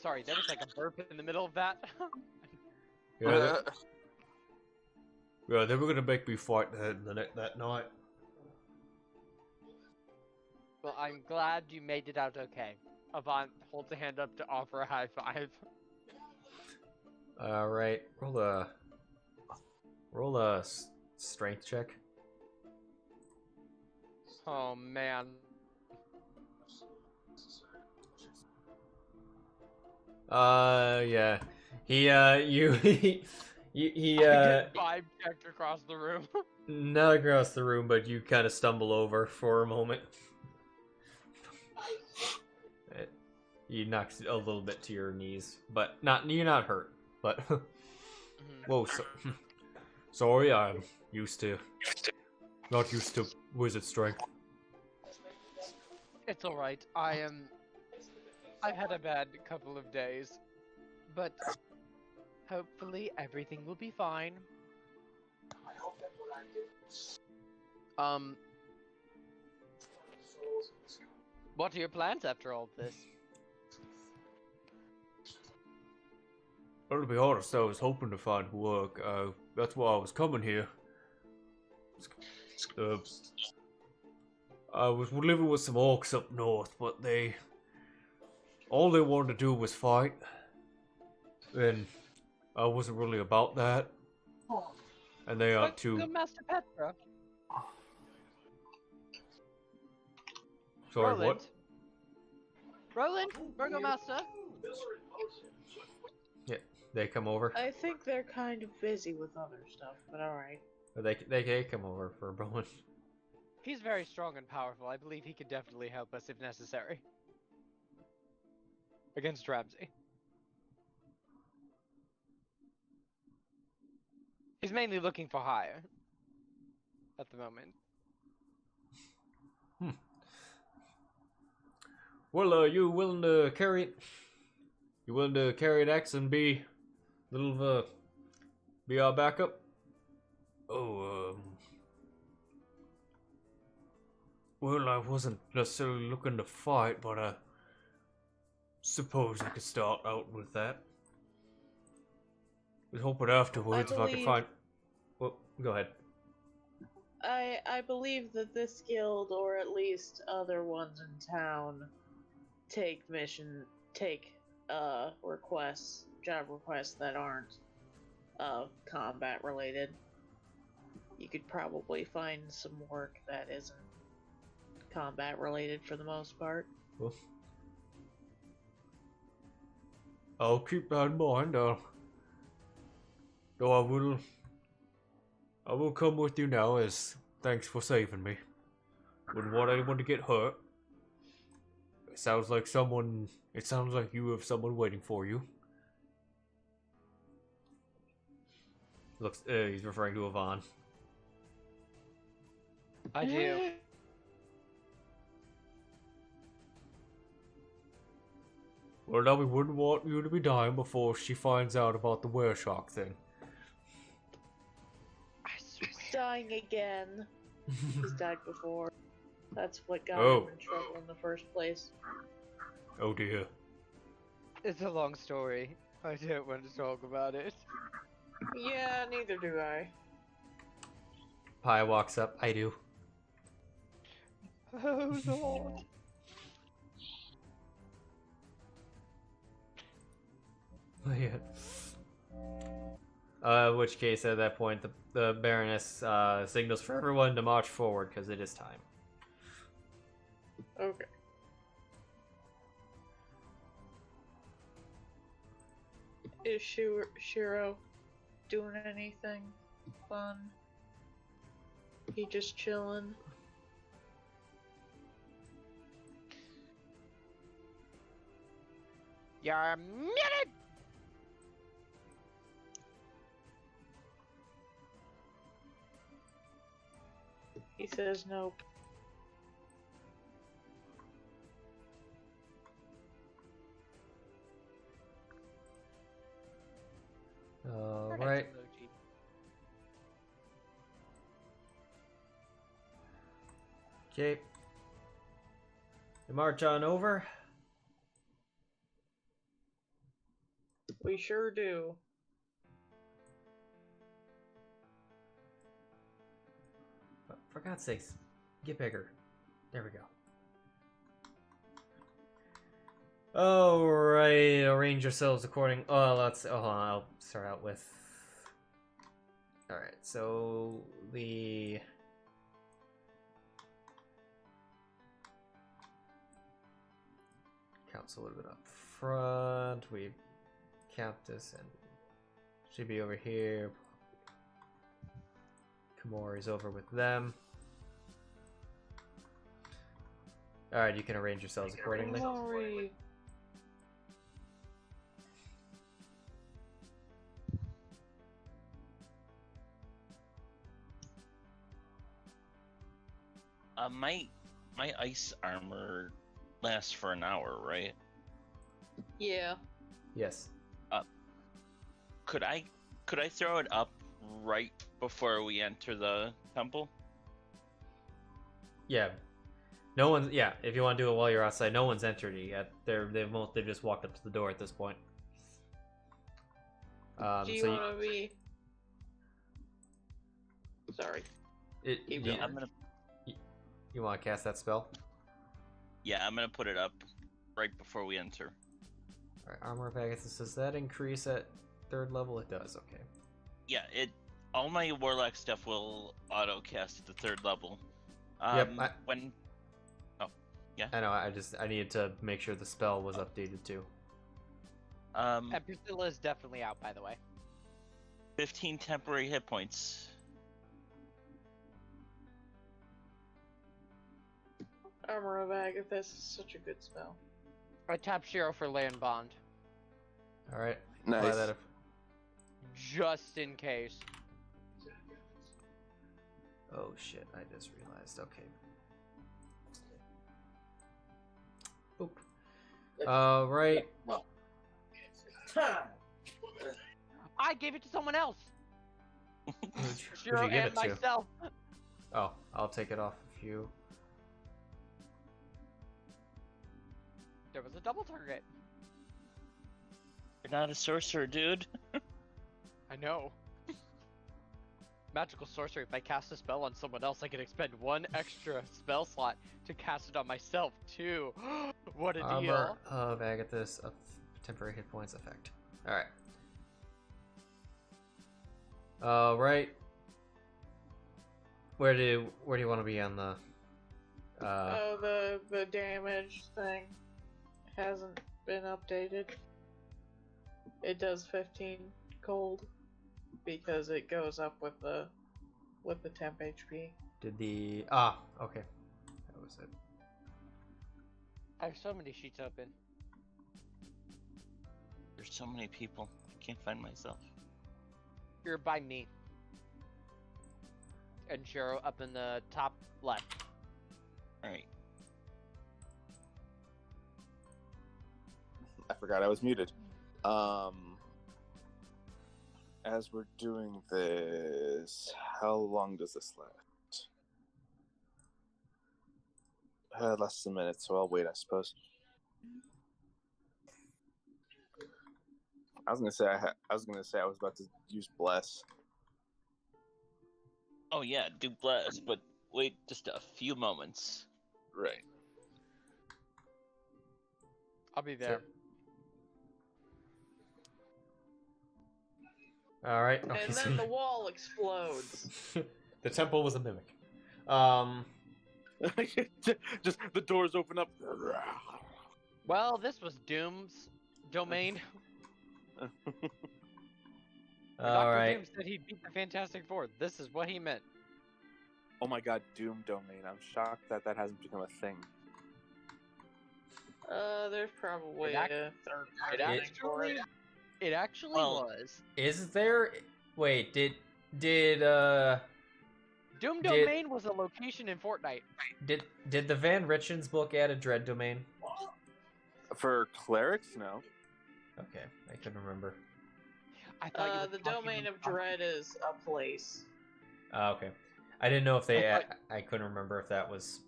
Sorry, there was a burp in the middle of that. Yeah, they were gonna make me fight that night. Well, I'm glad you made it out okay. Avant holds a hand up to offer a high five. Alright, roll a strength check. Oh, man. Yeah. He Vibe checked across the room. not across the room, but you kind of stumble over for a moment. You knock a little bit to your knees, but you're not hurt. But whoa, sorry, I'm not used to wizard strength. It's alright. I've had a bad couple of days, but hopefully everything will be fine. What are your plans after all this? Well, to be honest, I was hoping to find work. That's why I was coming here. I was living with some orcs up north, but all they wanted to do was fight. And I wasn't really about that. And they aren't too... Good Master Petra. Sorry, Roland. what? Roland, Burgomaster. Yeah, they come over. I think they're kind of busy with other stuff, but alright. They come over for a moment. He's very strong and powerful. I believe he could definitely help us if necessary. Against Ramsey. He's mainly looking for hire. At the moment. Well, you willing to carry it? You willing to carry an axe and be be our backup? Oh, well, I wasn't necessarily looking to fight, but I suppose I could start out with that. I was hoping afterwards if I could find... Well, go ahead. I believe that this guild, or at least other ones in town, take requests, job requests that aren't combat related. You could probably find some work that isn't combat related for the most part. Well, I'll keep that in mind. Though I will come with you now as thanks for saving me. Wouldn't want anyone to get hurt. It sounds like you have someone waiting for you. Looks, he's referring to Yvonne. I do. Well, now we wouldn't want you to be dying before she finds out about the wereshock thing. I swear. Dying again. He's died before. That's what got Oh. him in trouble in the first place. Oh dear. It's a long story. I don't want to talk about it. Yeah, neither do I. Pi walks up. I do. Oh Lord. Yeah. In which case, at that point, the Baroness signals for everyone to march forward because it is time. Okay. Is Sheero doing anything fun? He just chilling? You're muted! He says nope. Alright. Okay. You march on over. We sure do. For God's sakes, get bigger. There we go. Alright, arrange yourselves according... Oh, let's... Oh, hold on, I'll start out with... Alright, so... The... Count's a little bit up front. We count this and... Should be over here. Kamori's over with them. Alright, you can arrange yourselves accordingly. Sorry. My ice armor lasts for an hour, right? Yeah. Yes. Could I throw it up right before we enter the temple? Yeah. No one's. Yeah, if you want to do it while you're outside, no one's entered it yet. They've just walked up to the door at this point. Do you so want to be? Sorry. Keep going. I'm gonna. You want to cast that spell? Yeah, I'm gonna put it up right before we enter. All right, Armor of Agathis. Does that increase at 3rd level? It does. Okay. Yeah, all my warlock stuff will auto cast at the 3rd level. Yep. Yeah. I know. I needed to make sure the spell was updated too. And Priscilla is definitely out, by the way. 15 temporary hit points. Armor of Agathis is such a good spell. I tap Sheero for land bond. All right. Nice. Apply that Just in case. Oh shit! I just realized. Okay. Oop. Right. I gave it to someone else. Who'd Sheero you give and it to? myself. Oh, I'll take it off of you. There was a double target. You're not a sorcerer, dude. I know. Magical sorcery. If I cast a spell on someone else, I can expend 1 extra spell slot to cast it on myself too. What a Armor deal! of Agathis of temporary hit points effect. All right. Right. Where do you want to be on the? The damage thing hasn't been updated. It does 15 cold because it goes up with the temp HP. Did the okay, that was it. I have so many sheets open. There's so many people. I can't find myself. You're by me. And Sheero up in the top left. Alright. I forgot I was muted. As we're doing this, how long does this last? Less than a minute, so I'll wait, I suppose. I was gonna say I was about to use bless. Oh yeah, do bless, but wait just a few moments. Right. I'll be there. All right. Okay, And so then the wall explodes. the temple was a mimic. Just the doors open up. Well, this was Doom's domain. All Dr. right. Doom said he'd beat the Fantastic Four. This is what he meant. Oh my god, Doom domain. I'm shocked that hasn't become a thing. There's probably It a third party thing for it. It actually Well, was. Is there? Wait. Did Doom did- domain was a location in Fortnite. the Van Richens book add a dread domain? For clerics, no. Okay, I couldn't remember. I thought you were The talking domain of about- dread is a place. Okay, I didn't know if they. I couldn't remember if that was.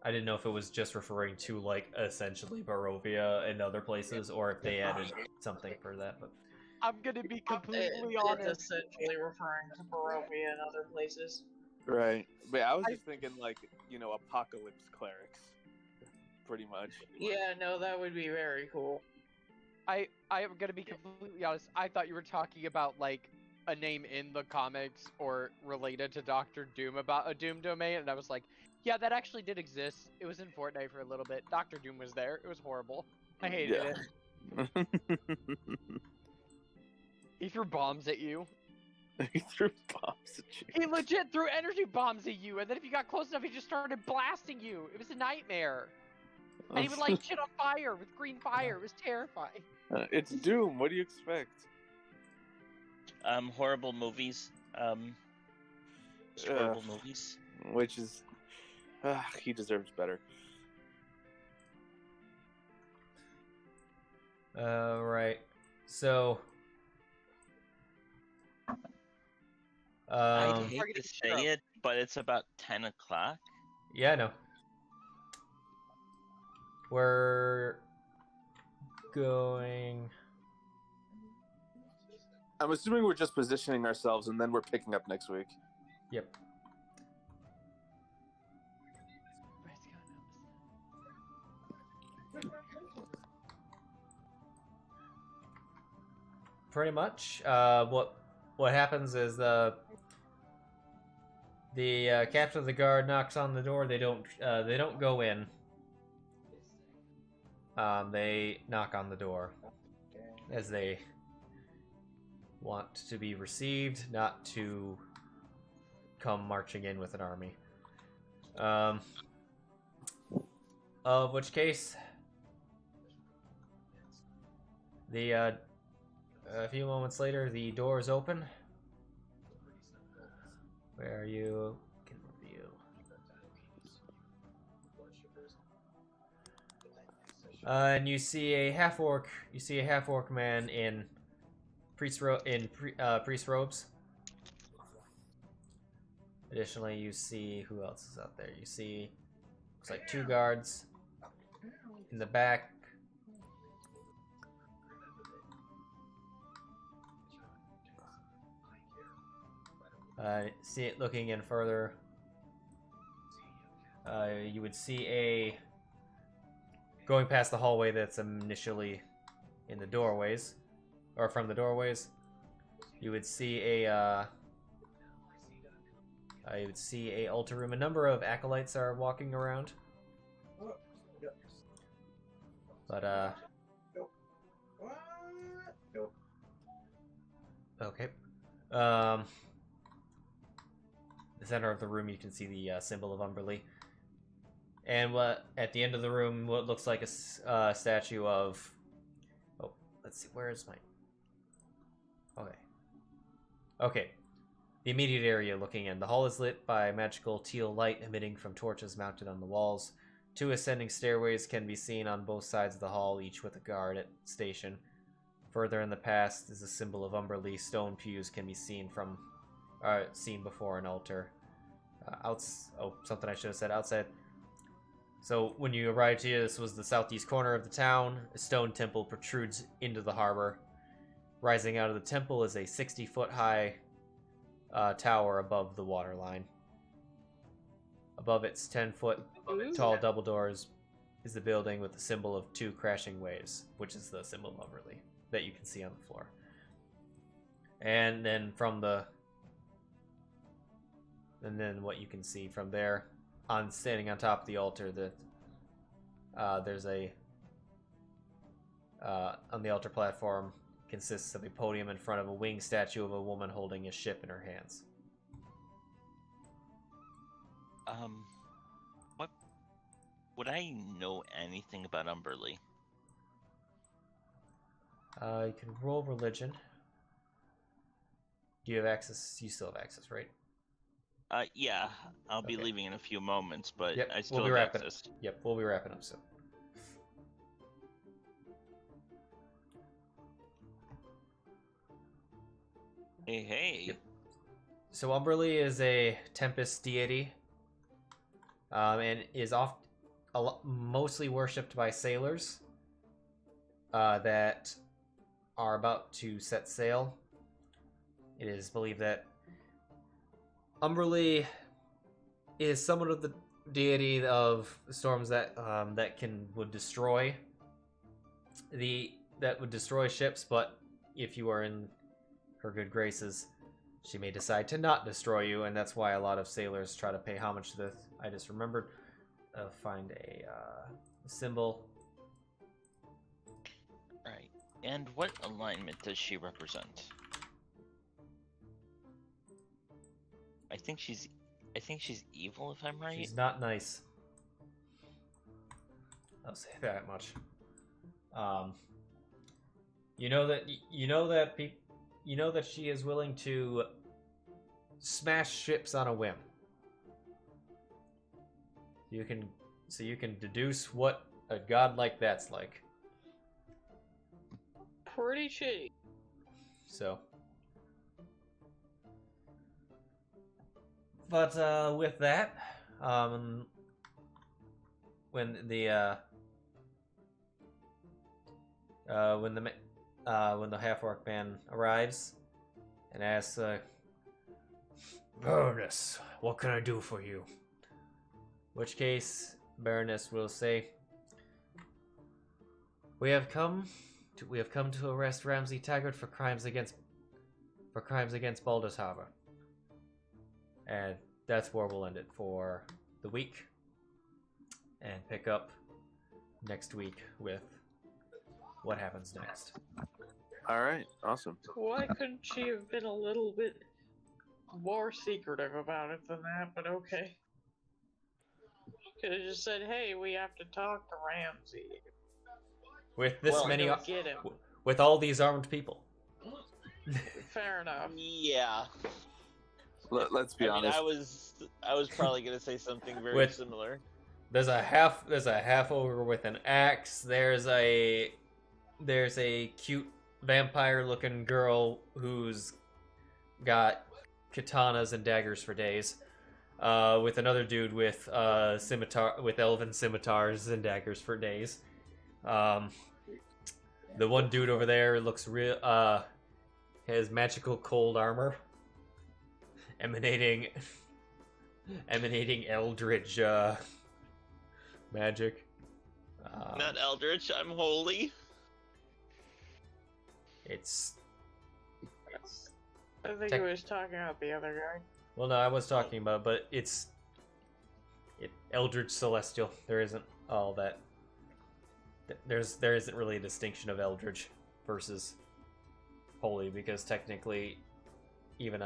I didn't know if it was just referring to like essentially Barovia and other places, or if they added something for that. But I'm gonna be completely It's honest. essentially referring to Barovia and other places. Right. But I was just thinking, like, apocalypse clerics. Pretty much. Yeah, no, that would be very cool. I am gonna be completely honest. I thought you were talking about like a name in the comics or related to Doctor Doom about a Doom domain, and I was like, yeah, that actually did exist. It was in Fortnite for a little bit. Doctor Doom was there. It was horrible. I hated it. He threw bombs at you. He threw bombs at you. He legit threw energy bombs at you, and then if you got close enough, he just started blasting you. It was a nightmare. And he would light shit on fire with green fire. It was terrifying. It's Doom. What do you expect? Horrible movies. Just horrible movies. Which is, he deserves better. right. So I'd Um, hate to Targeting say Sheero. it, but it's about 10 o'clock. yeah, I know. We're going. I'm assuming we're just positioning ourselves and then we're picking up next week. Yep. Pretty much. What happens is the captain of the guard knocks on the door. They don't go in. They knock on the door as they want to be received, not to come marching in with an army. Of which case, a few moments later, the door is open. Where you can reveal. And you see a half orc. You see a half orc man in priest robes. Additionally, you see who else is out there. You see looks like 2 guards in the back. See it looking in further. You would see going past the hallway that's initially in the doorways, or from the doorways. You would see a altar room. A number of acolytes are walking around. But okay. The center of the room, you can see the symbol of Umberlee. And at the end of the room, what looks like a statue of... Oh, let's see, where is my... Okay. The immediate area looking in. The hall is lit by magical teal light emitting from torches mounted on the walls. 2 ascending stairways can be seen on both sides of the hall, each with a guard at station. Further in the past is a symbol of Umberlee. Stone pews can be seen before an altar. Something I should have said outside. So when you arrived here, this was the southeast corner of the town. A stone temple protrudes into the harbor. Rising out of the temple is a 60-foot high tower above the waterline. Above its 10-foot tall double doors is the building with the symbol of 2 crashing waves, which is the symbol of Umberlee that you can see on the floor. And then what you can see from there, standing on top of the altar, there's on the altar platform consists of a podium in front of a winged statue of a woman holding a ship in her hands. What would I know anything about Umberlee? You can roll religion. Do you have access? You still have access, right? Yeah, I'll be Okay. leaving in a few moments, but Yep, I still we'll be have wrapping. access. Yep, we'll be wrapping up soon. Hey. Yep. So Umberlee is a tempest deity, and is mostly worshipped by sailors that are about to set sail. It is believed that Umberlee is somewhat of the deity of storms that would destroy ships, but if you are in her good graces, she may decide to not destroy you, and that's why a lot of sailors try to pay homage to this. I just remembered. Find a symbol. Right. And what alignment does she represent? I think she's evil, if I'm right. She's not nice. I'll say that much. You know that she is willing to smash ships on a whim. So you can deduce what a god like that's like. Pretty shitty. So But with that, when the when the half-orc man arrives and asks, Baroness, what can I do for you? In which case, Baroness will say, We have come to arrest Ramsay Taggart for crimes against Baldur's Harbor. And that's where we'll end it for the week. And pick up next week with what happens next. All right, awesome. Why couldn't she have been a little bit more secretive about it than that? But okay. Could have just said, "Hey, we have to talk to Ramsay." With this Well, many, Go get him. with all these armed people. Fair enough. Yeah. Let's be honest. I was probably gonna say something very With- similar. There's a half ogre with an axe. There's a cute vampire-looking girl who's got katanas and daggers for days. With another dude with elven scimitars and daggers for days. The one dude over there looks real. Has magical cold armor, emanating eldritch magic. Not Eldritch, I'm holy. It's I think Tech- he was talking about the other guy. well, no, I was talking about, but it's eldritch celestial. There isn't all that. There isn't really a distinction of eldritch versus holy, because technically, even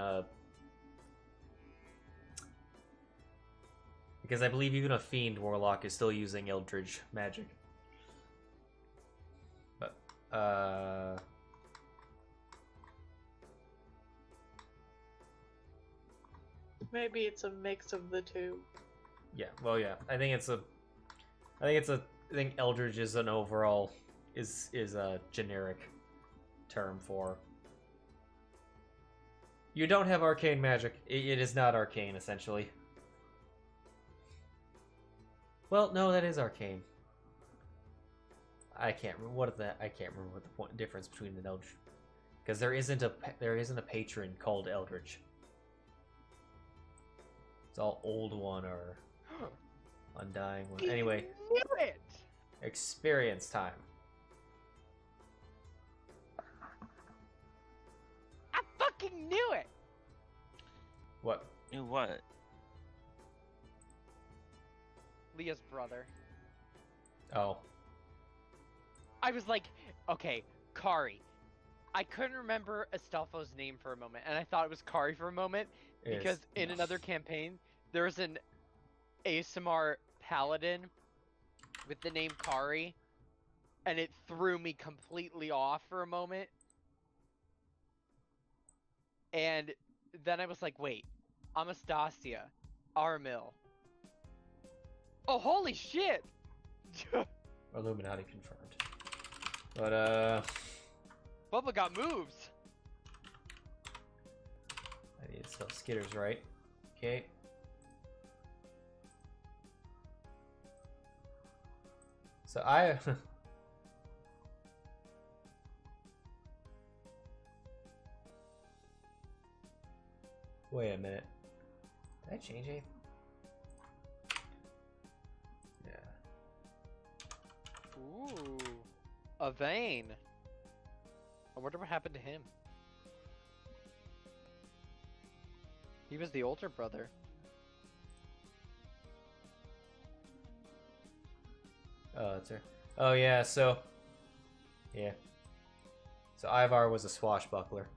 because I believe even a fiend warlock is still using eldritch magic. But Maybe it's a mix of the two. yeah, well, yeah, I think eldritch is an overall is a generic term for. You don't have arcane magic. It is not arcane, essentially. Well, no, that is arcane. I can't remember what the difference between an eldritch, because there isn't a patron called eldritch. It's all old one or undying one. Anyway, Knew it! experience time. I fucking knew it! What? You what? Leah's brother. Oh, I was like, okay, Kari. I couldn't remember Astolfo's name for a moment, and I thought it was Kari for a moment, it because is. in another campaign, there's an Aasimar paladin with the name Kari, and it threw me completely off for a moment. And then I was like, wait, Anastasia, Armil. Oh, holy shit! Illuminati confirmed. But Bubba got moves! I need to spell Skitters right. Okay. So I wait a minute. Did I change anything? Yeah. Ooh. A vein. I wonder what happened to him. He was the older brother. Oh, that's her. Oh yeah, so yeah. So Ivar was a swashbuckler.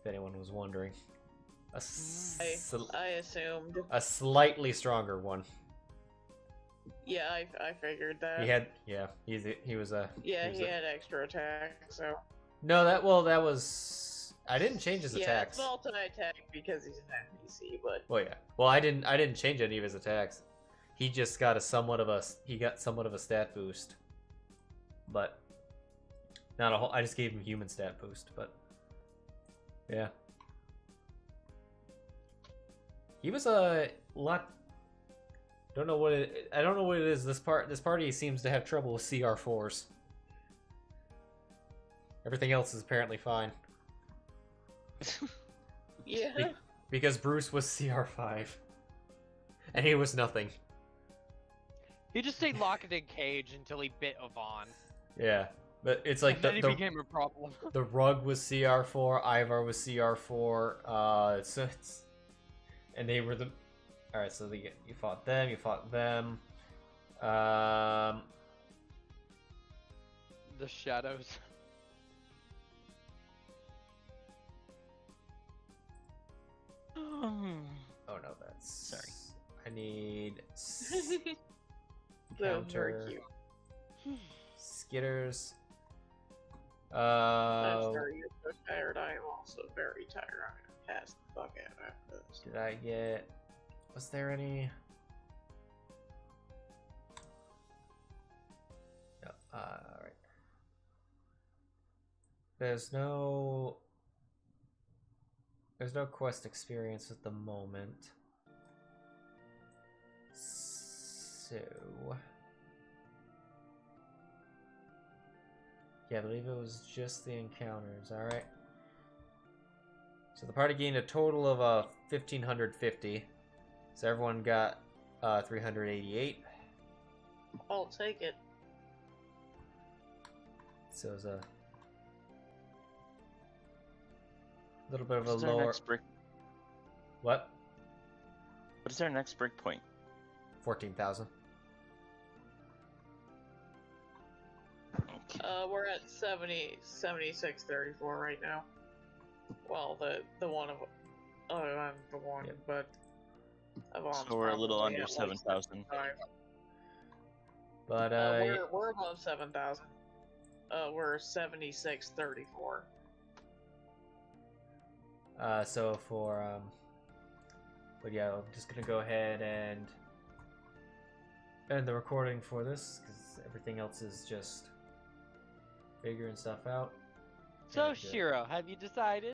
If anyone was wondering. I assumed. A slightly stronger one. Yeah, I figured that. He had he was a Yeah, he a- had extra attack, so. No, that was I didn't change his Yeah, attacks. it's multi-attack because he's an NPC, but. Well, yeah. Well, I didn't change any of his attacks. He just got somewhat of a stat boost. But not a whole. I just gave him human stat boost, but yeah. He was a lot. Don't know what it. I don't know what it is. This party seems to have trouble with CR4s. Everything else is apparently fine. Yeah. Because Bruce was CR5, and he was nothing. He just stayed locked in a cage until he bit Yvonne. Yeah, but it's like And then he became a problem. the rug was CR4, Ivar was CR4. And they were the. All right, so you fought them. You fought them. The shadows. Oh no, that's. Sorry. I need. That was very Counter. cute. Skitters. I'm sorry you're so tired. I am also very tired. I'm gonna pass the fuck out after this. Did I get? Was there any? No. All right. There's no quest experience at the moment. So. Yeah, I believe it was just the encounters. All right. So the party gained a total of 1,550. So everyone got 388. I'll take it. So it was a little bit of a What's our lower. next break? What? What is our next break point? 14,000. We're at 7634 right now. Well, the one of I'm the one, Yep. but Yvonne's So we're a little probably under at, like, 7,000. 5. But We're above 7,000. We're 7634. So for but yeah, I'm just gonna go ahead and end the recording for this because everything else is just figuring stuff out. So, And, Sheero, have you decided?